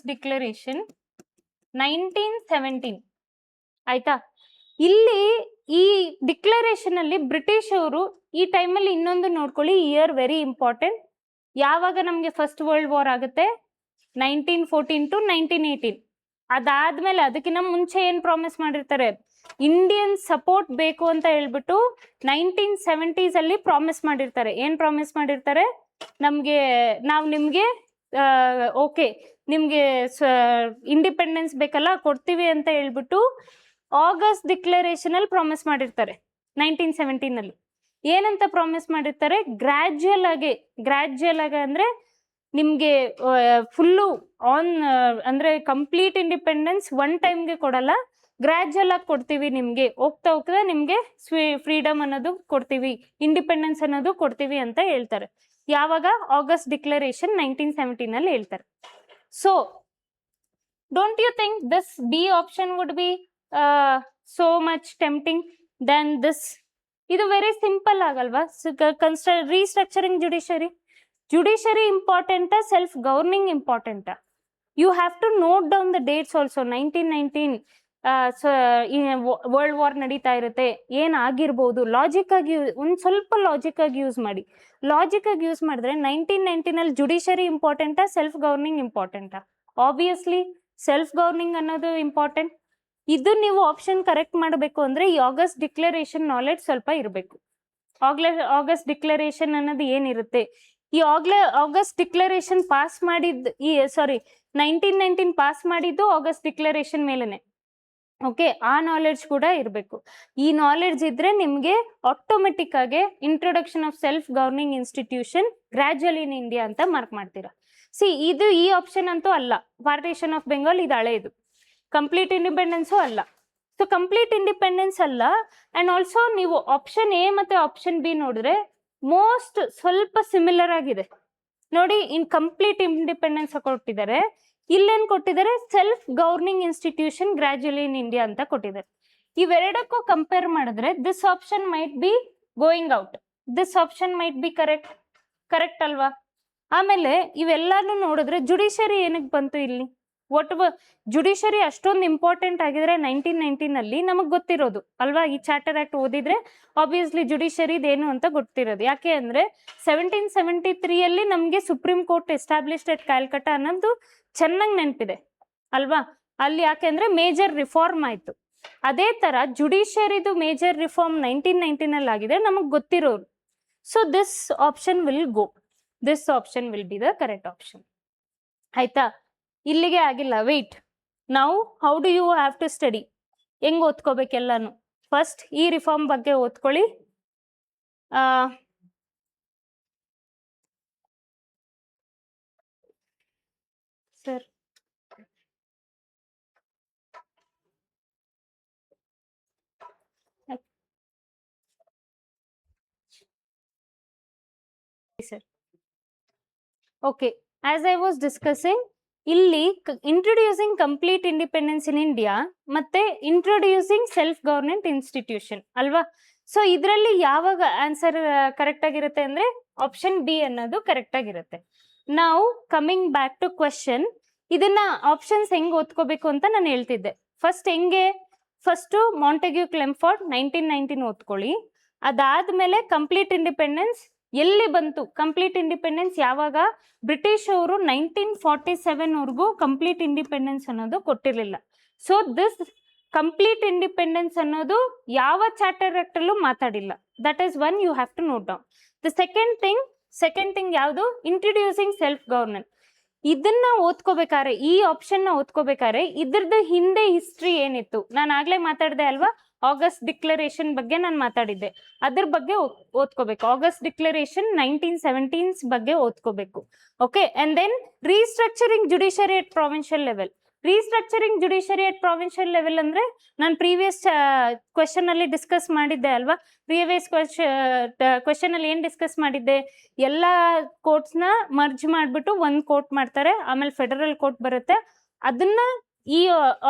1917. ಆಯ್ತಾ? ಇಲ್ಲಿ ಈ ಡಿಕ್ಲರೇಷನ್ ಅಲ್ಲಿ ಬ್ರಿಟಿಷ್ ಅವರು ಈ ಟೈಮಲ್ಲಿ ಇನ್ನೊಂದು ನೋಡ್ಕೊಳ್ಳಿ, ಇಯರ್ ವೆರಿ ಇಂಪಾರ್ಟೆಂಟ್. ಯಾವಾಗ ನಮಗೆ ಫಸ್ಟ್ ವರ್ಲ್ಡ್ ವಾರ್ ಆಗುತ್ತೆ? 1914 to 1918. ಅದಾದ್ಮೇಲೆ ಅದಕ್ಕಿಂತ ಮುಂಚೆ ಏನ್ ಪ್ರಾಮಿಸ್ ಮಾಡಿರ್ತಾರೆ? ಇಂಡಿಯನ್ ಸಪೋರ್ಟ್ ಬೇಕು ಅಂತ ಹೇಳ್ಬಿಟ್ಟು 1970s ಅಲ್ಲಿ ಪ್ರಾಮಿಸ್ ಮಾಡಿರ್ತಾರೆ. ಏನ್ ಪ್ರಾಮಿಸ್ ಮಾಡಿರ್ತಾರೆ? ನಾವು ನಿಮ್ಗೆ ಓಕೆ ನಿಮ್ಗೆ ಇಂಡಿಪೆಂಡೆನ್ಸ್ ಬೇಕಲ್ಲ, ಕೊಡ್ತೀವಿ ಅಂತ ಹೇಳ್ಬಿಟ್ಟು ಆಗಸ್ಟ್ ಡಿಕ್ಲರೇಷನ್ ಅಲ್ಲಿ ಪ್ರಾಮಿಸ್ ಮಾಡಿರ್ತಾರೆ 1917 ಅಲ್ಲಿ. ಏನಂತ ಪ್ರಾಮಿಸ್ ಮಾಡಿರ್ತಾರೆ? ಗ್ರಾಜುಯಲ್ ಆಗಿ ಅಂದ್ರೆ ನಿಮ್ಗೆ ಫುಲ್ಲು ಅಂದ್ರೆ ಕಂಪ್ಲೀಟ್ ಇಂಡಿಪೆಂಡೆನ್ಸ್ ಒನ್ ಟೈಮ್ಗೆ ಕೊಡಲ್ಲ, ಗ್ರಾಜುಯಲ್ ಆಗಿ ಕೊಡ್ತೀವಿ ನಿಮ್ಗೆ, ಹೋಗ್ತಾ ಹೋಗ್ತಾ ನಿಮ್ಗೆ ಫ್ರೀಡಮ್ ಅನ್ನೋದು ಕೊಡ್ತೀವಿ, ಇಂಡಿಪೆಂಡೆನ್ಸ್ ಅನ್ನೋದು ಕೊಡ್ತೀವಿ ಅಂತ ಹೇಳ್ತಾರೆ. ಯಾವಾಗ? ಆಗಸ್ಟ್ ಡಿಕ್ಲರೇಷನ್ 1917 ಅಲ್ಲಿ ಹೇಳ್ತಾರೆ. So don't you think this B option would be so much tempting then this? ಇದು ವೆರಿ ಸಿಂಪಲ್ ಆಗಲ್ವಾ? ರೀಸ್ಟ್ರಕ್ಚರಿಂಗ್ ಜುಡಿಷರಿ ಇಂಪಾರ್ಟೆಂಟಾ, ಸೆಲ್ಫ್ ಗವರ್ನಿಂಗ್ ಇಂಪಾರ್ಟೆಂಟಾ? You have to note down the dates also. 1919 world war ನಡೀತಾ ಇರುತ್ತೆ, ಏನಾಗಿರ್ಬೋದು, logic ಆಗಿ ಒಂದು ಸ್ವಲ್ಪ logic ಆಗಿ ಯೂಸ್ ಮಾಡಿ. ಲಾಜಿಕ್ ಆಗಿ ಯೂಸ್ ಮಾಡಿದ್ರೆ 1919 ಅಲ್ಲಿ ಜುಡಿಷರಿ ಇಂಪಾರ್ಟೆಂಟಾ, ಸೆಲ್ಫ್ ಗವರ್ನಿಂಗ್ ಇಂಪಾರ್ಟೆಂಟಾ? ಆಬ್ವಿಯಸ್ಲಿ ಸೆಲ್ಫ್ ಗವರ್ನಿಂಗ್ ಅನ್ನೋದು ಇಂಪಾರ್ಟೆಂಟ್. ಇದು ನೀವು ಆಪ್ಷನ್ ಕರೆಕ್ಟ್ ಮಾಡಬೇಕು ಅಂದ್ರೆ ಈ ಆಗಸ್ಟ್ ಡಿಕ್ಲರೇಷನ್ ನಾಲೆಡ್ಜ್ ಸ್ವಲ್ಪ ಇರಬೇಕು. ಆಗಸ್ಟ್ ಡಿಕ್ಲರೇಷನ್ ಅನ್ನೋದು ಏನಿರುತ್ತೆ, ಈ ಆಗಸ್ಟ್ ಡಿಕ್ಲರೇಷನ್ ಪಾಸ್ ಮಾಡಿದ್ದು 1919 ಪಾಸ್ ಮಾಡಿದ್ದು ಆಗಸ್ಟ್ ಡಿಕ್ಲರೇಷನ್ ಮೇಲೆನೆ. ಓಕೆ, ಆ ನಾಲೆಡ್ಜ್ ಕೂಡ ಇರಬೇಕು. ಈ ನಾಲೆಡ್ಜ್ ಇದ್ರೆ ನಿಮ್ಗೆ ಆಟೋಮೆಟಿಕ್ ಆಗಿ introduction of self governing institution gradual in India ಅಂತ ಮಾರ್ಕ್ ಮಾಡ್ತೀರಾ. ಇದು ಈ ಆಪ್ಷನ್ ಅಂತೂ ಅಲ್ಲ. ಪಾರ್ಟಿಷನ್ ಆಫ್ ಬೆಂಗಾಲ್ ಇದು ಹಳೆಯದು, ಕಂಪ್ಲೀಟ್ ಇಂಡಿಪೆಂಡೆನ್ಸು ಅಲ್ಲ. ಸೊ ಕಂಪ್ಲೀಟ್ ಇಂಡಿಪೆಂಡೆನ್ಸ್ ಅಲ್ಲ. ಅಂಡ್ ಆಲ್ಸೋ ನೀವು ಆಪ್ಷನ್ ಎ ಮತ್ತೆ ಆಪ್ಷನ್ ಬಿ ನೋಡಿದ್ರೆ ಮೋಸ್ಟ್ ಸ್ವಲ್ಪ ಸಿಮಿಲರ್ ಆಗಿದೆ ನೋಡಿ. ಇನ್ ಕಂಪ್ಲೀಟ್ ಇಂಡಿಪೆಂಡೆನ್ಸ್ ಕೊಟ್ಟಿದ್ದಾರೆ, ಇಲ್ಲೇನ್ ಕೊಟ್ಟಿದ್ದಾರೆ? Self governing institution gradually in India ಅಂತ ಕೊಟ್ಟಿದ್ದಾರೆ. ಇವೆರಡಕ್ಕೂ ಕಂಪೇರ್ ಮಾಡಿದ್ರೆ this option might be going out, this option might be correct ಅಲ್ವಾ? ಆಮೇಲೆ ಇವೆಲ್ಲಾನು ನೋಡಿದ್ರೆ ಜುಡಿಷರಿ ಏನಕ್ಕೆ ಬಂತು ಇಲ್ಲಿ? ಜುಡಿಷರಿ ಅಷ್ಟೊಂದು ಇಂಪಾರ್ಟೆಂಟ್ ಆಗಿದ್ರೆ 1919 ಅಲ್ಲಿ ನಮಗ್ ಗೊತ್ತಿರೋದು ಅಲ್ವಾ? ಈ ಚಾರ್ಟರ್ ಆಕ್ಟ್ ಓದಿದ್ರೆ ಆಬ್ವಿಯಸ್ಲಿ ಜುಡಿಷರಿ ಏನು ಅಂತ ಗೊತ್ತಿರೋದು. ಯಾಕೆ ಅಂದ್ರೆ 1773 ಅಲ್ಲಿ ನಮ್ಗೆ supreme court established at Calcutta ಅನ್ನೋದು ಚೆನ್ನಾಗಿ ನೆನಪಿದೆ ಅಲ್ವಾ? ಅಲ್ಲಿ ಯಾಕೆಂದ್ರೆ ಮೇಜರ್ ರಿಫಾರ್ಮ್ ಆಯ್ತು. ಅದೇ ತರ ಜುಡಿಷರಿದು ಮೇಜರ್ ರಿಫಾರ್ಮ್ 1919 ಅಲ್ಲಿ ಆಗಿದೆ, ನಮಗ್ ಗೊತ್ತಿರೋರು. So this option will go, this option will be the correct option. ಆಯ್ತಾ? ಇಲ್ಲಿಗೆ ಆಗಿಲ್ಲ, ವೇಟ್. ನಾವು how do you have to study? ಹೆಂಗ್ ಓದ್ಕೋಬೇಕೆಲ್ಲಾನು? ಫಸ್ಟ್ ಈ ರಿಫಾರ್ಮ್ ಬಗ್ಗೆ ಓದ್ಕೊಳ್ಳಿ. Sir sir okay, as I was discussing, ಇಲ್ಲಿ introducing complete independence in India ಮತ್ತೆ ಇಂಟ್ರೊಡ್ಯೂಸಿಂಗ್ ಸೆಲ್ಫ್ ಗವರ್ನೆಂಟ್ ಇನ್ಸ್ಟಿಟ್ಯೂಷನ್ ಅಲ್ವಾ? ಸೊ ಇದರಲ್ಲಿ ಯಾವಾಗ ಆನ್ಸರ್ ಕರೆಕ್ಟ್ ಆಗಿರುತ್ತೆ ಅಂದ್ರೆ ಆಪ್ಷನ್ ಬಿ ಅನ್ನೋದು ಕರೆಕ್ಟ್ ಆಗಿರುತ್ತೆ. ನಾವು ಕಮಿಂಗ್ ಬ್ಯಾಕ್ ಟು ಕ್ವೆಶನ್, ಇದನ್ನ ಆಪ್ಷನ್ಸ್ ಹೆಂಗ್ ಓದ್ಕೋಬೇಕು ಅಂತ ನಾನು ಹೇಳ್ತಿದ್ದೆ. ಫಸ್ಟ್ ಮಾಂಟೆಗ್ಯೂ ಕ್ಲೆಂಫೋರ್ಡ್ 1919 ಓದ್ಕೊಳ್ಳಿ. ಅದಾದ್ಮೇಲೆ ಕಂಪ್ಲೀಟ್ ಇಂಡಿಪೆಂಡೆನ್ಸ್ ಎಲ್ಲಿ ಬಂತು? ಕಂಪ್ಲೀಟ್ ಇಂಡಿಪೆಂಡೆನ್ಸ್ ಯಾವಾಗ? ಬ್ರಿಟಿಷ್ ಅವರು 1947 ವರ್ಗೂ ಕಂಪ್ಲೀಟ್ ಇಂಡಿಪೆಂಡೆನ್ಸ್ ಅನ್ನೋದು ಕೊಟ್ಟಿರಲಿಲ್ಲ. ಸೊ ದಿಸ್ ಕಂಪ್ಲೀಟ್ ಇಂಡಿಪೆಂಡೆನ್ಸ್ ಅನ್ನೋದು ಯಾವ ಚಾರ್ಟರ್ ಆಕ್ಟ್ ಅಲ್ಲೂ ಮಾತಾಡಿಲ್ಲ. That is one you have to note down. The second thing ಯಾವುದು? Introducing self governance. ಇದನ್ನ ಓದ್ಕೋಬೇಕಾದ್ರೆ, ಈ ಆಪ್ಷನ್ ನ ಓದ್ಕೋಬೇಕಾದ್ರೆ ಇದ್ರದ್ದು ಹಿಂದೆ ಹಿಸ್ಟ್ರಿ ಏನಿತ್ತು? ನಾನು ಆಗ್ಲೇ ಮಾತಾಡಿದೆ ಅಲ್ವಾ, ಆಗಸ್ಟ್ ಡಿಕ್ಲರೇಷನ್ ಬಗ್ಗೆ ನಾನು ಮಾತಾಡಿದ್ದೆ, ಅದ್ರ ಬಗ್ಗೆ ಓದ್ಕೋಬೇಕು. ಆಗಸ್ಟ್ ಡಿಕ್ಲರೇಷನ್ 1917 ಬಗ್ಗೆ ಓದ್ಕೋಬೇಕು. Okay, and then restructuring judiciary at provincial level. Restructuring judiciary at provincial level ಅಂದ್ರೆ ನಾನು ಪ್ರೀವಿಯಸ್ ಕ್ವೆಶನ್ ಅಲ್ಲಿ ಡಿಸ್ಕಸ್ ಮಾಡಿದ್ದೆ ಅಲ್ವಾ? ಪ್ರೀವಿಯಸ್ ಕ್ವೆಶನ್ ಅಲ್ಲಿ ಏನ್ ಡಿಸ್ಕಸ್ ಮಾಡಿದ್ದೆ? ಎಲ್ಲ ಕೋರ್ಟ್ಸ್ ನ ಮರ್ಜ್ ಮಾಡ್ಬಿಟ್ಟು ಒಂದ್ ಕೋರ್ಟ್ ಮಾಡ್ತಾರೆ, ಆಮೇಲೆ ಫೆಡರಲ್ ಕೋರ್ಟ್ ಬರುತ್ತೆ. ಅದನ್ನ ಈ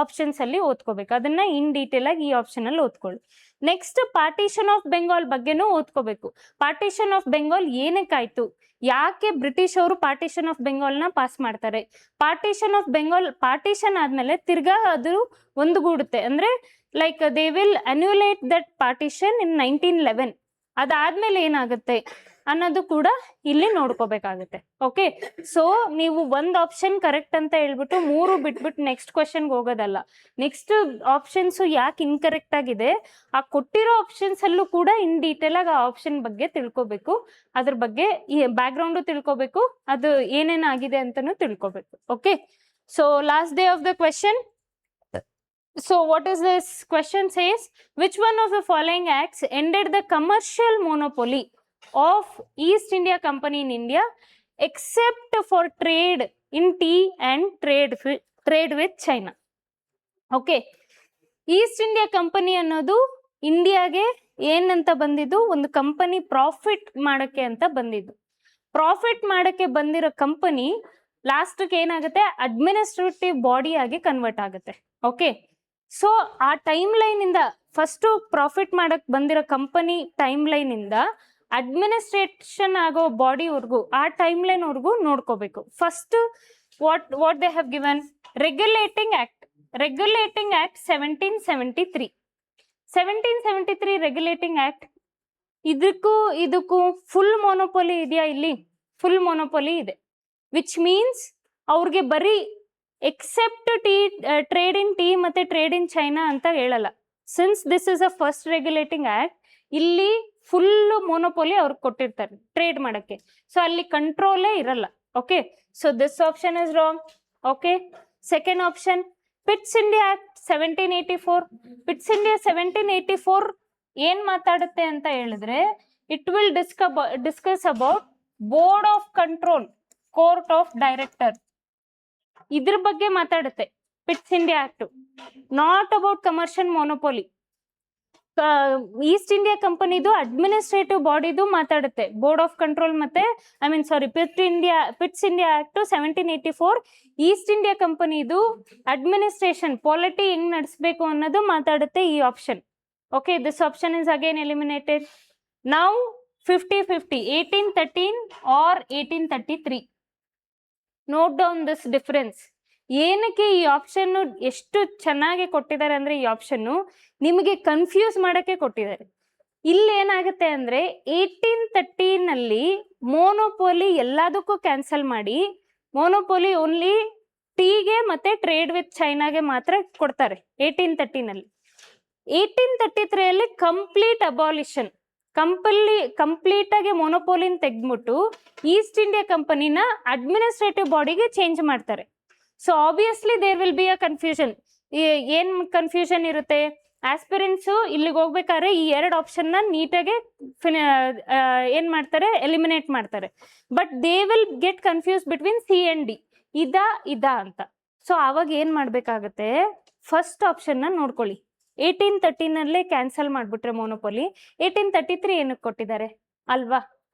ಆಪ್ಷನ್ಸ್ ಅಲ್ಲಿ ಓದ್ಕೋಬೇಕು. ಅದನ್ನ ಇನ್ ಡೀಟೇಲ್ ಆಗಿ ಈ ಆಪ್ಷನ್ ಅಲ್ಲಿ ಓದ್ಕೊಳ್ಳಿ. ನೆಕ್ಸ್ಟ್ ಪಾರ್ಟಿಷನ್ ಆಫ್ ಬೆಂಗಾಲ್ ಬಗ್ಗೆನೂ ಓದ್ಕೋಬೇಕು. ಪಾರ್ಟಿಷನ್ ಆಫ್ ಬೆಂಗಾಲ್ ಏನಕ್ಕಾಯ್ತು? ಯಾಕೆ ಬ್ರಿಟಿಷ್ ಅವರು ಪಾರ್ಟಿಷನ್ ಆಫ್ ಬೆಂಗಾಲ್ ನ ಪಾಸ್ ಮಾಡ್ತಾರೆ? ಪಾರ್ಟಿಷನ್ ಆಫ್ ಬೆಂಗಾಲ್ ಪಾರ್ಟಿಷನ್ ಆದ್ಮೇಲೆ ತಿರ್ಗಾ ಅದು ಒಂದುಗೂಡುತ್ತೆ, ಅಂದ್ರೆ like they will annulate that partition in 1911. ಅದಾದ್ಮೇಲೆ ಏನಾಗುತ್ತೆ ಅನ್ನೋದು ಕೂಡ ಇಲ್ಲಿ ನೋಡ್ಕೋಬೇಕಾಗುತ್ತೆ. ಓಕೆ, ಸೊ ನೀವು ಒಂದು ಆಪ್ಷನ್ ಕರೆಕ್ಟ್ ಅಂತ ಹೇಳ್ಬಿಟ್ಟು 3 ಬಿಟ್ಬಿಟ್ಟು ನೆಕ್ಸ್ಟ್ ಕ್ವಶನ್ಗೆ ಹೋಗೋದಲ್ಲ. ನೆಕ್ಸ್ಟ್ ಆಪ್ಷನ್ಸ್ ಯಾಕೆ ಇನ್ಕರೆಕ್ಟ್ ಆಗಿದೆ, ಆ ಕೊಟ್ಟಿರೋ ಆಪ್ಷನ್ಸ್ ಅಲ್ಲೂ ಕೂಡ ಇನ್ ಡೀಟೇಲ್ ಆಗಿ ಆ ಆಪ್ಷನ್ ಬಗ್ಗೆ ತಿಳ್ಕೊಬೇಕು, ಅದ್ರ ಬಗ್ಗೆ ಈ ಬ್ಯಾಕ್ ಗ್ರೌಂಡು ತಿಳ್ಕೊಬೇಕು, ಅದು ಏನೇನಾಗಿದೆ ಅಂತಾನು ತಿಳ್ಕೊಬೇಕು. Okay, so last day of the question. So what is this question says, which one of the following acts ended the commercial monopoly of East India Company in India except for trade in tea and trade with China? Okay, East India company ಅನ್ನೋದು ಇಂಡಿಯಾಗೆ ಏನಂತ ಬಂದಿದ್ದು, ಒಂದು company profit ಮಾಡಕ್ಕೆ ಅಂತ ಬಂದಿದ್ದು. Profit ಮಾಡಕ್ಕೆ ಬಂದಿರೋ ಕಂಪನಿ ಲಾಸ್ಟ್ಗೆ ಏನಾಗುತ್ತೆ, ಅಡ್ಮಿನಿಸ್ಟ್ರೇಟಿವ್ ಬಾಡಿ ಆಗಿ ಕನ್ವರ್ಟ್ ಆಗುತ್ತೆ. ಓಕೆ, ಸೊ ಆ ಟೈಮ್ ಲೈನ್ ಇಂದ ಫಸ್ಟ್ ಪ್ರಾಫಿಟ್ ಮಾಡಕ್ ಬಂದಿರೋ ಕಂಪನಿ ಟೈಮ್ ಲೈನ್ ಇಂದ ಅಡ್ಮಿನಿಸ್ಟ್ರೇಷನ್ ಆಗೋ ಬಾಡಿವರೆಗೂ ಆ ಟೈಮ್ ಲೈನ್ ವರ್ಗೂ ನೋಡ್ಕೋಬೇಕು. First what they have given, regulating act 1773 regulating act. ಇದಕ್ಕೂ ಫುಲ್ ಮೊನೋಪೊಲಿ ಇದೆಯಾ? ಇಲ್ಲಿ ಫುಲ್ ಮೊನೋಪೊಲಿ ಇದೆ, ವಿಚ್ ಮೀನ್ಸ್ ಅವ್ರಿಗೆ ಬರೀ ಎಕ್ಸೆಪ್ಟ್ ಟ್ರೇಡ್ ಇನ್ ಟೀ ಮತ್ತೆ ಟ್ರೇಡ್ ಇನ್ ಚೈನಾ ಅಂತ ಹೇಳಲ್ಲ. Since this is a first regulating act, ಇಲ್ಲಿ ಫುಲ್ ಮೊನೋಪೊಲಿ ಅವ್ರಿಗೆ ಕೊಟ್ಟಿರ್ತಾರೆ ಟ್ರೇಡ್ ಮಾಡಕ್ಕೆ, ಸೊ ಅಲ್ಲಿ ಕಂಟ್ರೋಲೇ ಇರಲ್ಲ. Okay, so this option is wrong. Okay, second option, Pitt's India act 1784. Pitt's India 1784 ಏನ್ ಮಾತಾಡುತ್ತೆ ಅಂತ ಹೇಳಿದ್ರೆ, it will discuss about board of control, court of director, ಇದ್ರ ಬಗ್ಗೆ ಮಾತಾಡುತ್ತೆ Pitt's India act, not about commercial monopoly. East India ಕಂಪನಿದು administrative ಬಾಡಿದು ಮಾತಾಡುತ್ತೆ, ಬೋರ್ಡ್ ಆಫ್ ಕಂಟ್ರೋಲ್ ಮತ್ತೆ Pitt's India act 1784 East India ಕಂಪನಿದು ಅಡ್ಮಿನಿಸ್ಟ್ರೇಷನ್ ಪಾಲಿಟಿ ಹೆಂಗ್ ನಡೆಸಬೇಕು ಅನ್ನೋದು ಮಾತಾಡುತ್ತೆ ಈ option. Okay, this option is again eliminated. Now 50-50, 1813 or 1833. Note down this difference. ಏನಕ್ಕೆ ಈ ಆಪ್ಷನ್ ಎಷ್ಟು ಚೆನ್ನಾಗಿ ಕೊಟ್ಟಿದ್ದಾರೆ ಅಂದ್ರೆ, ಈ ಆಪ್ಷನ್ ನಿಮಗೆ ಕನ್ಫ್ಯೂಸ್ ಮಾಡಕ್ಕೆ ಕೊಟ್ಟಿದ್ದಾರೆ. ಇಲ್ಲಿ ಏನಾಗುತ್ತೆ ಅಂದ್ರೆ 1813 ಮೋನೋಪೋಲಿ ಎಲ್ಲದಕ್ಕೂ ಕ್ಯಾನ್ಸಲ್ ಮಾಡಿ ಮೋನೋಪೋಲಿ ಓನ್ಲಿ ಟೀಗೆ ಮತ್ತೆ ಟ್ರೇಡ್ ವಿತ್ ಚೈನಾಗೆ ಮಾತ್ರ ಕೊಡ್ತಾರೆ 1813. 1833 ಕಂಪ್ಲೀಟ್ ಅಬಾಲಿಷನ್, ಕಂಪ್ಲೀಟ್ ಆಗಿ ಮೊನೋಪೋಲಿನ ತೆಗೆದ್ಬಿಟ್ಟು ಈಸ್ಟ್ ಇಂಡಿಯಾ ಕಂಪನಿನ ಅಡ್ಮಿನಿಸ್ಟ್ರೇಟಿವ್ ಬಾಡಿಗೆ ಚೇಂಜ್ ಮಾಡ್ತಾರೆ. So obviously there will be a confusion. ಏನ್ ಕನ್ಫ್ಯೂಷನ್ ಇರುತ್ತೆ, ಆಸ್ಪಿರೆಂಟ್ಸು ಇಲ್ಲಿಗೆ ಹೋಗ್ಬೇಕಾದ್ರೆ ಈ 2 ಆಪ್ಷನ್ ನ ನೀಟಾಗಿ ಏನ್ ಮಾಡ್ತಾರೆ, ಎಲಿಮಿನೇಟ್ ಮಾಡ್ತಾರೆ. But they will get confuse between C and D, ಇದಾ ಅಂತ. ಸೊ ಅವಾಗ ಏನ್ ಮಾಡ್ಬೇಕಾಗತ್ತೆ, ಫಸ್ಟ್ ಆಪ್ಷನ್ ನ ನೋಡ್ಕೊಳ್ಳಿ. 1813 ಕ್ಯಾನ್ಸಲ್ ಮಾಡ್ಬಿಟ್ರೆ ಮೊನೋಪೊಲಿ, 1833 ಏನಕ್ಕೆ ಕೊಟ್ಟಿದ್ದಾರೆ ಅಲ್ವಾ?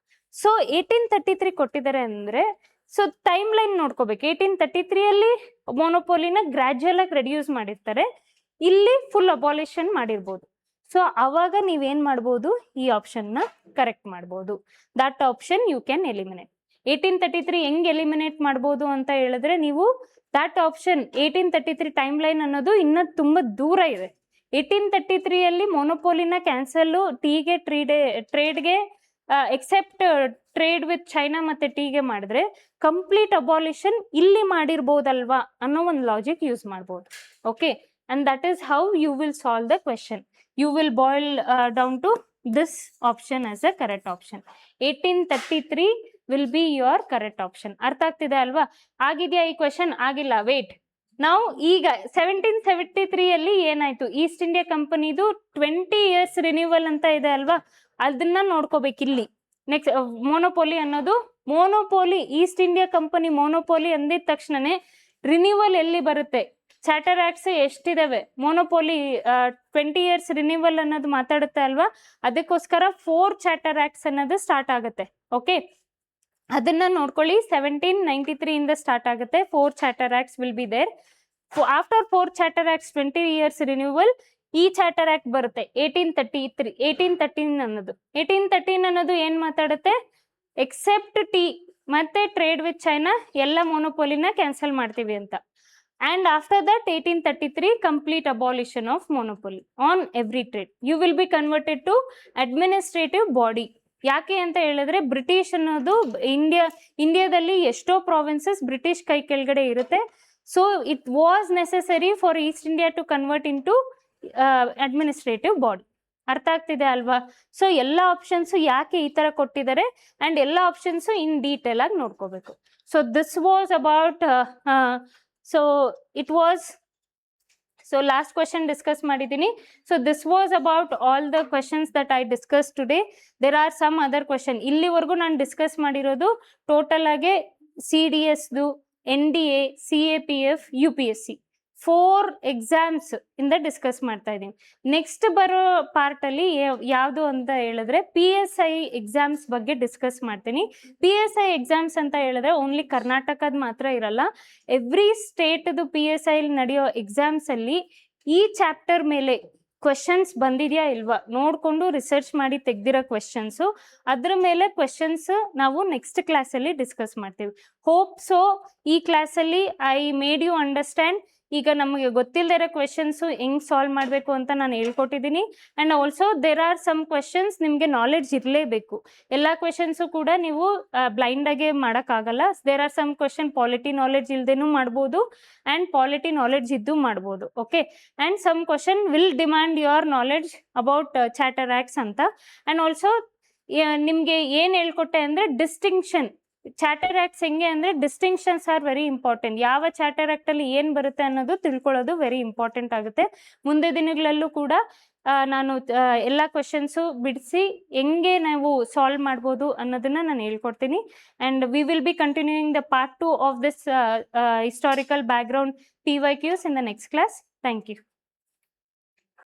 ಸೊ 1833 ಕೊಟ್ಟಿದ್ದಾರೆ ಅಂದ್ರೆ, ಸೊ ಟೈಮ್ ಲೈನ್ ನೋಡ್ಕೋಬೇಕು. 1833 ಮೊನೋಪೊಲಿನ ಗ್ರಾಜುಯಲ್ ಆಗಿ ರೆಡ್ಯೂಸ್ ಮಾಡಿರ್ತಾರೆ, ಇಲ್ಲಿ ಫುಲ್ ಅಬಾಲಿಷನ್ ಮಾಡಿರ್ಬೋದು. ಸೊ ಅವಾಗ ನೀವೇನ್ ಮಾಡ್ಬೋದು, ಈ ಆಪ್ಷನ್ ನ ಕರೆಕ್ಟ್ ಮಾಡ್ಬೋದು. That option you can eliminate. 1833 ಹೆಂಗ್ ಎಲಿಮಿನೇಟ್ ಮಾಡ್ಬೋದು ಅಂತ ಹೇಳಿದ್ರೆ, ನೀವು ದಟ್ ಆಪ್ಷನ್ 1833 ಟೈಮ್ ಲೈನ್ ಅನ್ನೋದು ಇನ್ನ ತುಂಬಾ ದೂರ ಇದೆ. 1833 ಮೊನೋಪೋಲಿನ ಕ್ಯಾನ್ಸಲ್ ಟೀಗೆ ಟ್ರೇಡ್ಗೆ ಎಕ್ಸೆಪ್ಟ್ ಟ್ರೇಡ್ ವಿತ್ ಚೈನಾ ಮತ್ತೆ ಟೀಗೆ ಮಾಡಿದ್ರೆ ಕಂಪ್ಲೀಟ್ ಅಬಾಲಿಷನ್ ಇಲ್ಲಿ ಮಾಡಿರ್ಬೋದಲ್ವಾ ಅನ್ನೋ ಒಂದು ಲಾಜಿಕ್ ಯೂಸ್ ಮಾಡ್ಬೋದು. Okay, and that is how you will solve the question. You will boil down to this option as a correct option. 1833 will be your correct option. ಅರ್ಥ ಆಗ್ತಿದೆ ಅಲ್ವಾ? ಆಗಿದೆಯಾ ಈ ಕ್ವೆಶನ್? ಆಗಿಲ್ಲ, ವೇಟ್. ನಾವು ಈಗ 1773 ಏನಾಯ್ತು, ಈಸ್ಟ್ ಇಂಡಿಯಾ ಕಂಪನಿದು 20 years ರಿನ್ಯೂವಲ್ ಅಂತ ಇದೆ ಅಲ್ವಾ, ಅದನ್ನ ನೋಡ್ಕೋಬೇಕಿಲ್ಲಿ. ನೆಕ್ಸ್ಟ್ ಮೊನೋಪೋಲಿ ಅನ್ನೋದು, monopoly East India Company monopoly ಅಂದಿದ ತಕ್ಷಣನೇ ರಿನ್ಯೂವಲ್ ಎಲ್ಲಿ ಬರುತ್ತೆ, ಚಾರ್ಟರ್ ಆಕ್ಟ್ಸ್ ಎಷ್ಟಿದಾವೆ, ಮೊನೋಪೋಲಿ 20 years ರಿನ್ಯೂವಲ್ ಅನ್ನೋದು ಮಾತಾಡುತ್ತೆ ಅಲ್ವಾ, ಅದಕ್ಕೋಸ್ಕರ 4 ಚಾರ್ಟರ್ ಆಕ್ಟ್ಸ್ ಅನ್ನೋದು ಸ್ಟಾರ್ಟ್ ಆಗುತ್ತೆ. ಓಕೆ, ಅದನ್ನ ನೋಡ್ಕೊಳ್ಳಿ. 1793 ಇಂದ ಸ್ಟಾರ್ಟ್ ಆಗುತ್ತೆ. 4 charter acts will be there. After 4 charter acts 20 years renewal ಈ ಚಾರ್ಟರ್ ಆಕ್ಟ್ ಬರುತ್ತೆ 1813 ಅನ್ನೋದು. 1813 ಅನ್ನೋದು ಏನ್ ಮಾತಾಡುತ್ತೆ, ಎಕ್ಸೆಪ್ಟ್ ಟಿ ಮತ್ತೆ ಟ್ರೇಡ್ ವಿತ್ ಚೈನಾ ಎಲ್ಲ ಮೊನೋಪೋಲಿನ ಕ್ಯಾನ್ಸಲ್ ಮಾಡ್ತೀವಿ ಅಂತ. And after that 1833 complete abolition of monopoly on every trade. You will be converted to administrative body. ಯಾಕೆ ಅಂತ ಹೇಳಿದ್ರೆ ಬ್ರಿಟಿಷ್ ಅನ್ನೋದು ಇಂಡಿಯಾದಲ್ಲಿ ಎಷ್ಟೋ ಪ್ರಾವಿನ್ಸಸ್ ಬ್ರಿಟಿಷ್ ಕೈ ಕೆಳಗಡೆ ಇರುತ್ತೆ. So it was necessary for East India to convert into administrative body. ಅರ್ಥ ಆಗ್ತಿದೆ ಅಲ್ವಾ? ಸೊ ಎಲ್ಲ ಆಪ್ಷನ್ಸು ಯಾಕೆ ಈ ಥರ ಕೊಟ್ಟಿದ್ದಾರೆ ಆ್ಯಂಡ್ ಎಲ್ಲ ಆಪ್ಷನ್ಸು ಇನ್ ಡೀಟೇಲ್ ಆಗಿ ನೋಡ್ಕೋಬೇಕು. So this was about so it was, so last question discuss ಮಾಡಿದ್ದೀನಿ. So this was about all the questions that I discussed today. There are some other question. ಇಲ್ಲಿವರೆಗೂ ನಾನು ಡಿಸ್ಕಸ್ ಮಾಡಿರೋದು total ಆಗಿ CDS ದು, NDA, CAPF, UPSC 4 exams ಇಂದ discuss ಮಾಡ್ತಾ ಇದ್ದೀನಿ. Next ಬರೋ ಪಾರ್ಟಲ್ಲಿ ಯಾವುದು ಅಂತ ಹೇಳಿದ್ರೆ PSI ಎಕ್ಸಾಮ್ಸ್ ಬಗ್ಗೆ ಡಿಸ್ಕಸ್ ಮಾಡ್ತೀನಿ. PSI ಎಕ್ಸಾಮ್ಸ್ ಅಂತ ಹೇಳಿದ್ರೆ ಓನ್ಲಿ ಕರ್ನಾಟಕದ ಮಾತ್ರ ಇರಲ್ಲ, ಎವ್ರಿ ಸ್ಟೇಟ್ದು PSI ನಡೆಯೋ ಎಕ್ಸಾಮ್ಸಲ್ಲಿ ಈ ಚಾಪ್ಟರ್ ಮೇಲೆ ಕ್ವೆಶನ್ಸ್ ಬಂದಿದೆಯಾ ಇಲ್ವಾ ನೋಡಿಕೊಂಡು ರಿಸರ್ಚ್ ಮಾಡಿ ತೆಗ್ದಿರೋ ಕ್ವೆಶನ್ಸು, ಅದ್ರ ಮೇಲೆ ಕ್ವೆಶನ್ಸ್ ನಾವು ನೆಕ್ಸ್ಟ್ ಕ್ಲಾಸಲ್ಲಿ ಡಿಸ್ಕಸ್ ಮಾಡ್ತೀವಿ. ಹೋಪ್ ಸೊ ಈ ಕ್ಲಾಸಲ್ಲಿ ಐ ಮೇಡ್ ಯು ಅಂಡರ್ಸ್ಟ್ಯಾಂಡ್. ಈಗ ನಮಗೆ ಗೊತ್ತಿಲ್ಲದೆ ಇರೋ ಕ್ವೆಶನ್ಸು ಹೆಂಗೆ ಸಾಲ್ವ್ ಮಾಡಬೇಕು ಅಂತ ನಾನು ಹೇಳ್ಕೊಟ್ಟಿದ್ದೀನಿ. And also there are some questions ನಿಮಗೆ ನಾಲೆಡ್ಜ್ ಇರಲೇಬೇಕು. ಎಲ್ಲ ಕ್ವೆಶನ್ಸು ಕೂಡ ನೀವು ಬ್ಲೈಂಡಾಗೆ ಮಾಡೋಕ್ಕಾಗಲ್ಲ. There are some question polity knowledge ಇಲ್ಲದೇನೂ ಮಾಡ್ಬೋದು ಆ್ಯಂಡ್ ಪಾಲಿಟಿ ನಾಲೆಡ್ಜ್ ಇದ್ದು ಮಾಡ್ಬೋದು. Okay, and some question will demand your knowledge about charter acts ಅಂತ. ಆ್ಯಂಡ್ ಆಲ್ಸೋ ನಿಮಗೆ ಏನು ಹೇಳ್ಕೊಟ್ಟೆ ಅಂದರೆ ಡಿಸ್ಟಿಂಕ್ಷನ್, ಚಾರ್ಟರ್ ಆ್ಯಕ್ಟ್ಸ್ ಹೆಂಗೆ ಅಂದರೆ ಡಿಸ್ಟಿಂಕ್ಷನ್ಸ್ ಆರ್ ವೆರಿ ಇಂಪಾರ್ಟೆಂಟ್. ಯಾವ ಚಾರ್ಟರ್ ಆ್ಯಕ್ಟಲ್ಲಿ ಏನು ಬರುತ್ತೆ ಅನ್ನೋದು ತಿಳ್ಕೊಳ್ಳೋದು ವೆರಿ ಇಂಪಾರ್ಟೆಂಟ್ ಆಗುತ್ತೆ. ಮುಂದೆ ದಿನಗಳಲ್ಲೂ ಕೂಡ ನಾನು ಎಲ್ಲ ಕ್ವೆಶನ್ಸು ಬಿಡಿಸಿ ಹೆಂಗೆ ನಾವು ಸಾಲ್ವ್ ಮಾಡ್ಬೋದು ಅನ್ನೋದನ್ನು ನಾನು ಹೇಳ್ಕೊಡ್ತೀನಿ. And we will be continuing the part 2 of this historical background PYQs in the next class. Thank you.